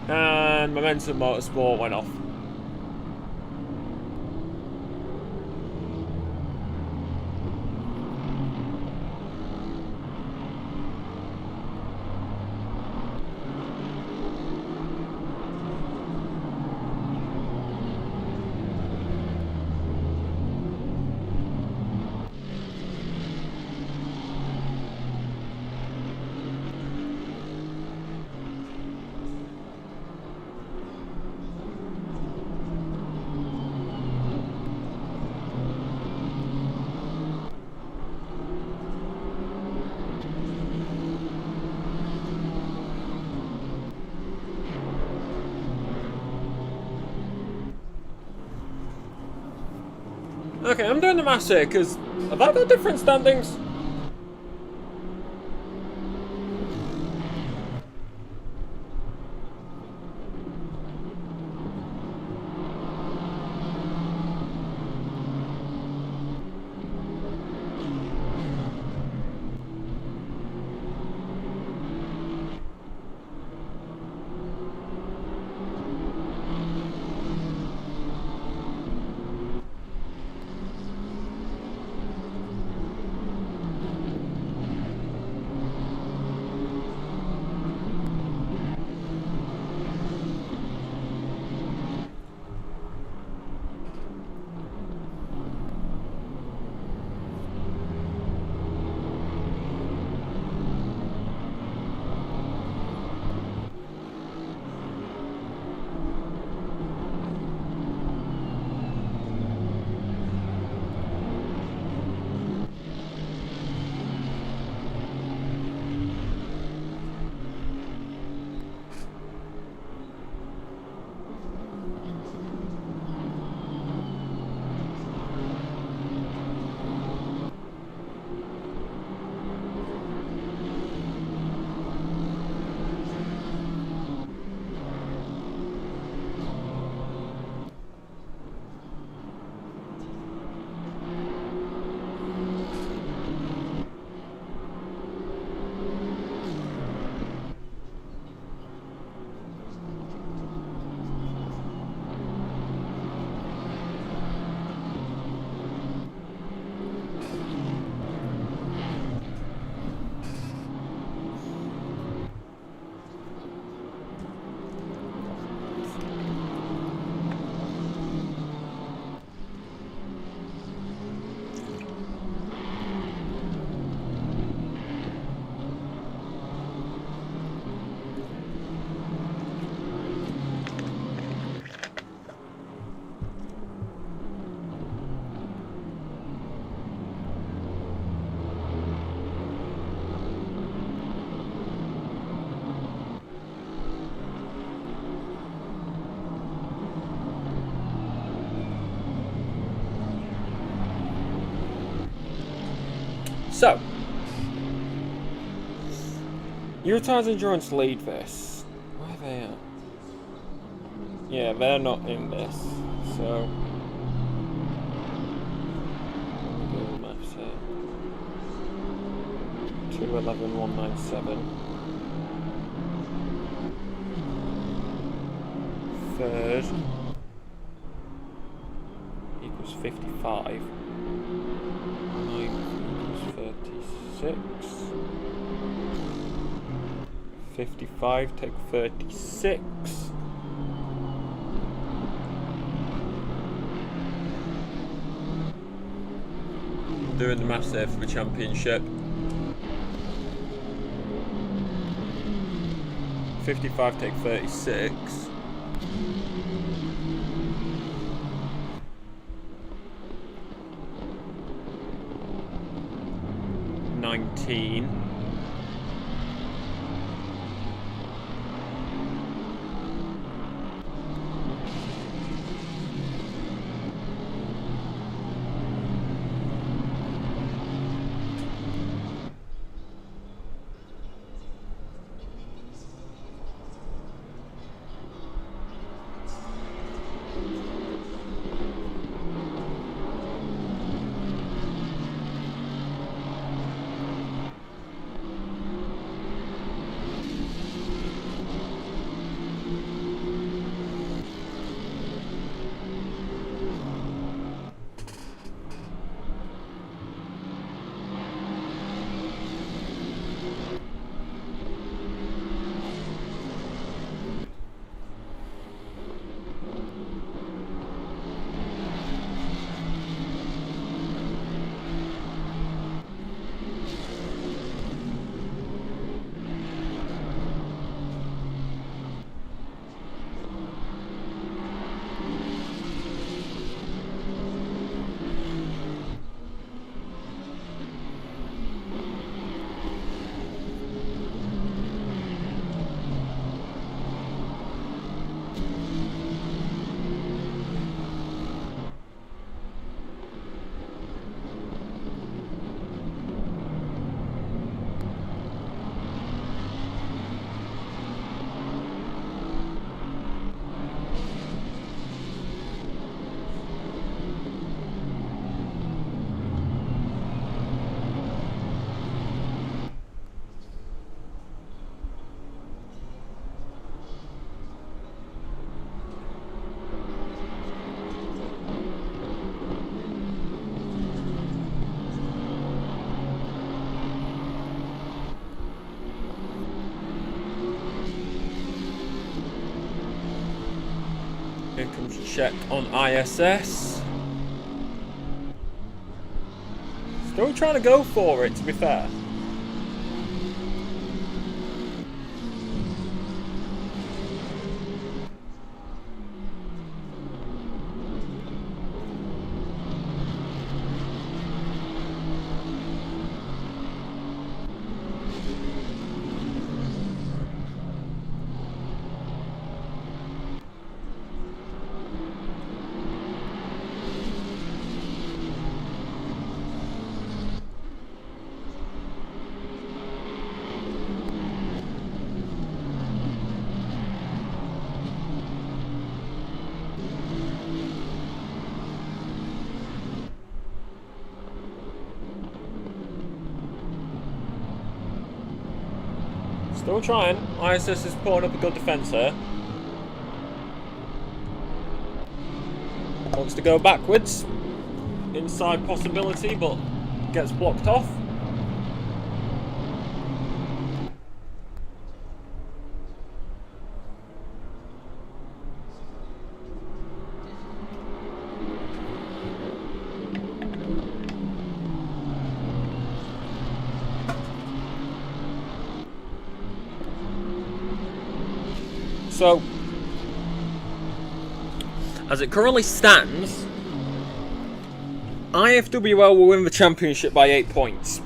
And Momentum Motorsport went off. Okay, I'm doing the maths here, because have I got different standings? So, Utah's Endurance lead this. Where are they at? Yeah, they're not in this. So, Google Maps here. 211,197. Third equals 55. 9 equals 36. 55 take 36. Doing the maths there for the championship. 55 take 36. Here comes a check on ISS. Still trying to go for it, to be fair. Still trying. ISS is putting up a good defence here. Wants to go backwards. Inside possibility, but gets blocked off. So, as it currently stands, IFWL will win the championship by 8 points.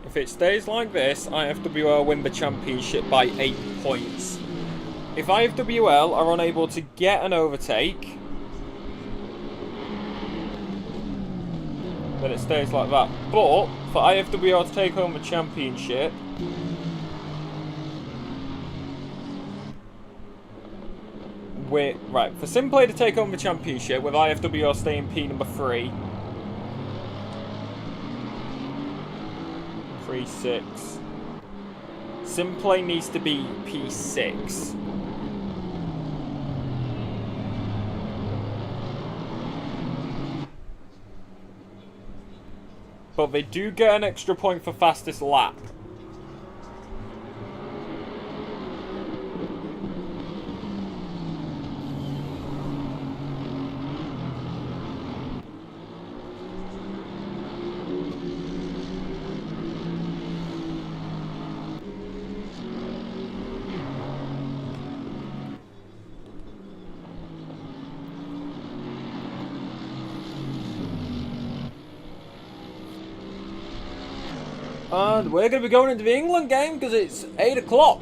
If it stays like this, IFWL win the championship by 8 points. If IFWL are unable to get an overtake, then it stays like that. But for IFWL to take home the championship, for SimPlay to take home the championship with IFWL staying P number 3. 3-6. SimPlay needs to be P6. But they do get an extra point for fastest lap. And we're going to be going into the England game because it's 8 o'clock.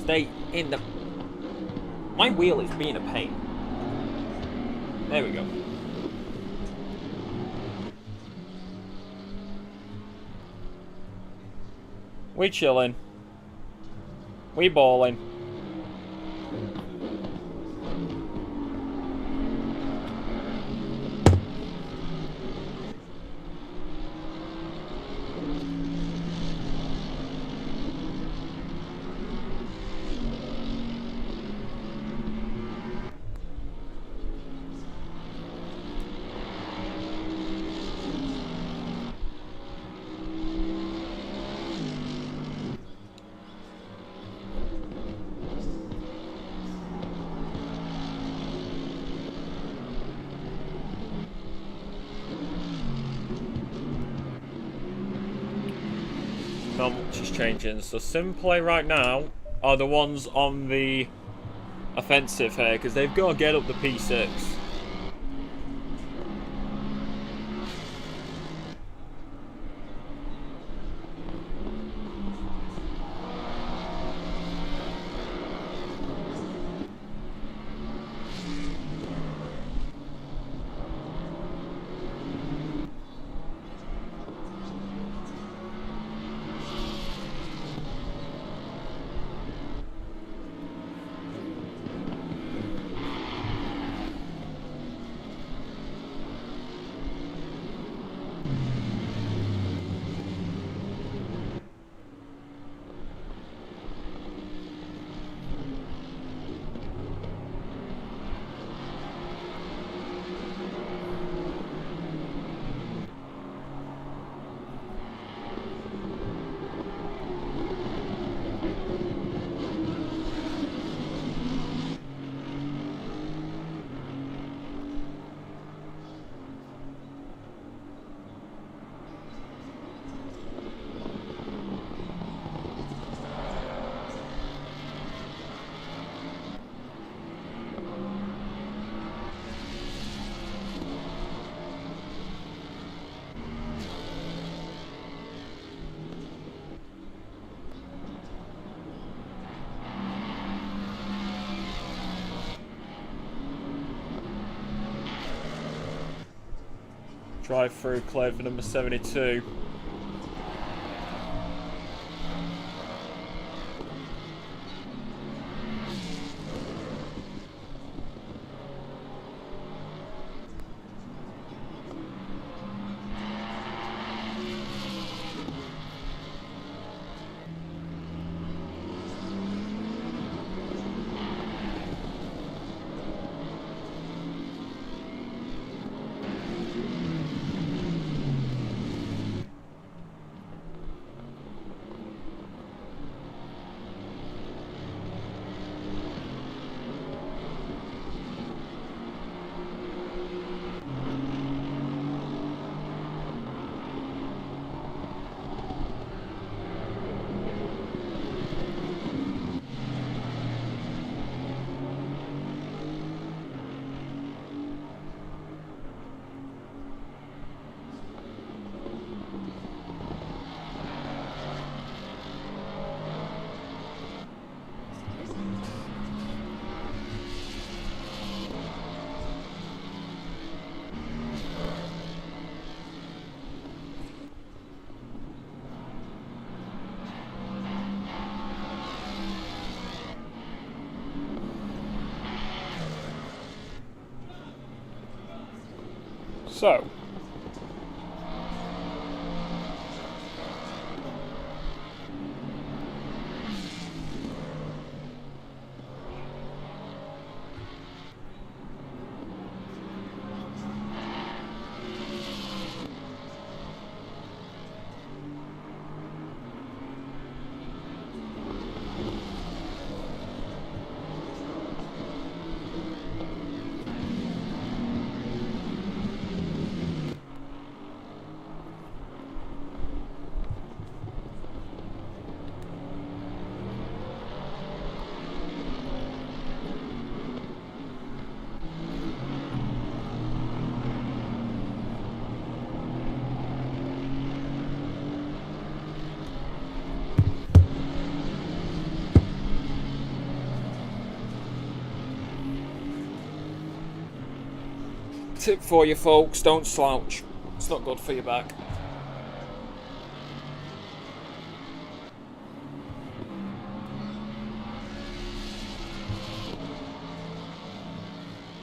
Stay in the... My wheel is being a pain. There we go. We chilling. We balling. Not much is changing. So SimPlay right now are the ones on the offensive here because they've got to get up the P6. Drive through cleared for number 72. So, tip for you folks, don't slouch. It's not good for your back.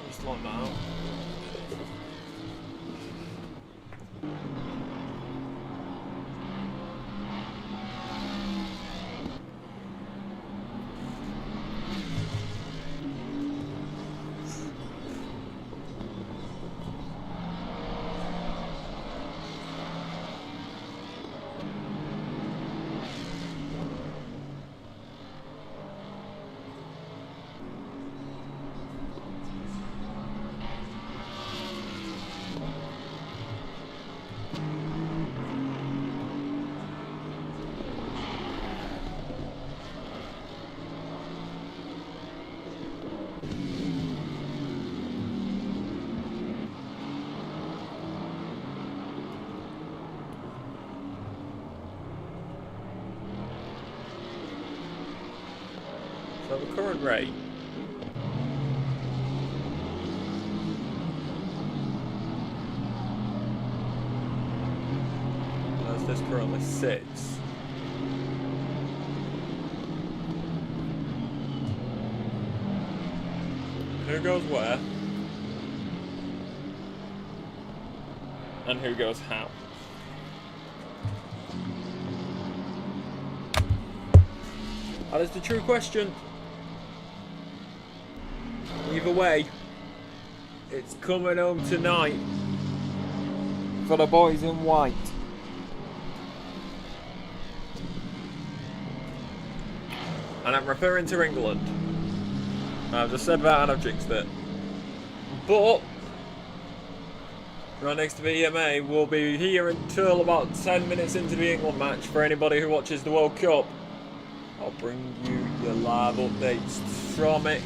Just like that. So the current rate as this currently sits, who goes where and who goes how? That is the true question. Either way, it's coming home tonight for the boys in white. And I'm referring to England. I've just said that and I've jinxed it. But right next to the EMA, we'll be here until about 10 minutes into the England match. For anybody who watches the World Cup, I'll bring you your live updates from it.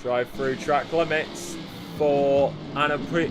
Drive through track limits for Anna Piroy.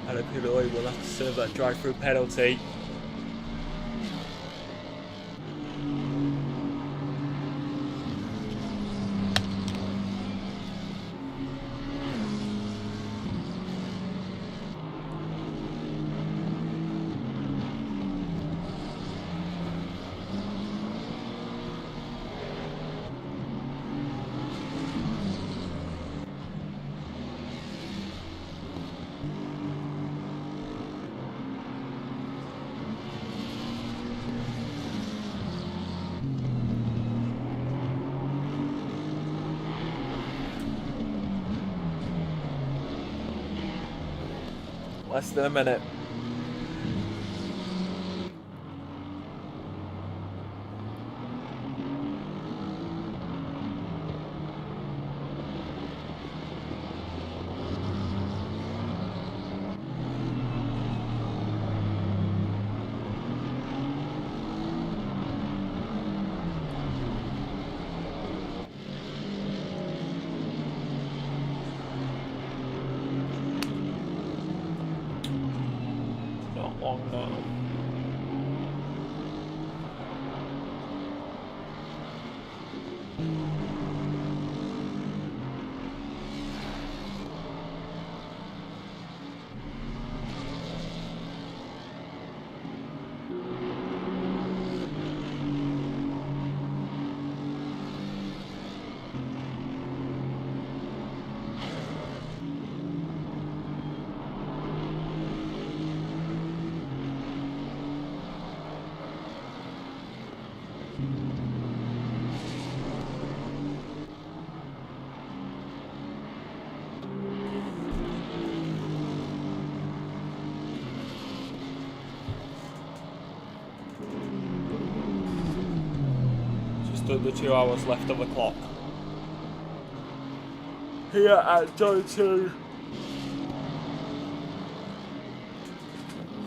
Anna Piroy will have to serve that drive-through penalty. Less than a minute. long now. The 2 hours left on the clock. Here at Donington.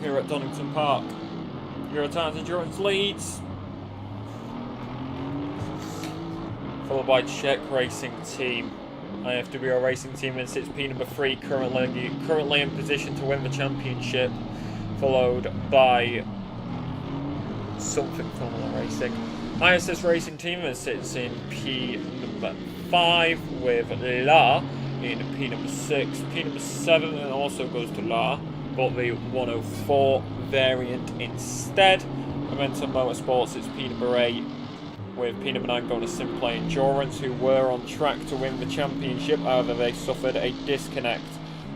Here at Donington Park. Eurotimes Endurance leads. Followed by Czech Racing Team. IFWO Racing Team in 6P number 3, currently in position to win the championship. Followed by something Formula Racing. ISS Racing Team sits in P number 5 with La in P number 6. P number 7 and also goes to La, but the 104 variant instead. Momentum Motorsports is P number 8 with P number 9 going to SimPlay Endurance, who were on track to win the championship. However, they suffered a disconnect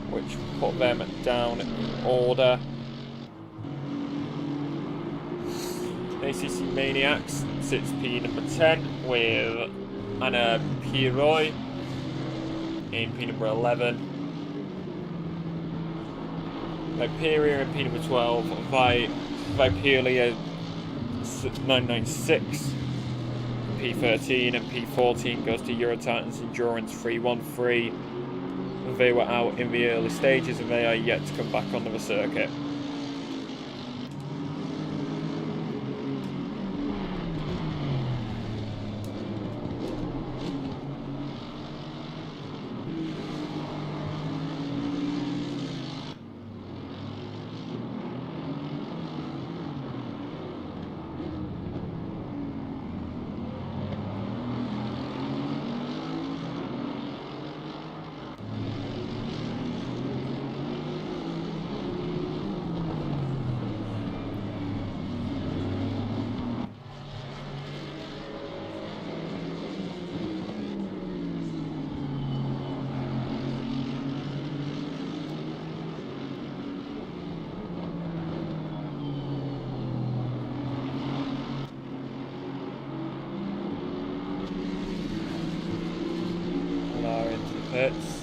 which put them down in order. ACC Maniacs sits P number 10 with Anna Piroy in P number 11. Viperia in P number 12. Viperia 996. P13 and P14 goes to Eurotitans Endurance 313. They were out in the early stages and they are yet to come back onto the circuit. Pits.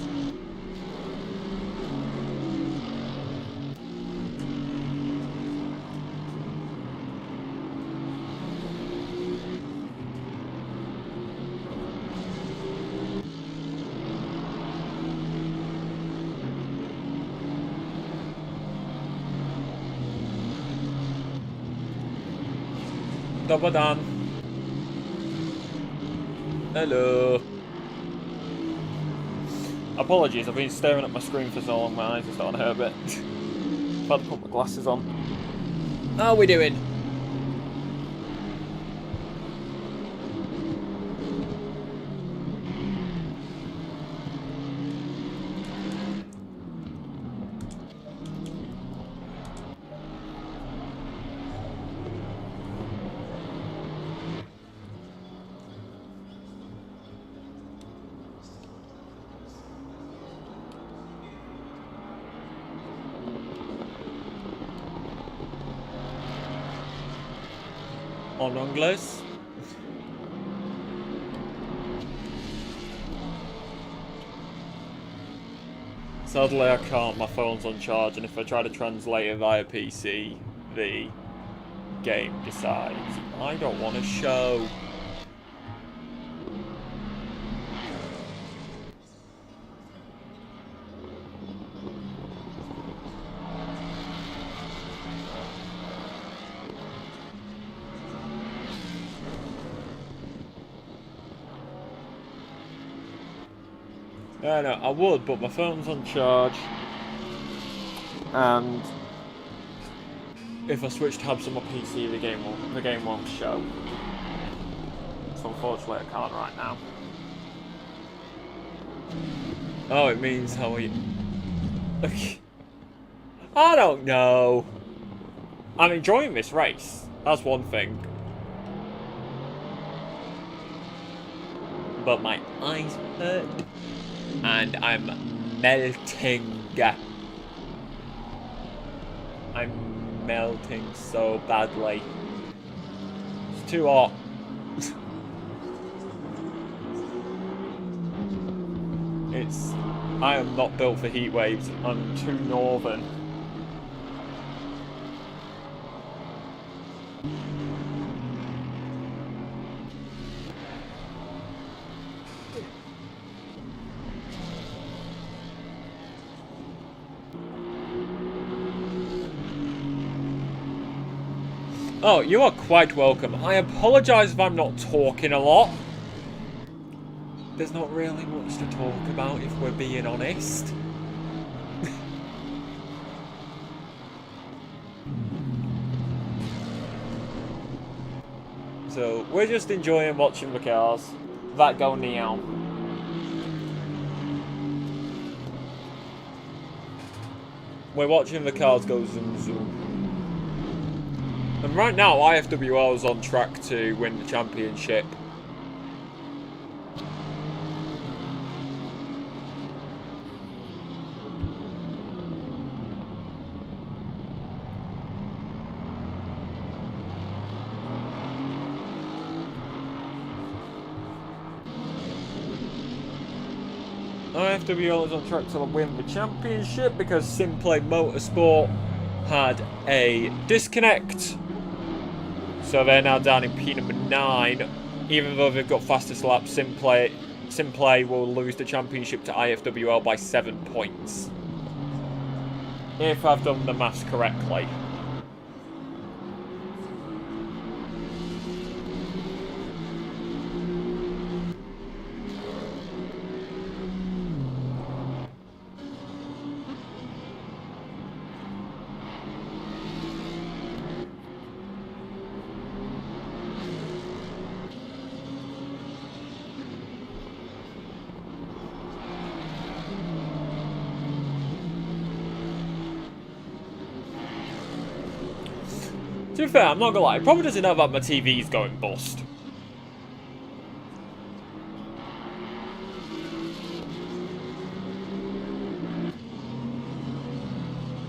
Double down. Hello. Apologies, I've been staring at my screen for so long, my eyes are starting to hurt a bit. I've had to put my glasses on. How are we doing? En anglais. Sadly I can't, my phone's on charge, and if I try to translate it via PC, the game decides I don't want to show. No, I would, but my phone's on charge, and if I switch tabs on my PC, the game won't show. So unfortunately, I can't right now. Oh, it means how we... I don't know. I'm enjoying this race. That's one thing. But my eyes hurt. And I'm melting. I'm melting so badly. It's too hot. I am not built for heat waves. I'm too northern. Oh, you are quite welcome. I apologise if I'm not talking a lot. There's not really much to talk about if we're being honest. So, we're just enjoying watching the cars that go neon. We're watching the cars go zoom zoom. And right now, IFWL is on track to win the championship. IFWL is on track to win the championship because SimPlay Motorsport had a disconnect. So they're now down in P number 9. Even though they've got fastest lap, SimPlay will lose the championship to IFWL by 7 points. If I've done the maths correctly. To be fair, I'm not gonna lie, it probably doesn't know that my TV's going bust.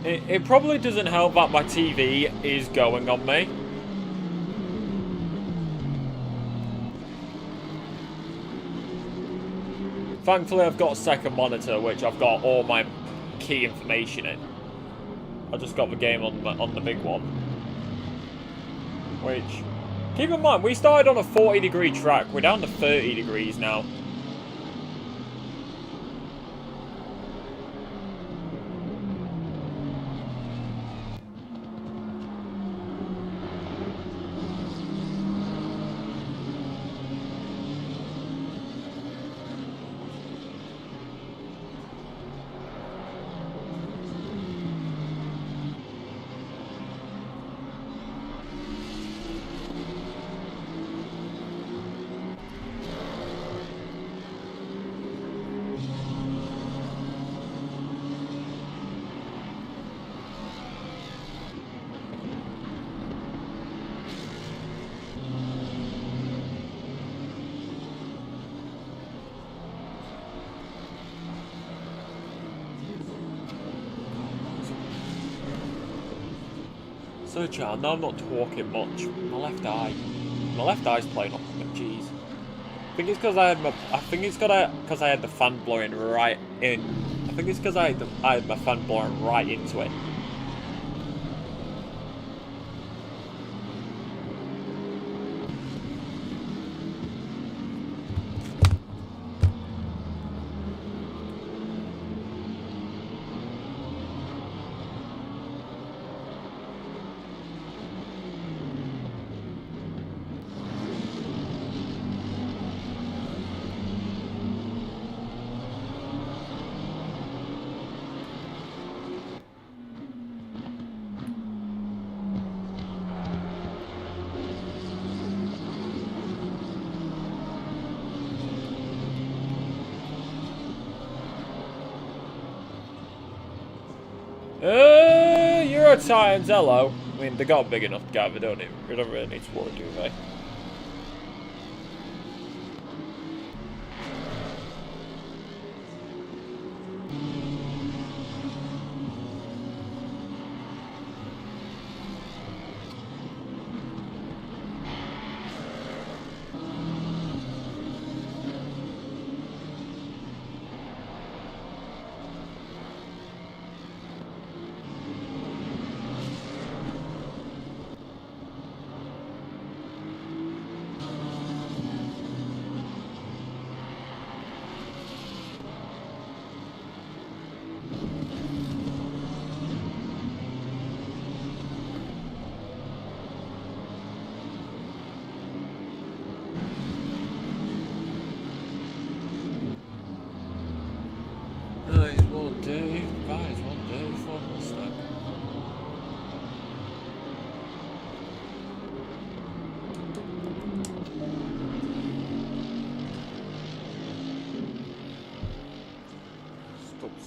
It probably doesn't help that my TV is going on me. Thankfully, I've got a second monitor, which I've got all my key information in. I just got the game on the big one. Which, keep in mind, we started on a 40-degree track. We're down to 30 degrees now. So, child, now I'm not talking much. My left eye's playing up on me. Jeez. I think it's because I had the fan blowing right in. I think it's because I had my fan blowing right into it. Euro Titans, hello. I mean, they got big enough to gather, don't they? We don't really need to worry, do they?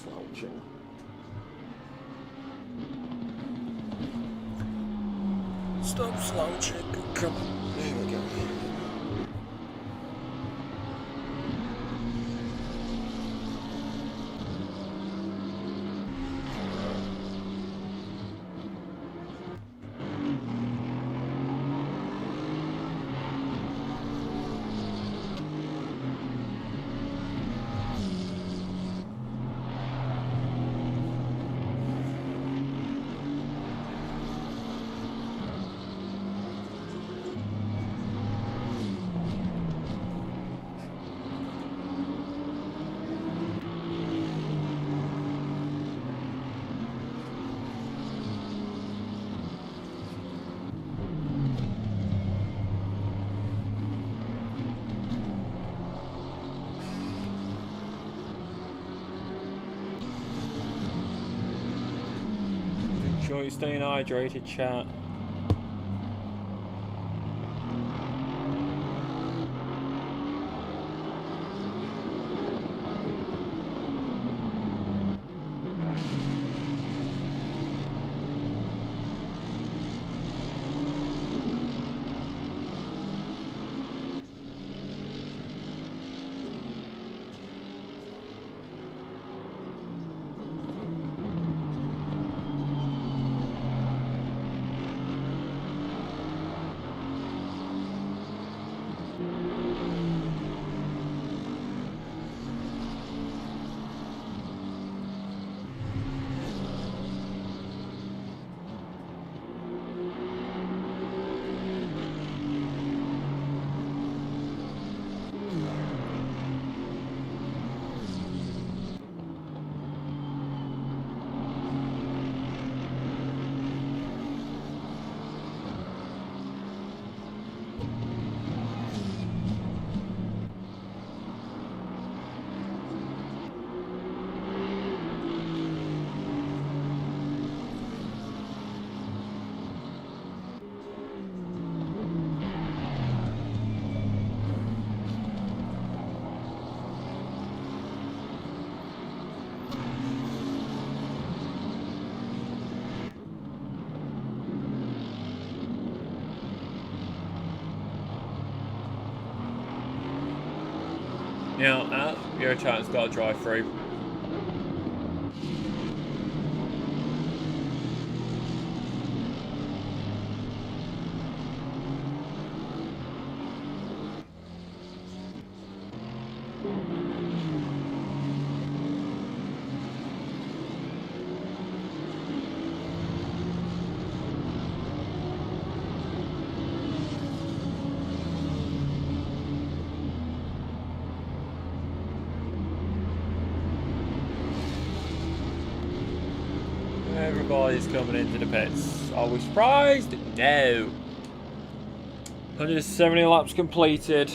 Slouching. Stop slouching. Come on. There we go. Sure you're staying hydrated, chat. Yeah, your chance got to drive through. Everybody's coming into the pits. Are we surprised? No. 170 laps completed.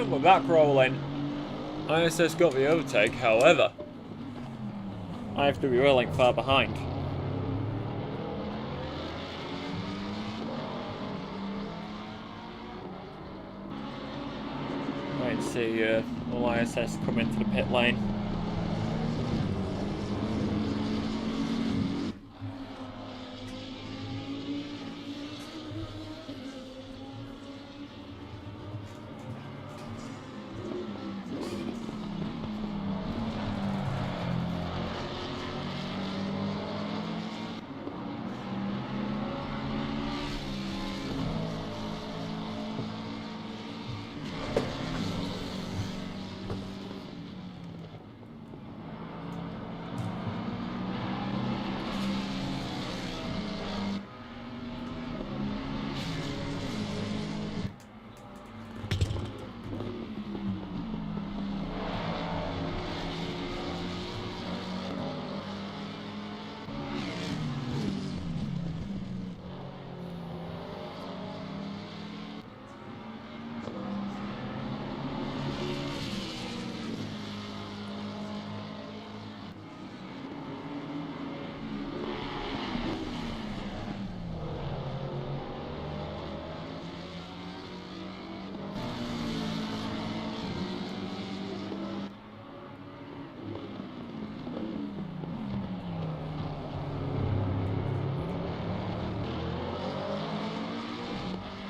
front, we're back rolling. ISS got the overtake, however, I have to be well far behind. Right, see all ISS come into the pit lane.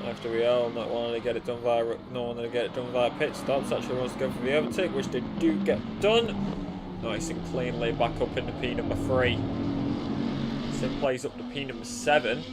After we all not wanting to get it done via pit stops, actually wants to go for the overtake, which they do get done. Nice and cleanly back up into P number 3. SimPlay's up to P number 7.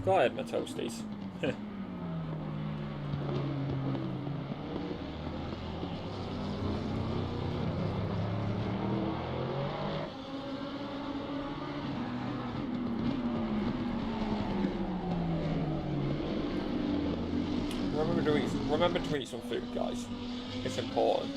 Go ahead, my toasties. Remember to eat some food, guys. It's important.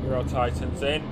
Euro Titans in.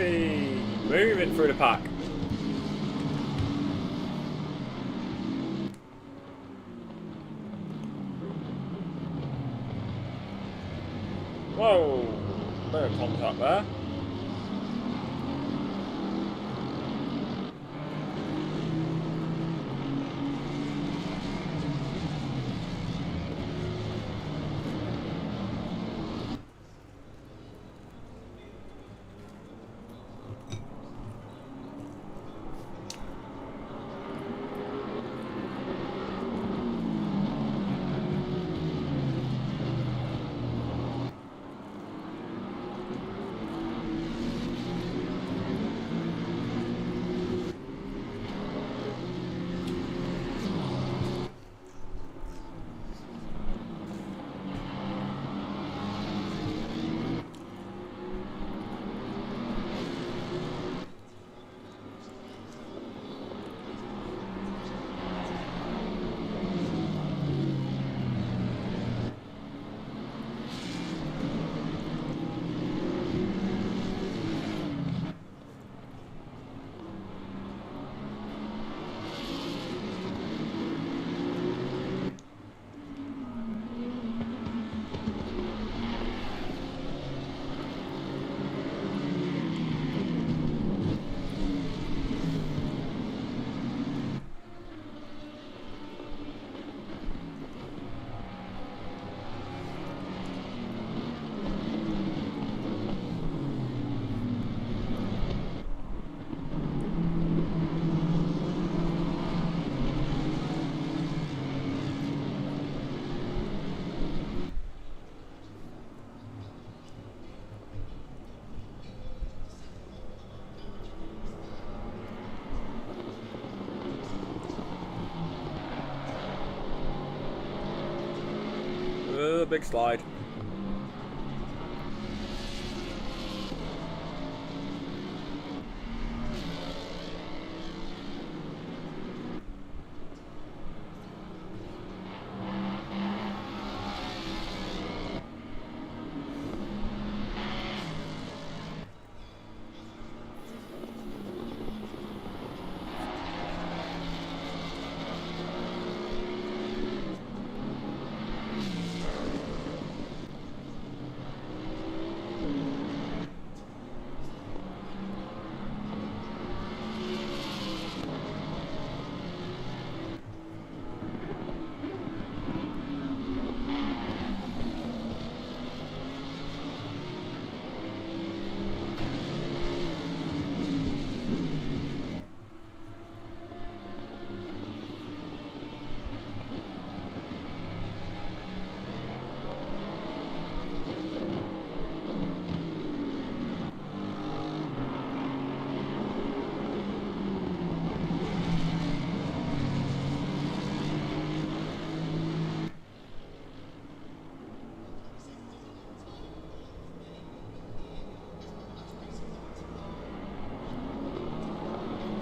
Hey, moving through the pack. Whoa, bit of contact there. Big slide.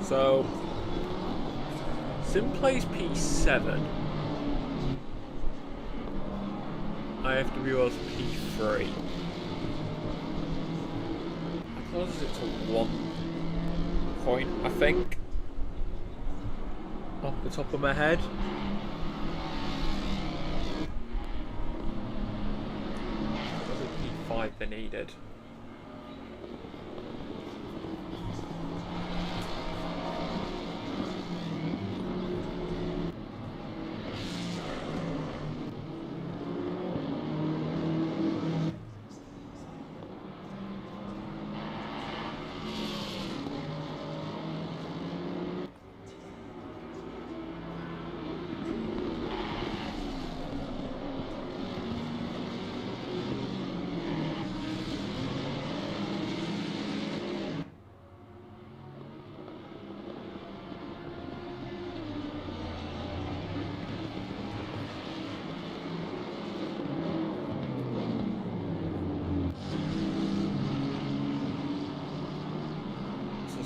So, SimPlay's P7. I have to be able to P3. How close is it to 1 point, I think? Off the top of my head. Was it P5 they needed?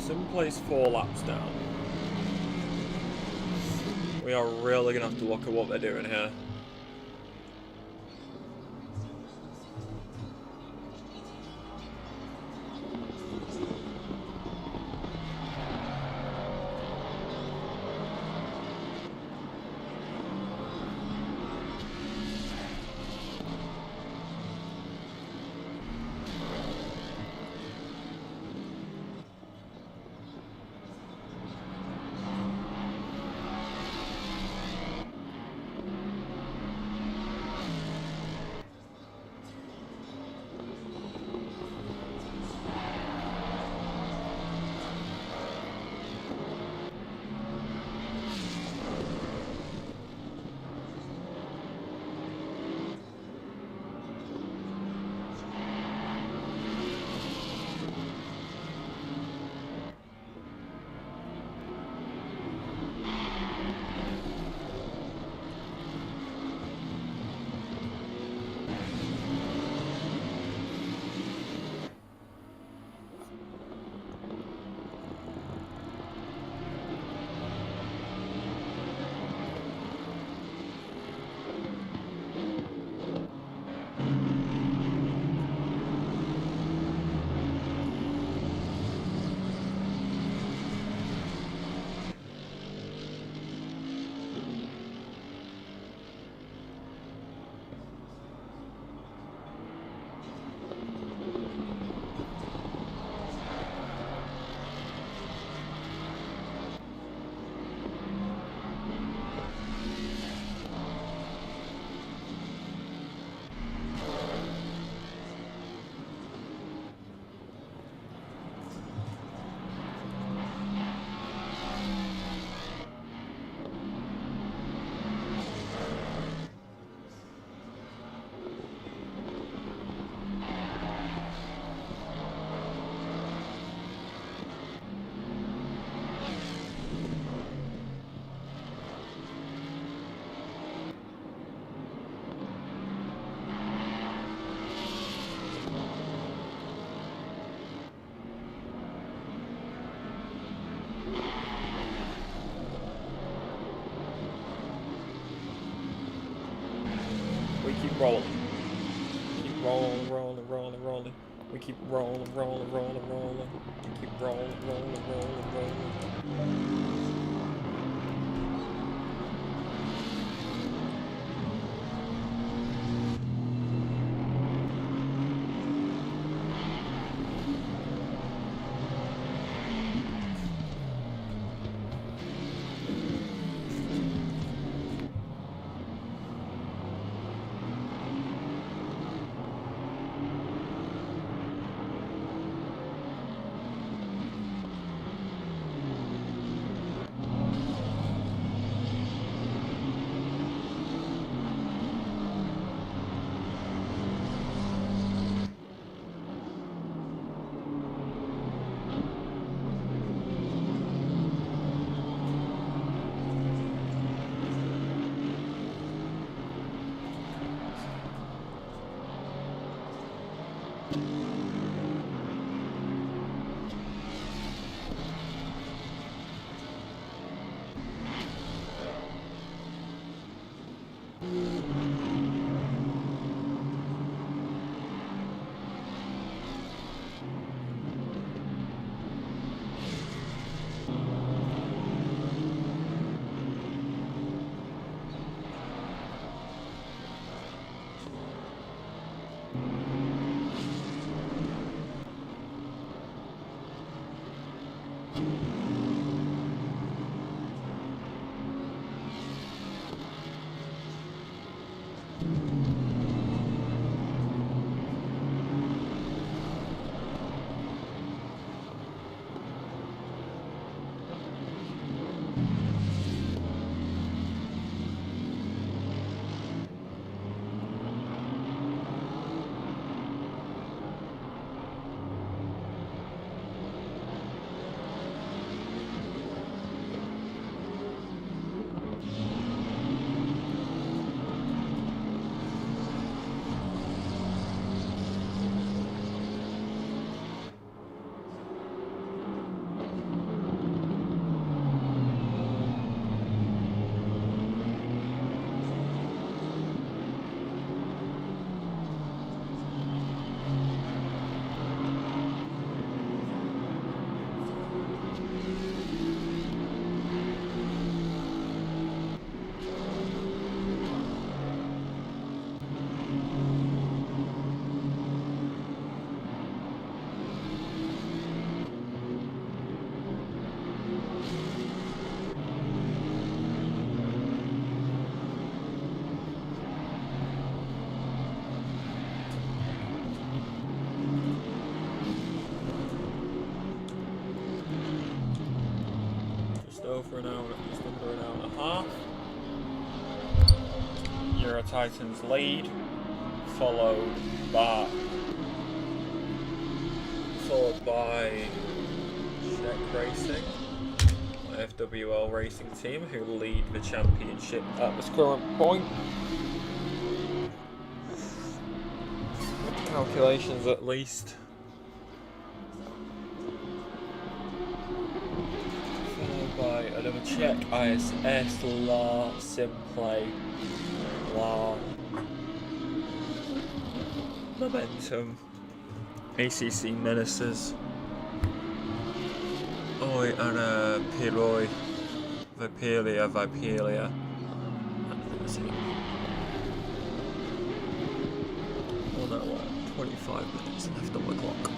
SimPlay's 4 laps down. We are really going to have to look at what they're doing here. keep rolling. Keep rolling, rolling, rolling, rolling. We keep rolling, rolling, rolling, rolling. We keep rolling, rolling, rolling, rolling. Over an hour, just under an hour and a half. Euro Titans lead, followed by Czech Racing, FWL Racing team, who lead the championship at this current point. Calculations at least. By another Czech, ISS, La, SimPlay, La, Momentum, ACC Menaces, Oi, and Piroi, Vipelia, and let's see. Oh no, what? 25 minutes left on the clock.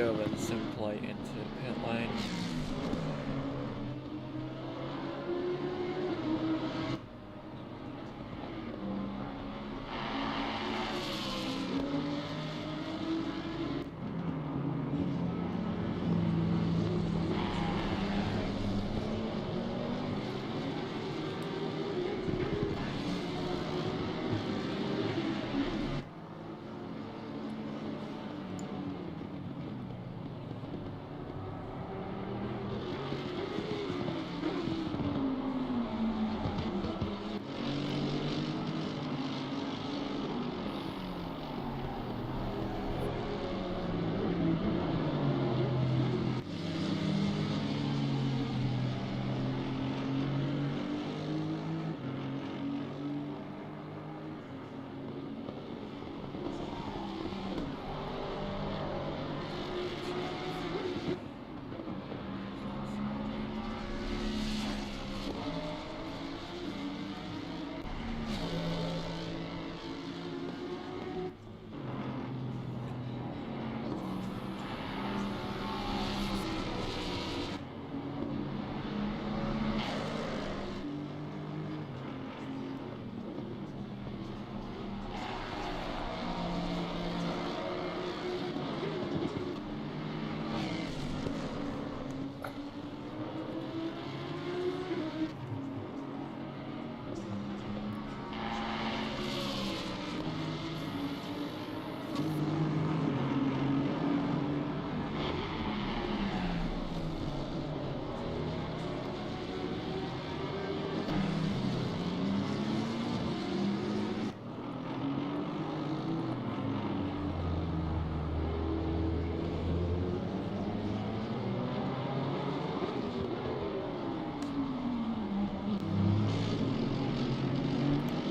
over and SimPlay into pit lane.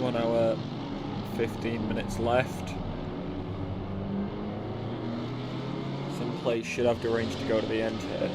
One hour, 15 minutes left. SimPlay should have the range to go to the end here.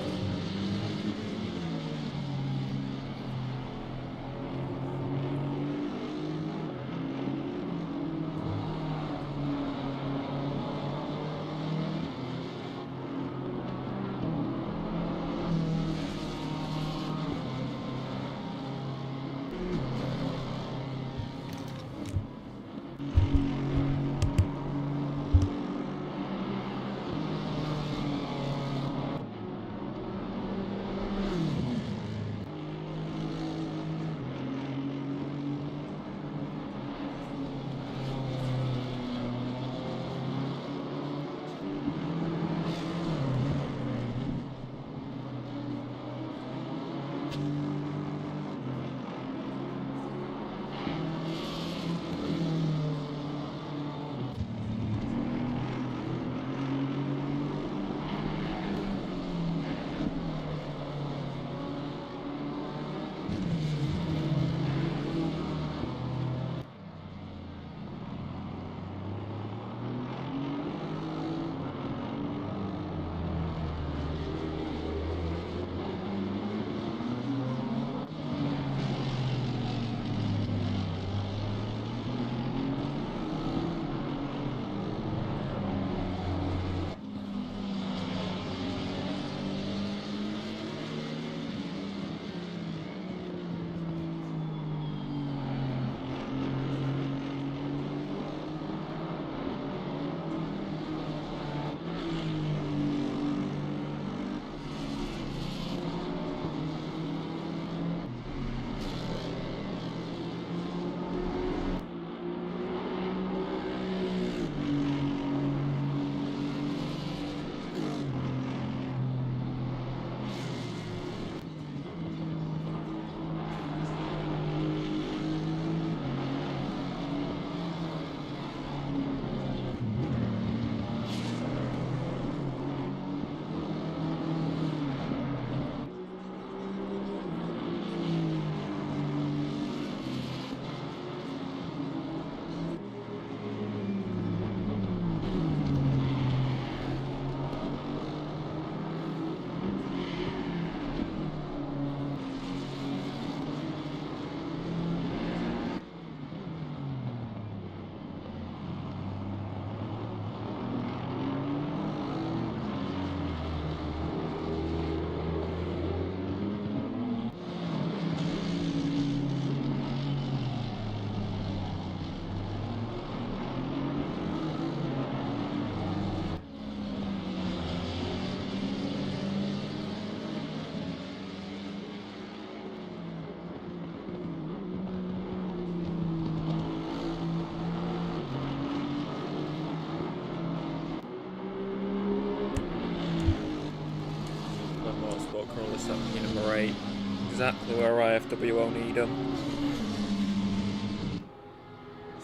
exactly where IFWL need them.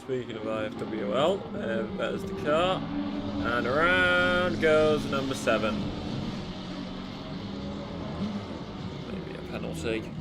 Speaking of IFWL, there's the car, and around goes number 7. Maybe a penalty.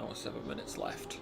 Hour 7 minutes left.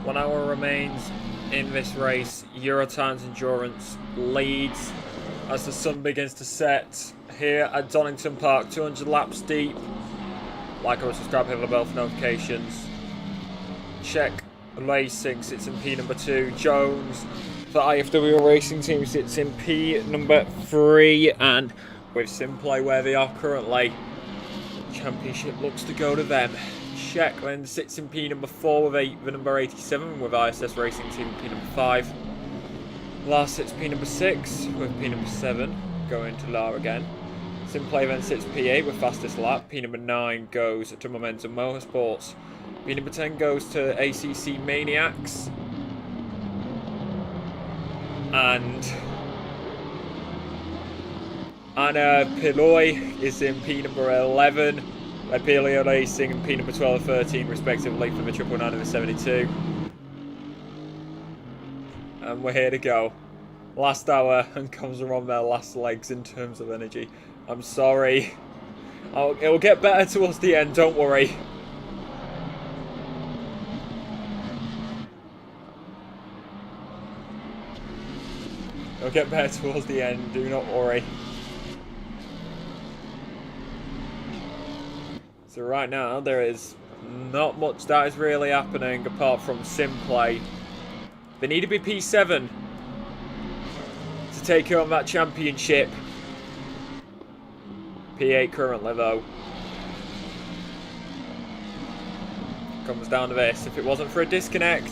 1 hour remains in this race. Eurotimes Endurance leads as the sun begins to set here at Donington Park. 200 laps deep. Like or subscribe, hit the bell for notifications. Check Racing sits in P number 2. Jones for IFW Racing Team sits in P number 3. And with SimPlay where they are currently, championship looks to go to them. Czech then sits in P number 4 with the number 87 with ISS Racing Team P number 5. Lars sits P number 6 with P number 7 going to Lar again. SimPlay then sits P8 with fastest lap. P number 9 goes to Momentum Motorsports. P number 10 goes to ACC Maniacs. And Anna Piloy is in P number 11. Apelia Racing and P number 12 and 13 respectively for the 999 and the 72. And we're here to go. Last hour and comes on their last legs in terms of energy. I'm sorry. It'll get better towards the end, don't worry. It'll get better towards the end, do not worry. So right now there is not much that is really happening apart from SimPlay. They need to be P7 to take home that championship. P8 currently though. Comes down to this. If it wasn't for a disconnect,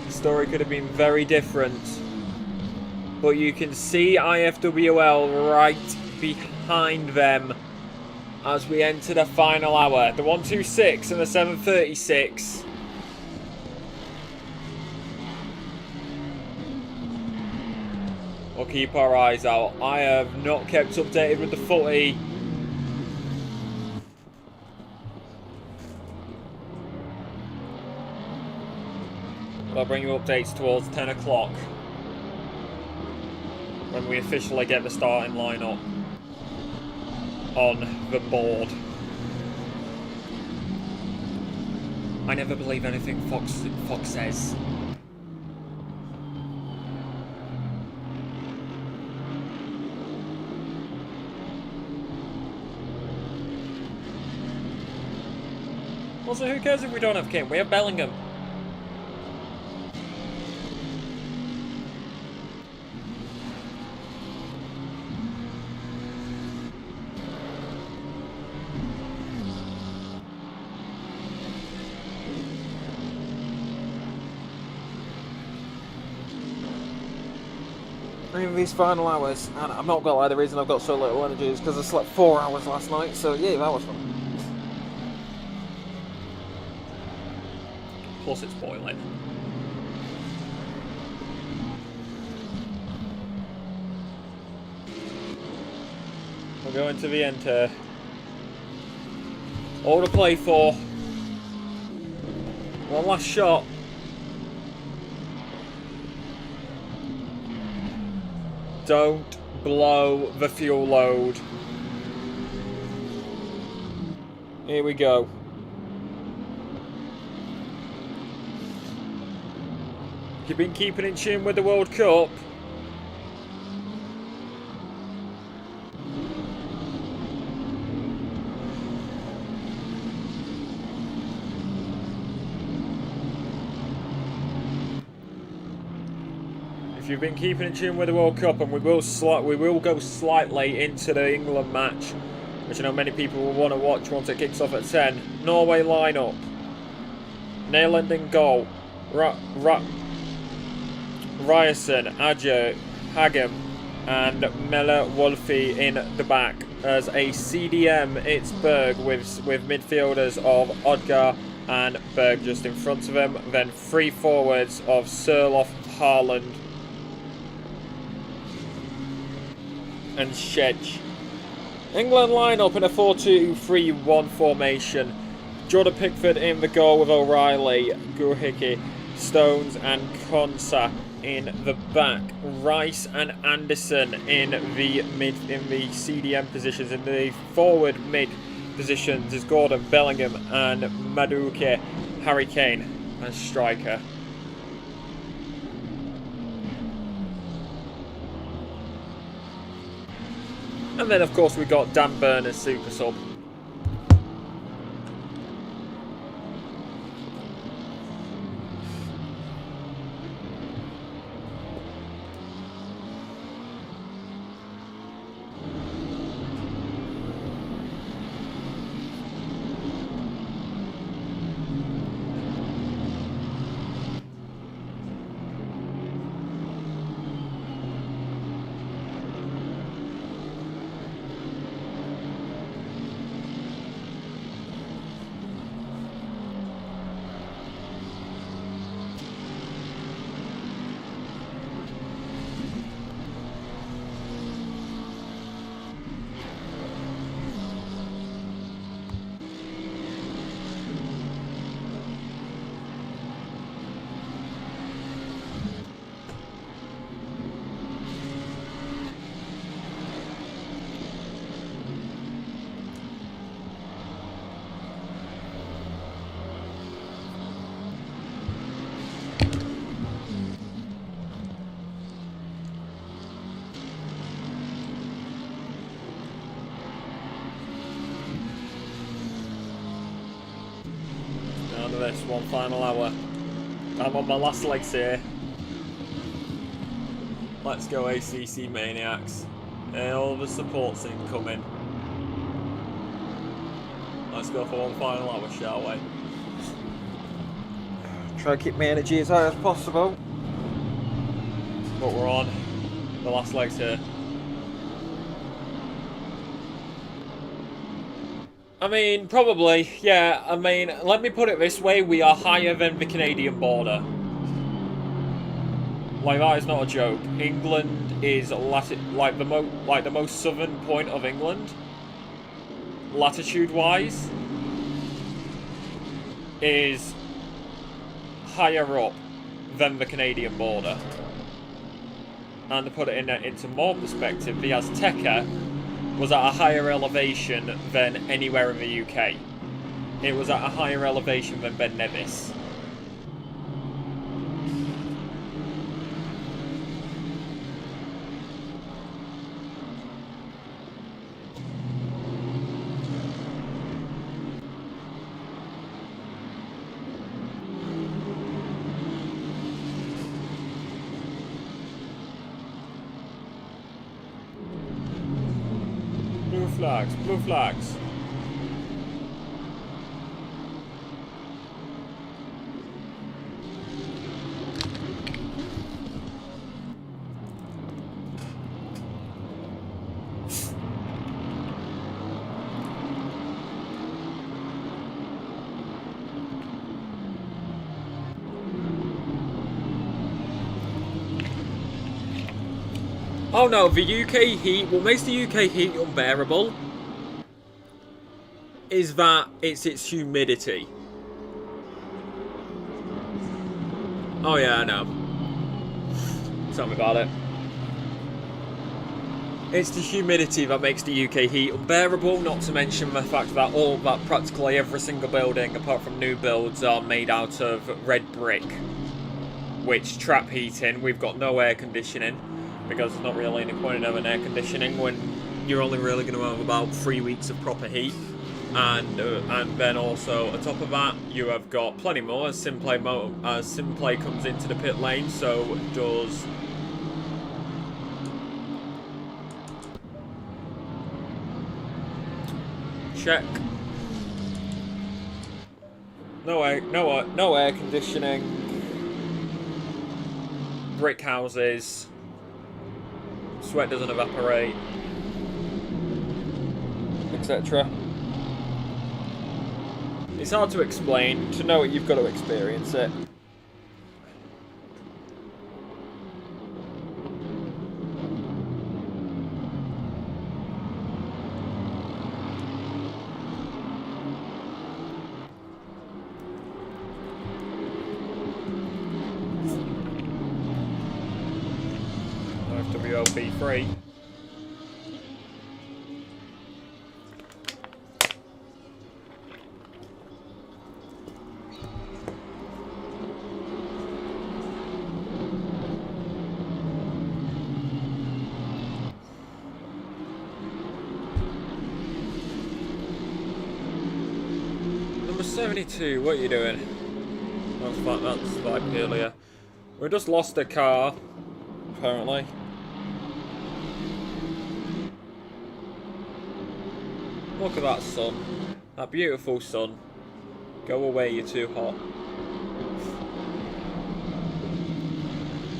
the story could have been very different. But you can see IFWL right behind them as we enter the final hour. The 126 and the 736. We'll keep our eyes out. I have not kept updated with the footy. But I'll bring you updates towards 10 o'clock when we officially get the starting lineup on the board. I never believe anything Fox says. Also, who cares if we don't have Kim? We have Bellingham. In these final hours, and I'm not gonna lie, the reason I've got so little energy is because I slept 4 hours last night, so yeah, that was fun. Plus it's boiling. We're going to the end here. All to play for. One last shot. Don't blow the fuel load. Here we go. You've been keeping in tune with the World Cup. If you've been keeping in tune with the World Cup, and we will go slightly into the England match, which I know many people will want to watch once it kicks off at 10. Norway lineup: Neyland in goal, Ryerson, Adjo, Hagem, and Miller Wolfe in the back. As a CDM, it's Berg with midfielders of Odgar and Berg just in front of him. Then 3 forwards of Surloff, Haaland, and Shedge. England lineup in a 4-2-3-1 formation. Jordan Pickford in the goal with O'Reilly, Gurhicke, Stones and Konsa in the back. Rice and Anderson in the CDM positions. In the forward mid positions is Gordon, Bellingham and Madueke. Harry Kane as striker. And then, of course, we got Dan Burn as super sub. This one final hour. I'm on my last legs here. Let's go ACC Maniacs. All the support's incoming. Let's go for one final hour, shall we? Try to keep my energy as high as possible. But we're on the last legs here. I mean, probably, yeah. I mean, let me put it this way: we are higher than the Canadian border. Like, that is not a joke. England is like the most southern point of England, latitude-wise, is higher up than the Canadian border. And to put it into more perspective, the Azteca was at a higher elevation than anywhere in the UK. It was at a higher elevation than Ben Nevis. Blue flags, blue flags. Oh no, the UK heat, what makes the UK heat unbearable is that it's its humidity. Oh yeah, I know. Tell me about it. It's the humidity that makes the UK heat unbearable, not to mention the fact that practically every single building, apart from new builds, are made out of red brick, which trap heating. We've got no air conditioning, because there's not really any point in having air conditioning when you're only really going to have about 3 weeks of proper heat. And then also, on top of that, you have got plenty more as SimPlay comes into the pit lane, so does check. No air conditioning. Brick houses. Sweat doesn't evaporate, etc. It's hard to explain. To know it, you've got to experience it. FWLP3. 72, what are you doing? That's like earlier. We just lost a car, apparently. Look at that sun. That beautiful sun. Go away, you're too hot.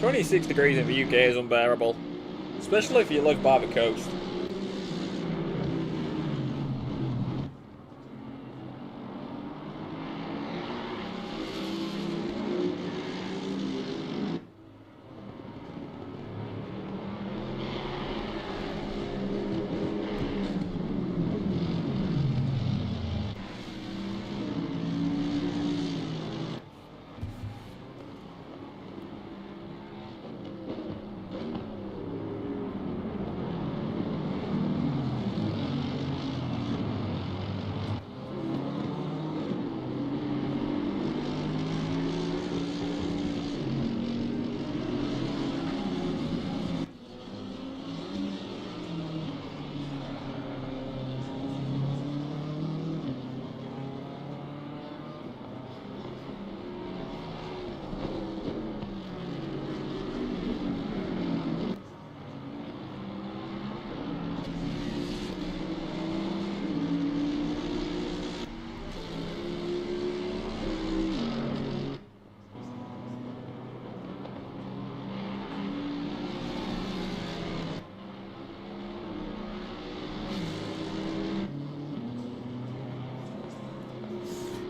26 degrees in the UK is unbearable. Especially if you live by the coast.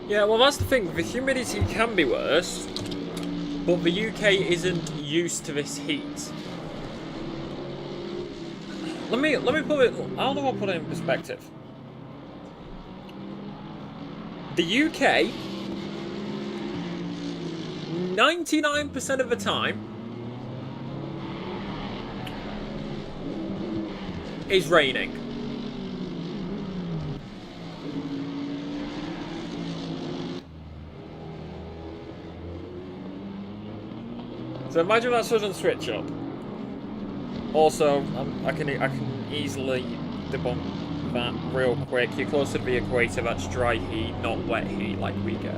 Yeah, well that's the thing, the humidity can be worse, but the UK isn't used to this heat. Let me put it, how do I put it in perspective? The UK, 99% of the time, is raining. So imagine that sudden switch up. Also, I can easily debunk that real quick. You're closer to the equator, that's dry heat, not wet heat like we get.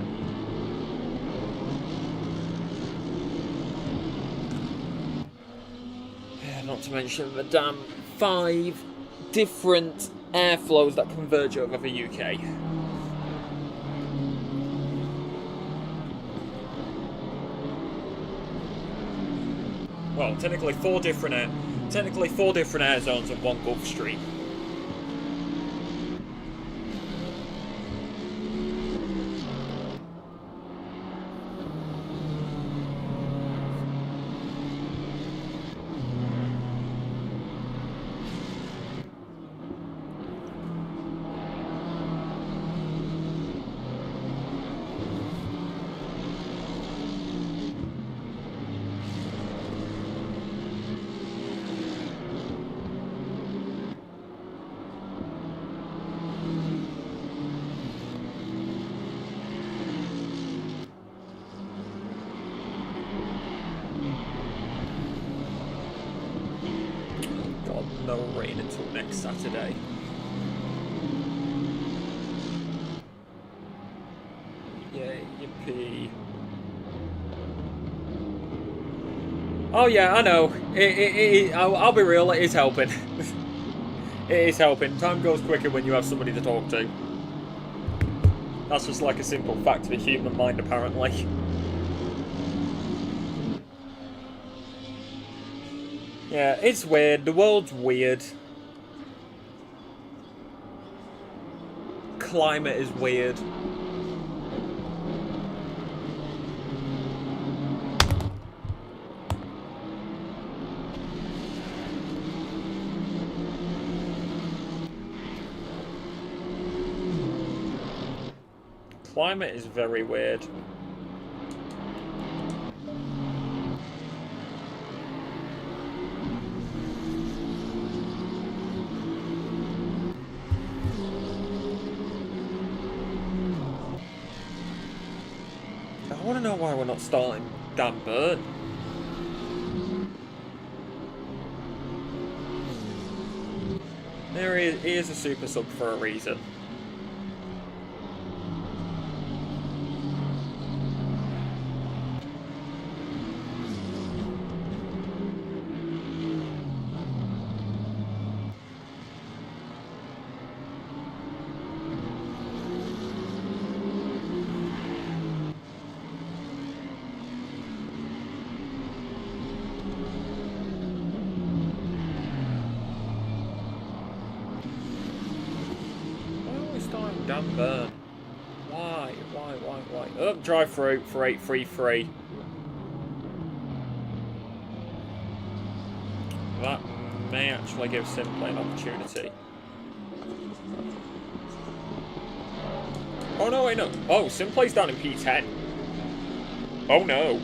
Yeah, not to mention the damn 5 different airflows that converge over the UK. Well, technically four different air zones and 1 Gulf Stream. No rain until next Saturday. Yay, yippee. Oh yeah, I know. I'll be real, it is helping. It is helping. Time goes quicker when you have somebody to talk to. That's just like a simple fact of the human mind, apparently. Yeah, it's weird. The world's weird. Climate is weird. Climate is very weird. I want to know why we're not starting Dan Burn. He is a super sub for a reason. damn burn. Why? Up, drive through for 833. That may actually give SimPlay an opportunity. Oh no, wait, no. Oh, SimPlay's down in P10. Oh no.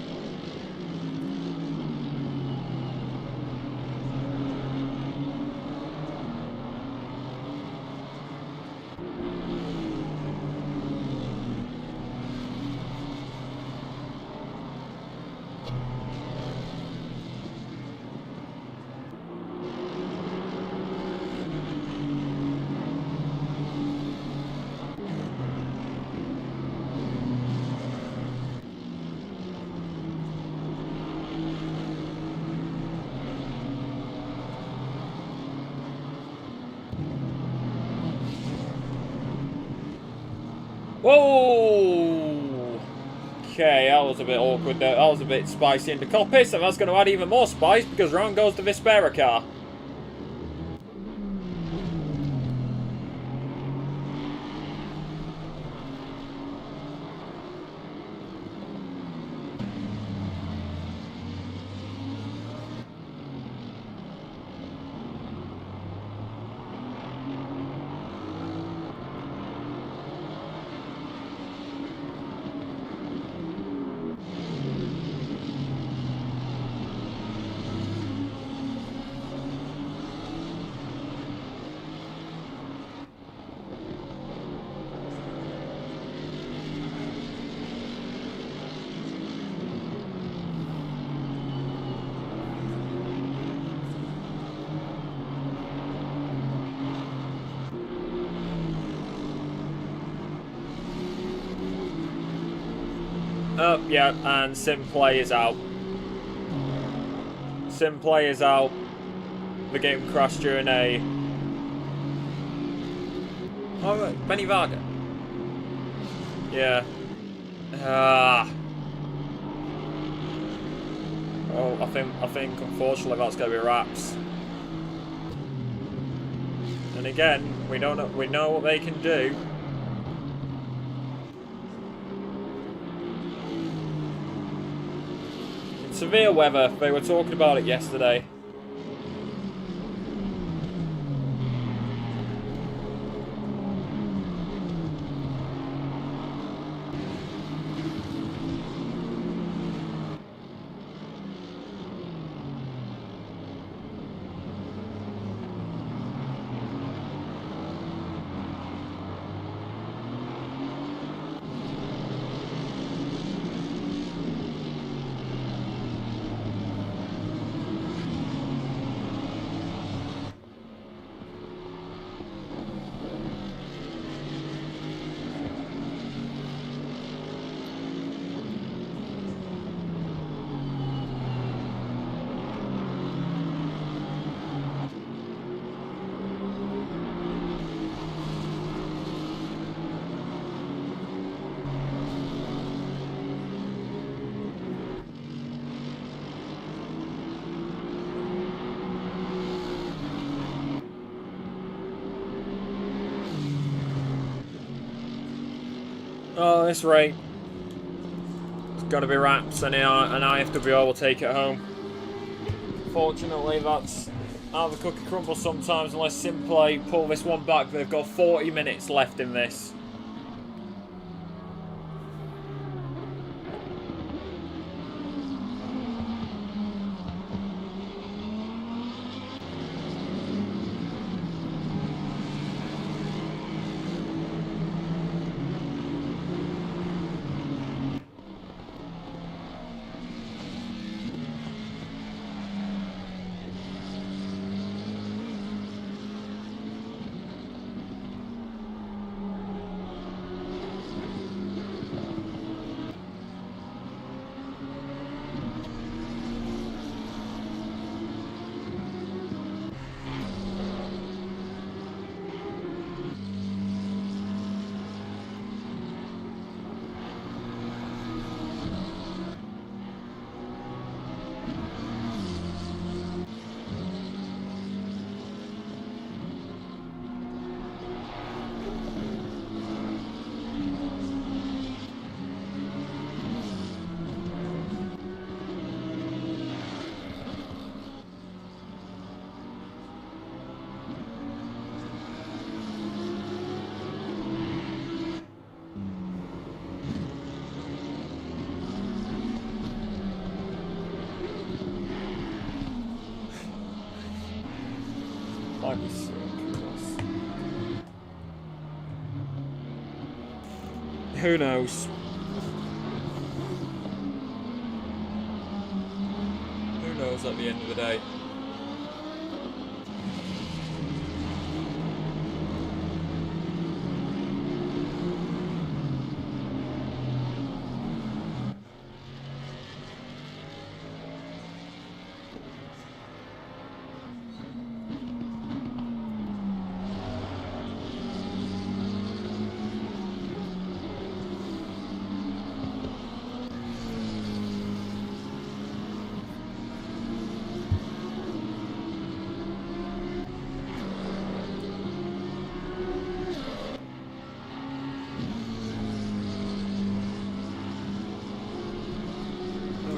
Whoa! Okay, that was a bit awkward there. That was a bit spicy in the cockpit, and that's going to add even more spice because round goes the Vespera car. Yeah, and SimPlay is out. SimPlay is out. The game crashed during a... Oh, right, Benny Varga. Yeah. Oh, I think unfortunately that's going to be wraps. And again, we know what they can do. Severe weather, they were talking about it yesterday. Oh, this rate. It's got to be wraps, and I IFWO will take it home. Fortunately, that's how the cookie crumbles sometimes, unless SimPlay pull this one back. They've got 40 minutes left in this. Might be soon. Who knows? Who knows at the end of the day?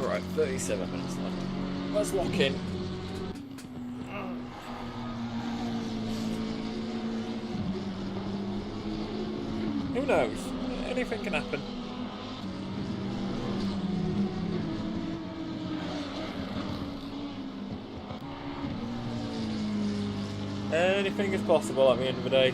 Alright, 37 minutes left. Let's lock in. Who knows? Anything can happen. Anything is possible at the end of the day.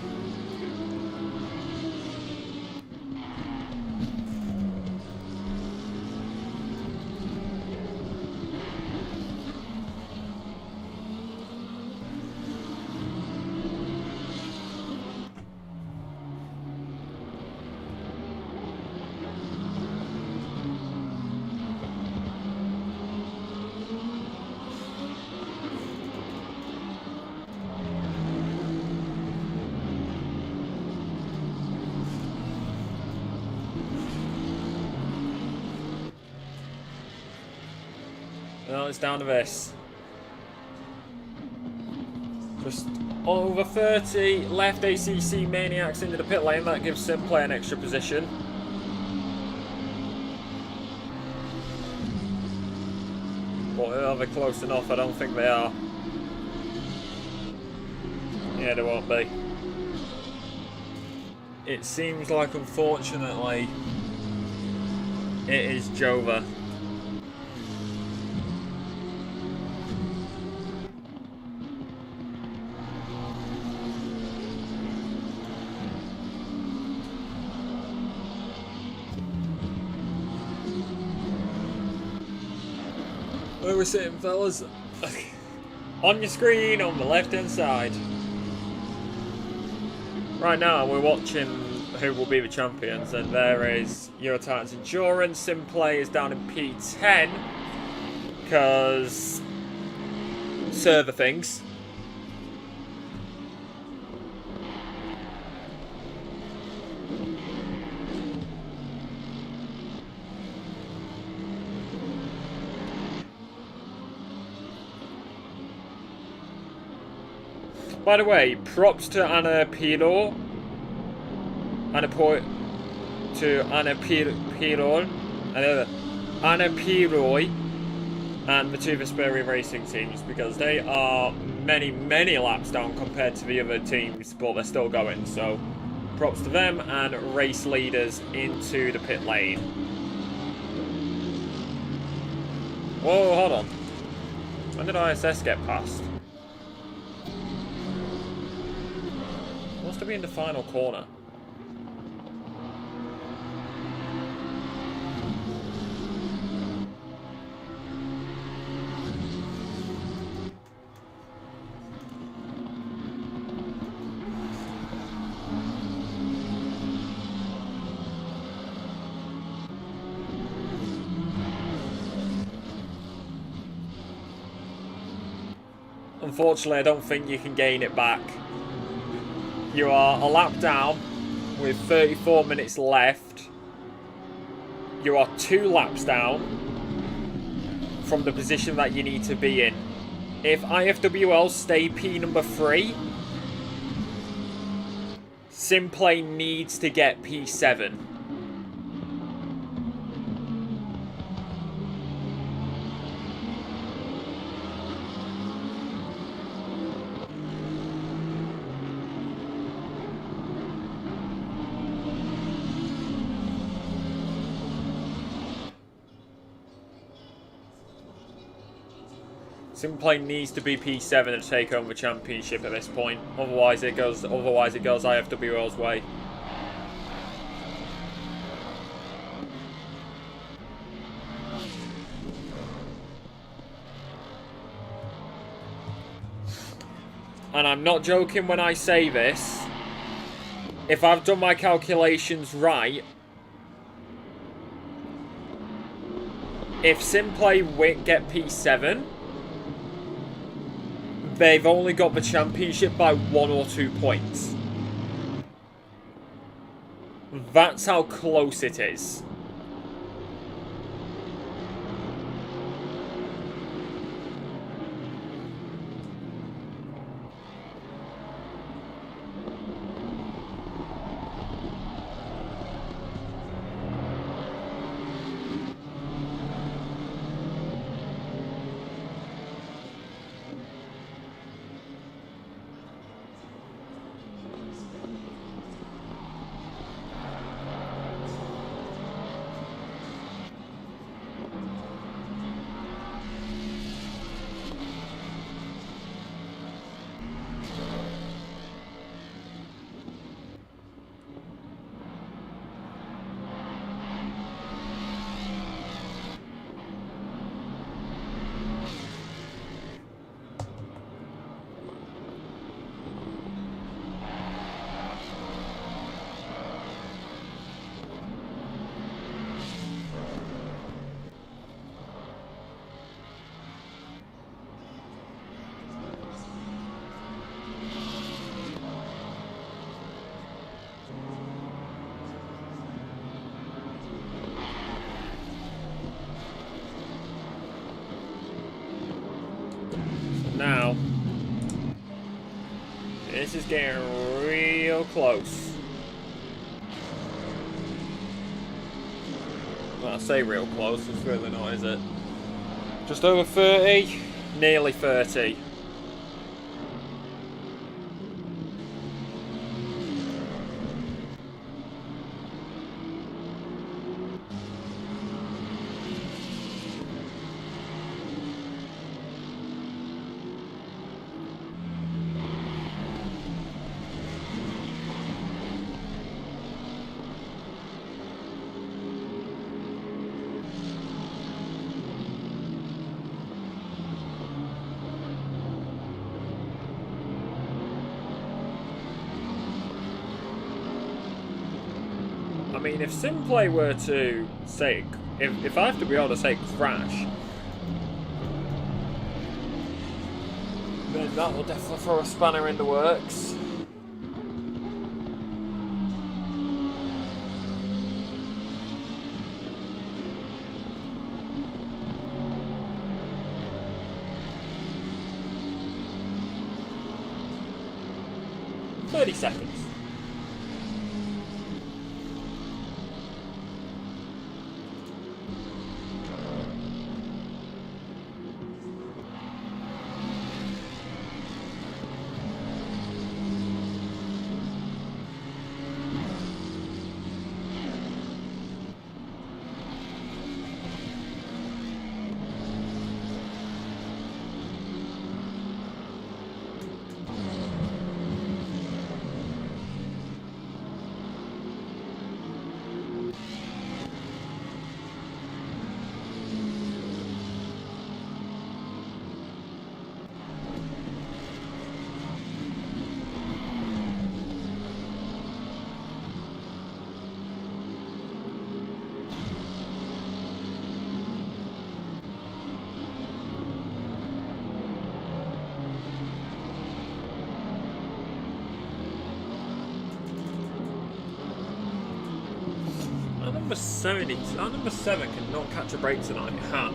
Now it's down to this. Just over 30 left ACC Maniacs into the pit lane. That gives SimPlay an extra position. But are they close enough? I don't think they are. Yeah, they won't be. It seems like, unfortunately, it is Jova. Where we're sitting, fellas? On your screen on the left hand side. Right now we're watching who will be the champions, and there is Eurotitans Endurance. SimPlay is down in P10 because server things. By the way, props to Anna Pirol. Anna Pirol and the two Vesperi racing teams, because they are many laps down compared to the other teams, but they're still going. So props to them and race leaders into the pit lane. Whoa, hold on. When did ISS get past? Wants to be in the final corner. Unfortunately, I don't think you can gain it back. You are a lap down with 34 minutes left. You are 2 laps down from the position that you need to be in. If IFWL stay P number 3, SimPlay needs to get P7. SimPlay needs to be P7 to take home the championship at this point. Otherwise it goes IFWO's way. And I'm not joking when I say this. If I've done my calculations right, if SimPlay get P7, they've only got the championship by 1 or 2 points. That's how close it is. Now, this is getting real close. Well, I say real close, it's really not, is it? Just over 30, nearly 30. I mean, if SimPlay were to say, if I have to be able to say crash, then that will definitely throw a spanner in the works. "30 seconds. Number 7 cannot catch a break tonight. Ha.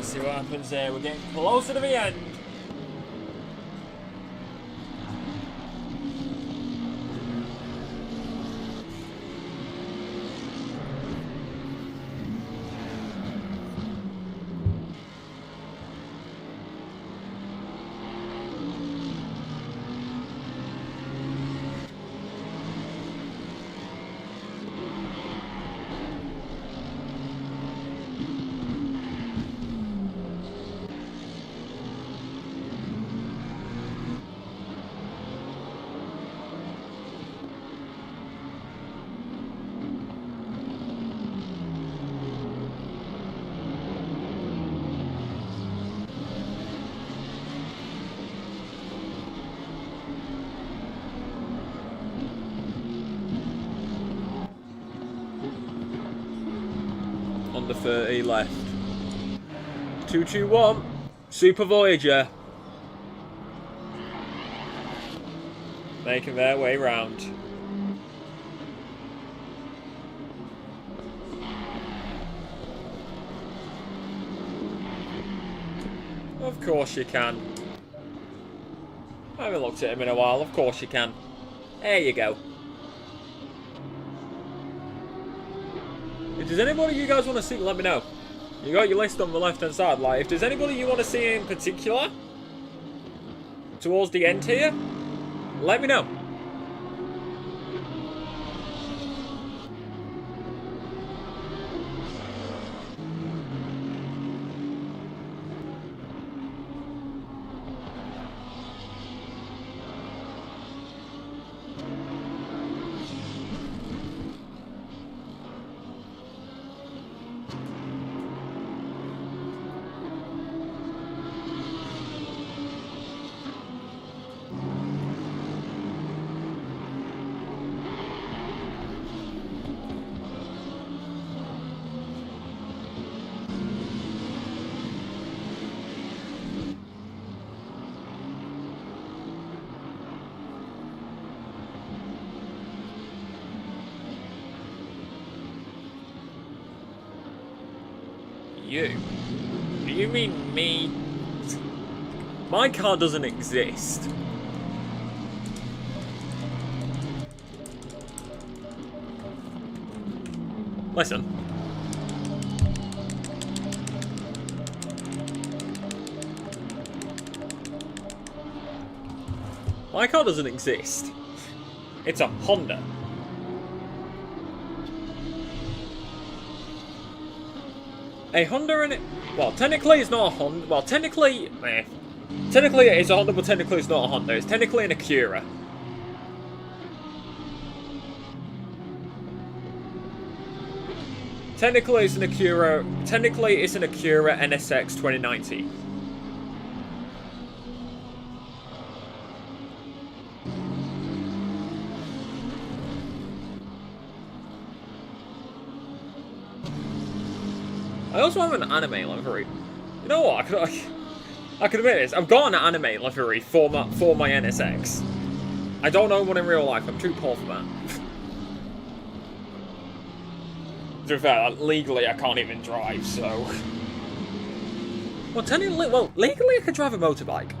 see what happens here. We're getting closer to the end. Under 30 left. 221. Super Voyager. Making their way round. Of course you can. I haven't looked at him in a while. Of course you can. There you go. If there's anybody you guys want to see, let me know. You got your list on the left hand side. Like, if there's anybody you want to see in particular towards the end here, let me know. You? Do you mean me? My car doesn't exist. Listen. My car doesn't exist. It's a Honda. A Honda and it. Well, technically it's not a Honda. Well, technically it is a Honda, but technically it's not a Honda. It's technically an Acura. Technically it's an Acura. Technically it's an Acura NSX 2019. I also have an anime livery. You know what? I could admit this. I've got an anime livery for my NSX. I don't own one in real life. I'm too poor for that. To be fair, legally I can't even drive, so. Well, technically, legally I could drive a motorbike.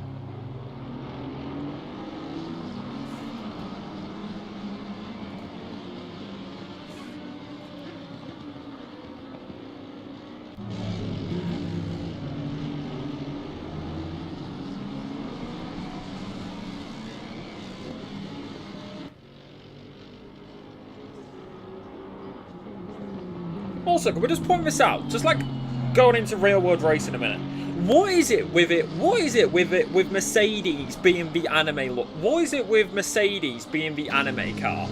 Also, can we just point this out? Just like going into real world racing a minute. What is it with it? What is it with Mercedes being the anime look? What is it with Mercedes being the anime car?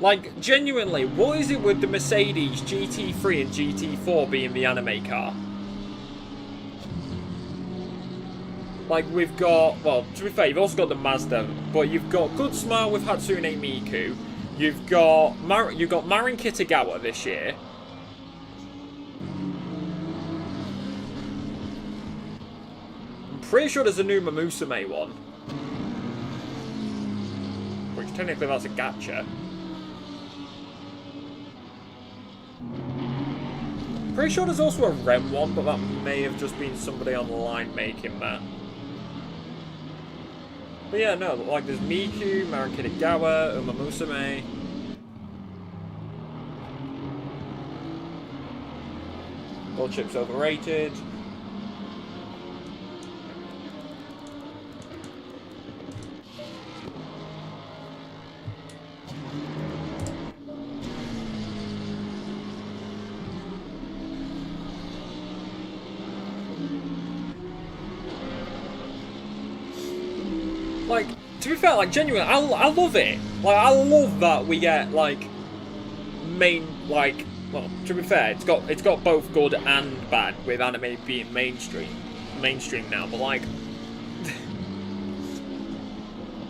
Like, genuinely, what is it with the Mercedes GT3 and GT4 being the anime car? Like, we've got, well, to be fair, you've also got the Mazda, but you've got Good Smile with Hatsune Miku. You've got Marin Kitagawa this year. I'm pretty sure there's a new Mamusume one. which technically that's a gacha. Pretty sure there's also a REM one, but that may have just been somebody online making that. But yeah, no, like there's Miku, Marin Kitagawa, Uma Musume. Gold chip's overrated. Like, to be fair, like, genuinely, I love it. Like, I love that we get, like, well, to be fair, it's got both good and bad, with anime being mainstream now, but, like,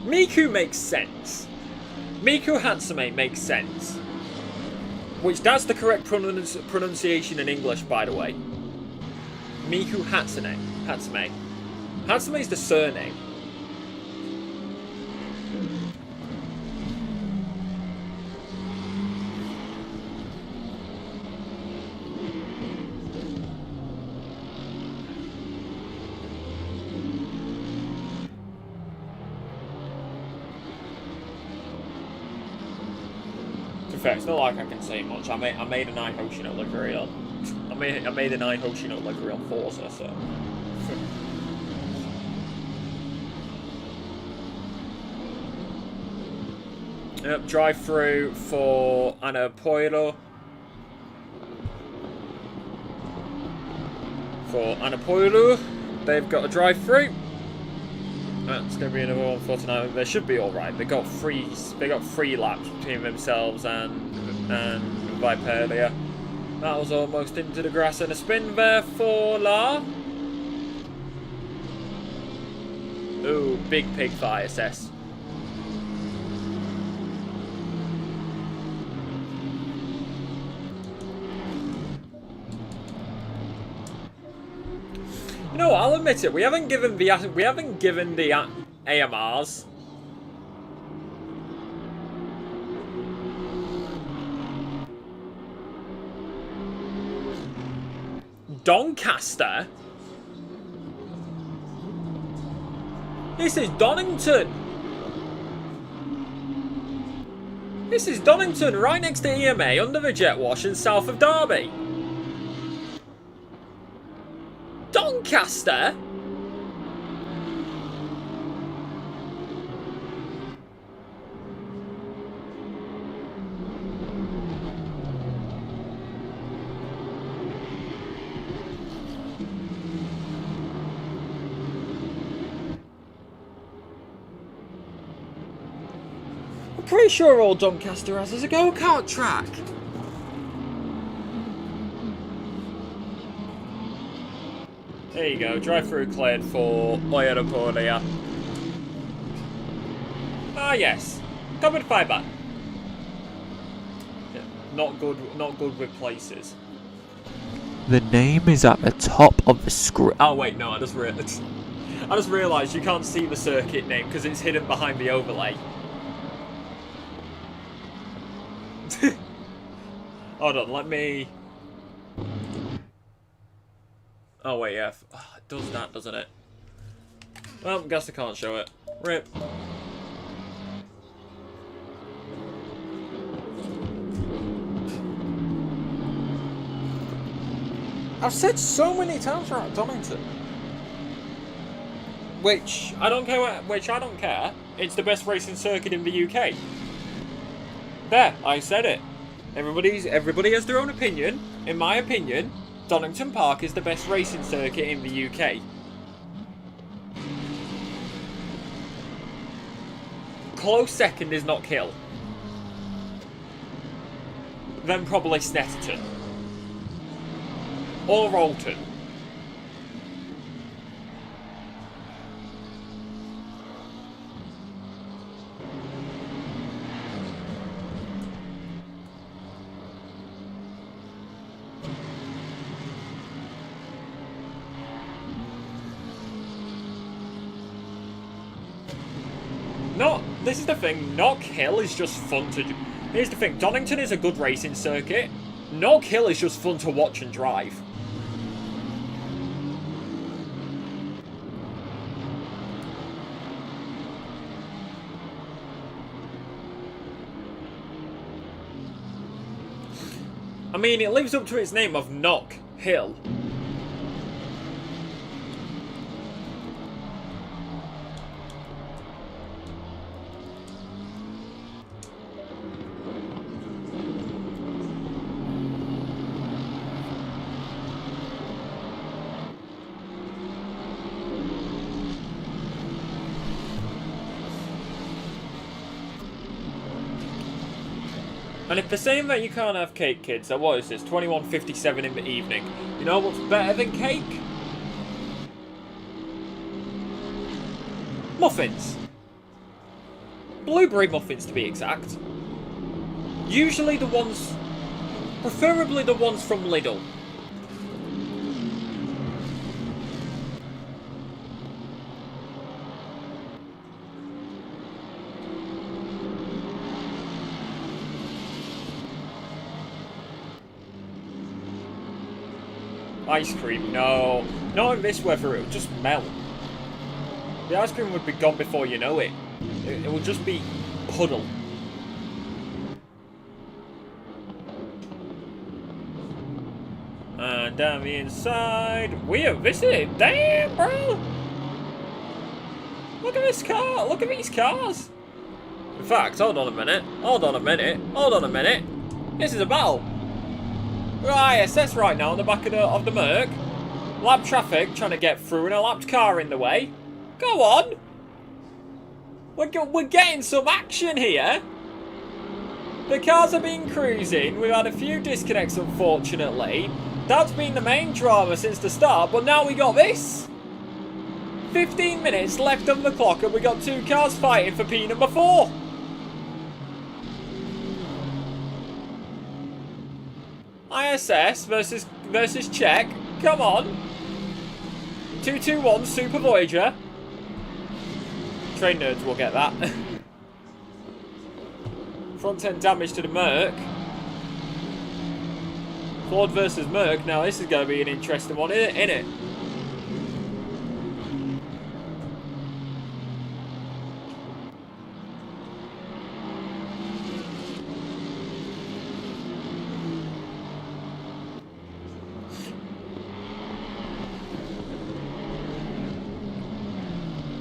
Miku makes sense. Miku Hatsume makes sense. Which, that's the correct pronunciation in English, by the way. Miku Hatsume. Hatsume is the surname. It's not like I can say much. I made an Hoshino livery on. I made an Hoshino livery on Forza, so. Yep, drive through for Anapoiro. For Anapoiro, they've got a drive through. That's going to be another one for tonight. They should be all right. They got three laps between themselves and Viperia. That was almost into the grass and a spin there for La. Ooh, big pig for ISS. You know what, I'll admit it, we haven't given the AMRs. Doncaster? This is Donington. This is Donington, right next to EMA, under the jet wash and south of Derby. Doncaster? I'm pretty sure all Doncaster has is a go-kart track. There you go, drive-through cleared for Oyaraporia. Ah yes, covered fibre. Yeah, not good with places. The name is at the top of the screen. Oh wait, no, I just realised you can't see the circuit name because it's hidden behind the overlay. Hold on, let me... Oh wait, yeah, it does that, doesn't it? Well, guess I can't show it. RIP. I've said so many times we're at Donington. Which I don't care. It's the best racing circuit in the UK. There, I said it. Everybody has their own opinion. In my opinion, Donington Park is the best racing circuit in the UK. Close second is Knock Hill. Then probably Snetterton. Or Rolton. This is the thing. Knock Hill is just fun to do. Here's the thing. Donington is a good racing circuit. Knock Hill is just fun to watch and drive. I mean, it lives up to its name of Knock Hill. And if they're saying that you can't have cake, kids, so what is this? 21:57 in the evening. You know what's better than cake? Muffins. Blueberry muffins, to be exact. Usually the ones... preferably the ones from Lidl. Ice cream, no. Not in this weather, it would just melt. The ice cream would be gone before you know it. It would just be puddle. And down the inside, we have visited. Damn, bro! Look at this car, look at these cars. In fact, hold on a minute, hold on a minute, hold on a minute. This is a battle. We're ISS right now on the back of the Merc. Lap traffic trying to get through and a lapped car in the way. Go on. We're getting some action here. The cars have been cruising. We've had a few disconnects, unfortunately. That's been the main drama since the start, but now we got this. 15 minutes left on the clock and we got two cars fighting for P number 4. ISS versus Czech. Come on. 221 Super Voyager. Train nerds will get that. Front end damage to the Merc. Ford versus Merc. Now this is going to be an interesting one, isn't it?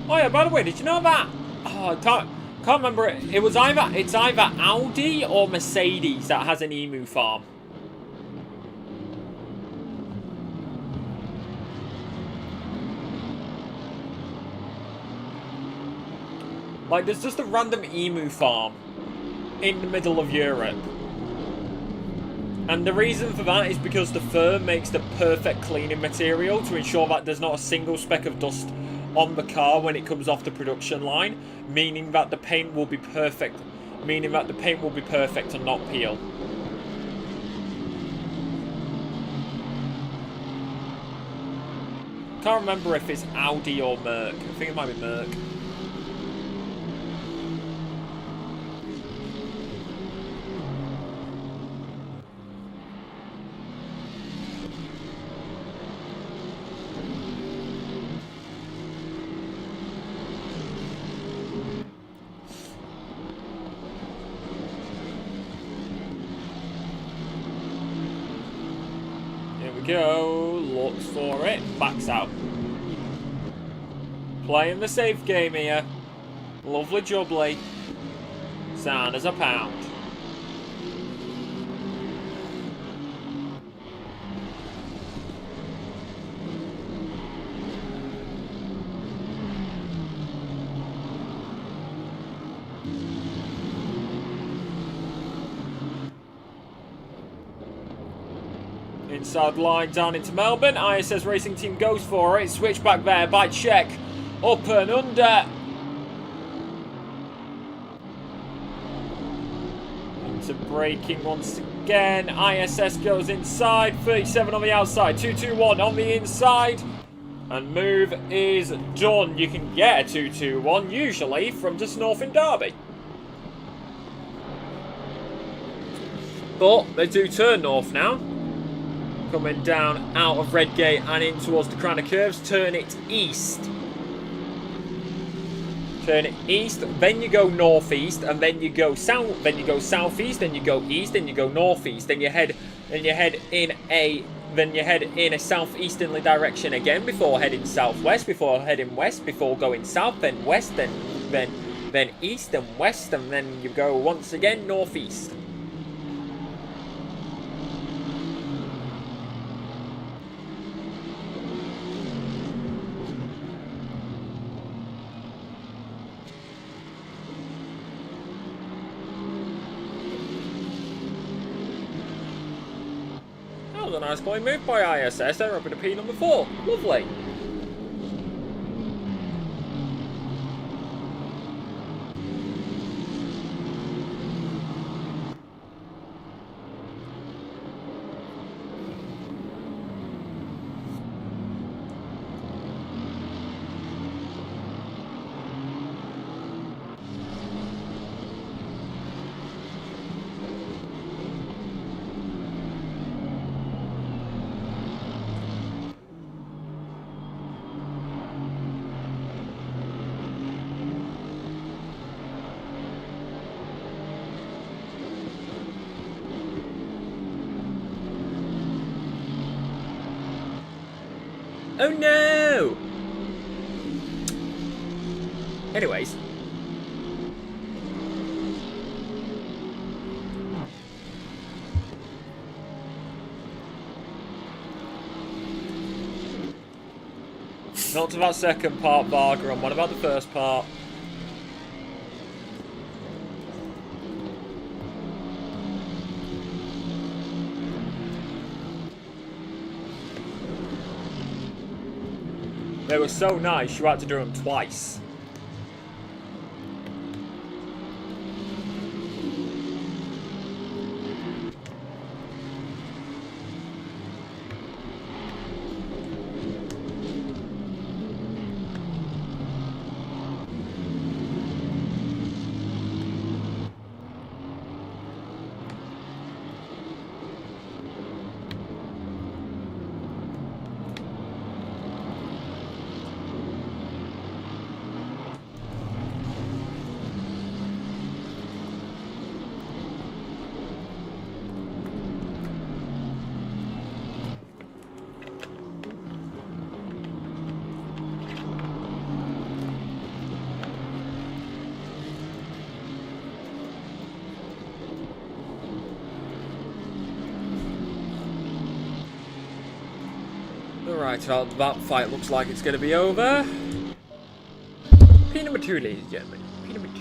Oh yeah, by the way, did you know that? Oh, I can't remember it. It's either Audi or Mercedes that has an emu farm. Like, there's just a random emu farm in the middle of Europe. And the reason for that is because the fur makes the perfect cleaning material to ensure that there's not a single speck of dust on the car when it comes off the production line, meaning that the paint will be perfect, and not peel. Can't remember if it's Audi or Merc. I think it might be Merc. Go, looks for it, backs out. Playing the safe game here. Lovely jubbly. Sound as a pound. Inside line down into Melbourne. ISS Racing Team goes for it. Switch back there by Czech. Up and under. Into braking once again. ISS goes inside. 37 on the outside. 221 on the inside. And move is done. You can get a 221 usually from just north in Derby. But they do turn north now. Coming down out of Redgate and in towards the Crown of Curves. Turn it east. Turn it east, then you go northeast, and then you go south. Then you go southeast, then you go east, then you go northeast. Then you head in a southeasterly direction again before heading southwest, before heading west, before going south, then west, then east and west, and then you go once again northeast. That was a nice going move by ISS. They're up at a P number 4. Lovely. Oh no! Anyways. Not to that second part, Varga, and what about the first part? They were so nice, you had to do them twice. Alright, that fight looks like it's going to be over. P number 2, ladies and gentlemen. P number 2.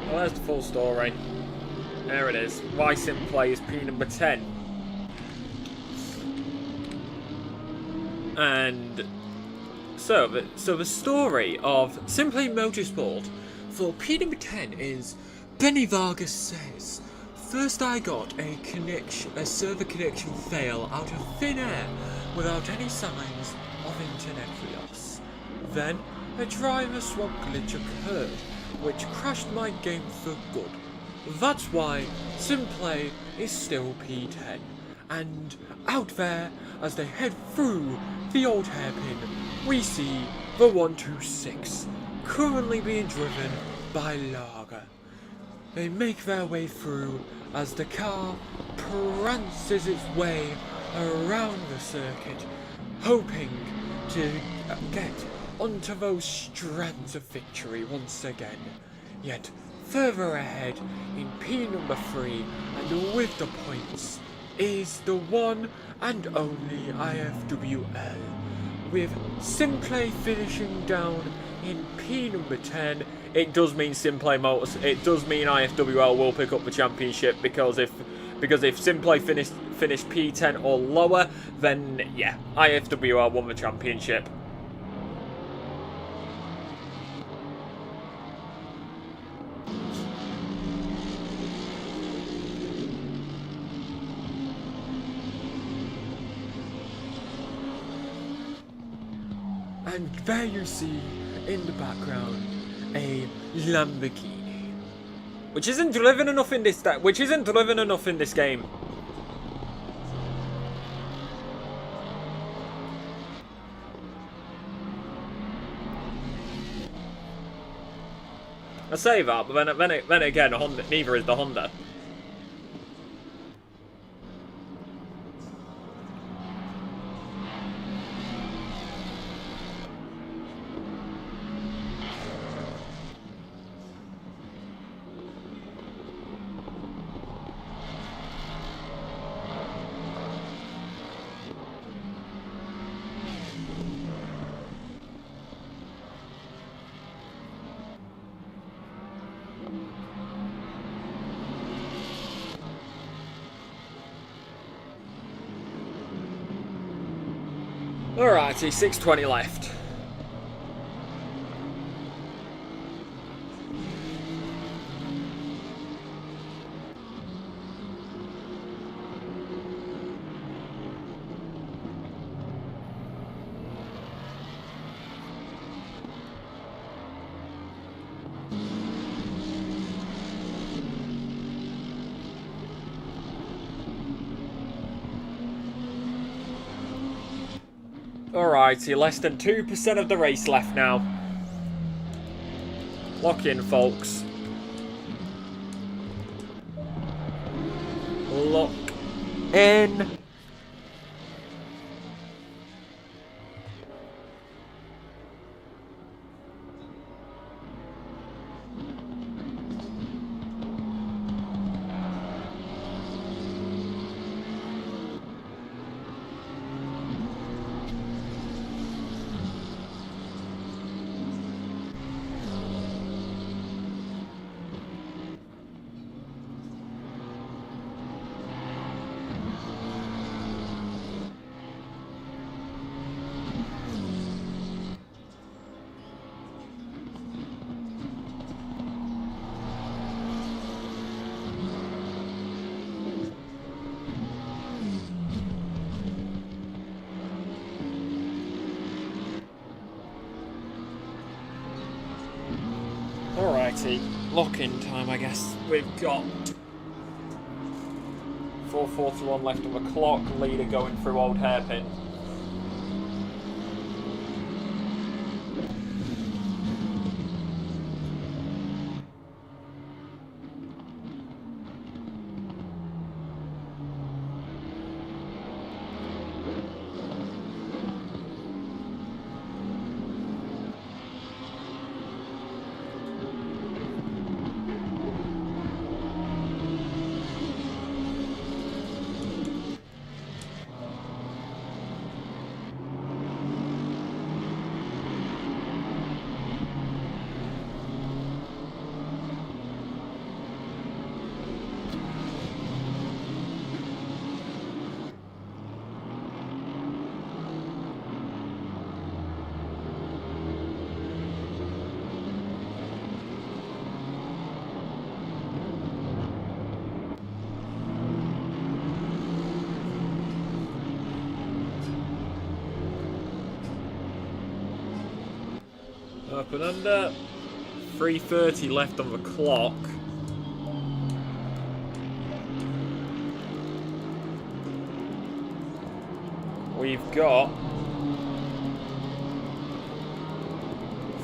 Well, there's the full story. There it is. Why SimPlay is P number 10. And so the story of SimPlay Motorsport for P number 10 is Benny Vargas says, first I got a server connection fail out of thin air without any signs of internet loss. Then a driver swap glitch occurred, which crashed my game for good. That's why SimPlay is still P10. And out there, as they head through the old hairpin, we see the 126, currently being driven by Lager. They make their way through as the car prances its way around the circuit, hoping to get onto those strands of victory once again. Yet further ahead in P number 3 and with the points is the one and only IFWL, with SimPlay finishing down in P number 10. It does mean SimPlay Motors. It does mean IFWL will pick up the championship, because if SimPlay finished P10 or lower, then yeah, IFWL won the championship. And there you see in the background a Lamborghini, which isn't driven enough in this game. I say that, but then again, Honda, neither is the Honda. Alrighty, 6:20 left. Alrighty, less than 2% of the race left now. Lock in, folks. Lock in. Alrighty, lock-in time, I guess. We've got 4:41 left on the clock, leader going through old hairpin. Up and under. 3:30 left on the clock. We've got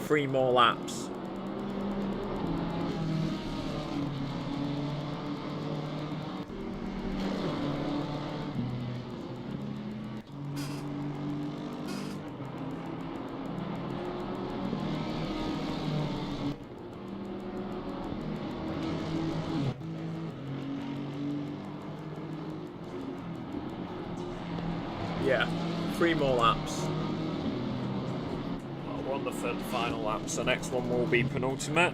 3 more laps. Yeah, 3 more laps. Well, we're on the third final lap, so next one will be penultimate.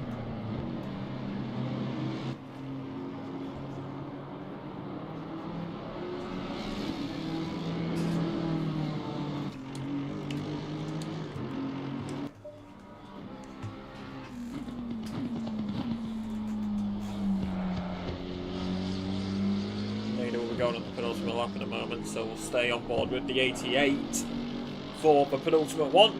Going on the penultimate lap in a moment, so we'll stay on board with the 88 for the penultimate one.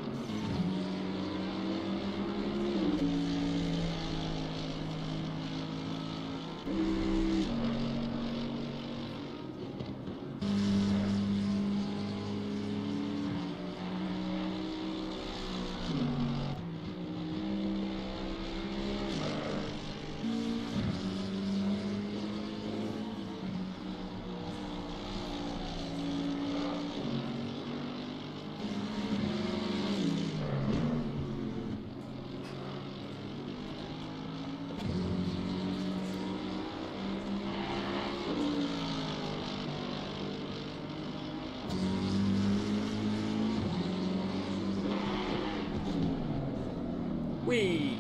Whee!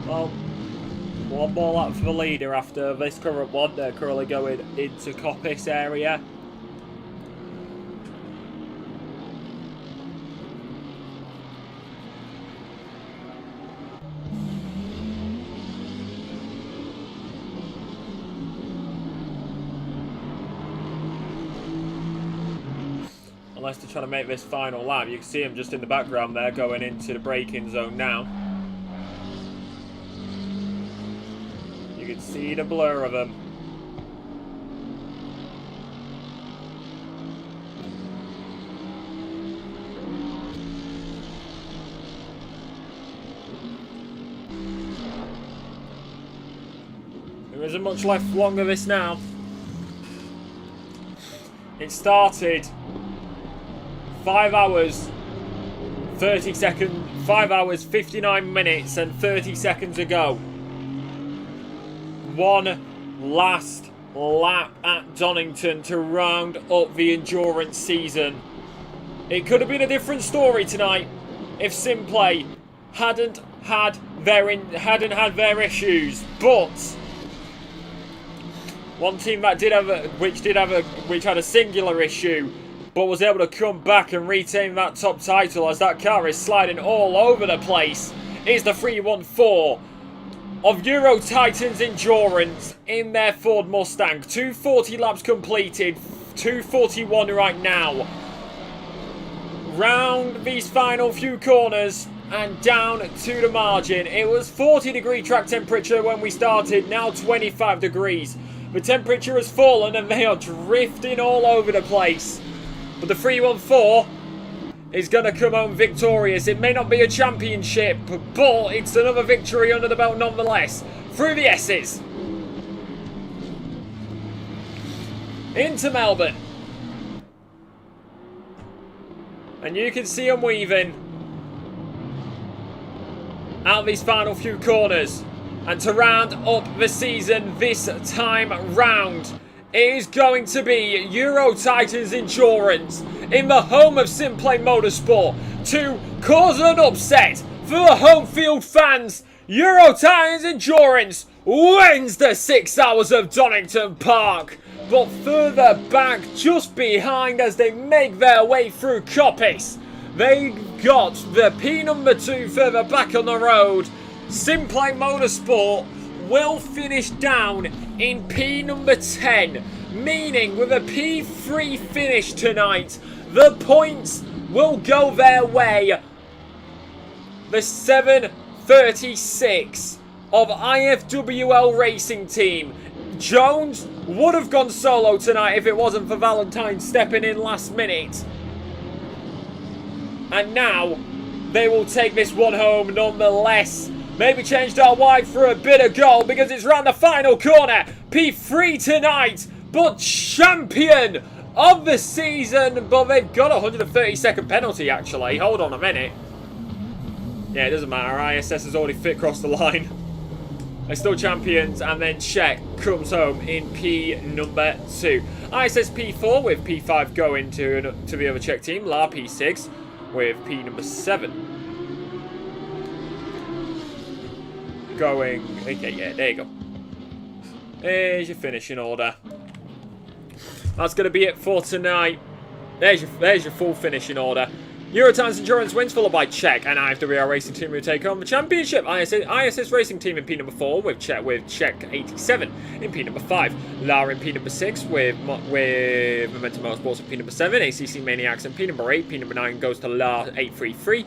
Well, one more lap for the leader after this current one. They're currently going into Coppice area. Unless they're trying to make this final lap. You can see them just in the background there going into the braking zone now. You can see the blur of them. There isn't much left long of this now. It started 5 hours 59 minutes and 30 seconds ago. One last lap at Donington to round up the endurance season. It could have been a different story tonight if SimPlay hadn't had their issues, but one team that which had a singular issue, but was able to come back and retain that top title as that car is sliding all over the place, is the 314 of Euro Titans Endurance in their Ford Mustang. 240 laps completed, 241 right now. Round these final few corners and down to the margin. It was 40-degree track temperature when we started, now 25 degrees. The temperature has fallen and they are drifting all over the place. But the 314 is going to come home victorious. It may not be a championship, but it's another victory under the belt nonetheless. Through the S's. Into Melbourne. And you can see them weaving out these final few corners. And to round up the season this time round is going to be Euro Titans Endurance in the home of SimPlay Motorsport to cause an upset for the home field fans. Euro Titans Endurance wins the 6 hours of Donington Park, but further back, just behind as they make their way through Coppice, they got the P number 2 further back on the road. SimPlay Motorsport will finish down in P number 10, meaning with a P3 finish tonight, the points will go their way. The 736 of IFWL Racing Team. Jones would have gone solo tonight if it wasn't for Valentine stepping in last minute. And now they will take this one home nonetheless. Maybe changed our wide for a bit of goal because it's round the final corner. P3 tonight, but champion of the season. But they've got a 130-second penalty, actually. Hold on a minute. Yeah, it doesn't matter. ISS has already fit across the line. They're still champions, and then Czech comes home in P number 2. ISS P4 with P5 going to the other Czech team. La P6 with P number 7. Going, okay, yeah, there you go. There's your finishing order. That's going to be it for tonight. There's your full finishing order. Eurotimes Endurance wins, followed by Czech and IFWL Racing Team who take home the championship. ISS Racing Team in P number 4 with Czech 87 in P number 5. Lara in P number 6 with Momentum Motorsports in P number 7. ACC Maniacs in P number 8. P number 9 goes to La 833.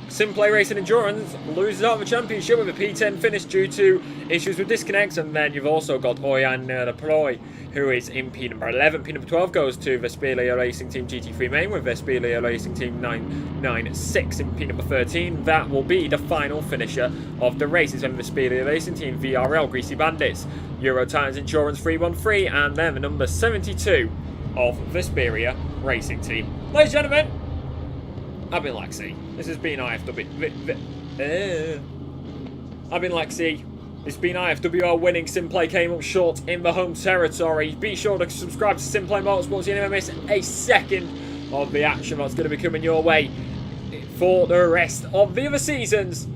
SimPlay Racing Endurance loses out the championship with a P10 finish due to issues with disconnects. And then you've also got Oyan Deploy, who is in P number 11. P number 12 goes to Vespelia Racing Team GT3 Main with Vespelia Racing Team 996 in P number 13. That will be the final finisher of the races. And Vespelia Racing Team VRL Greasy Bandits, Eurotires Endurance 313, and then the number 72 of Vesperia Racing Team. Ladies and gentlemen, I've been Lexi. This has been IFW. I've been Lexi. It's been IFWR winning. SimPlay came up short in the home territory. Be sure to subscribe to SimPlay Motorsport so you never miss a second of the action that's going to be coming your way for the rest of the other seasons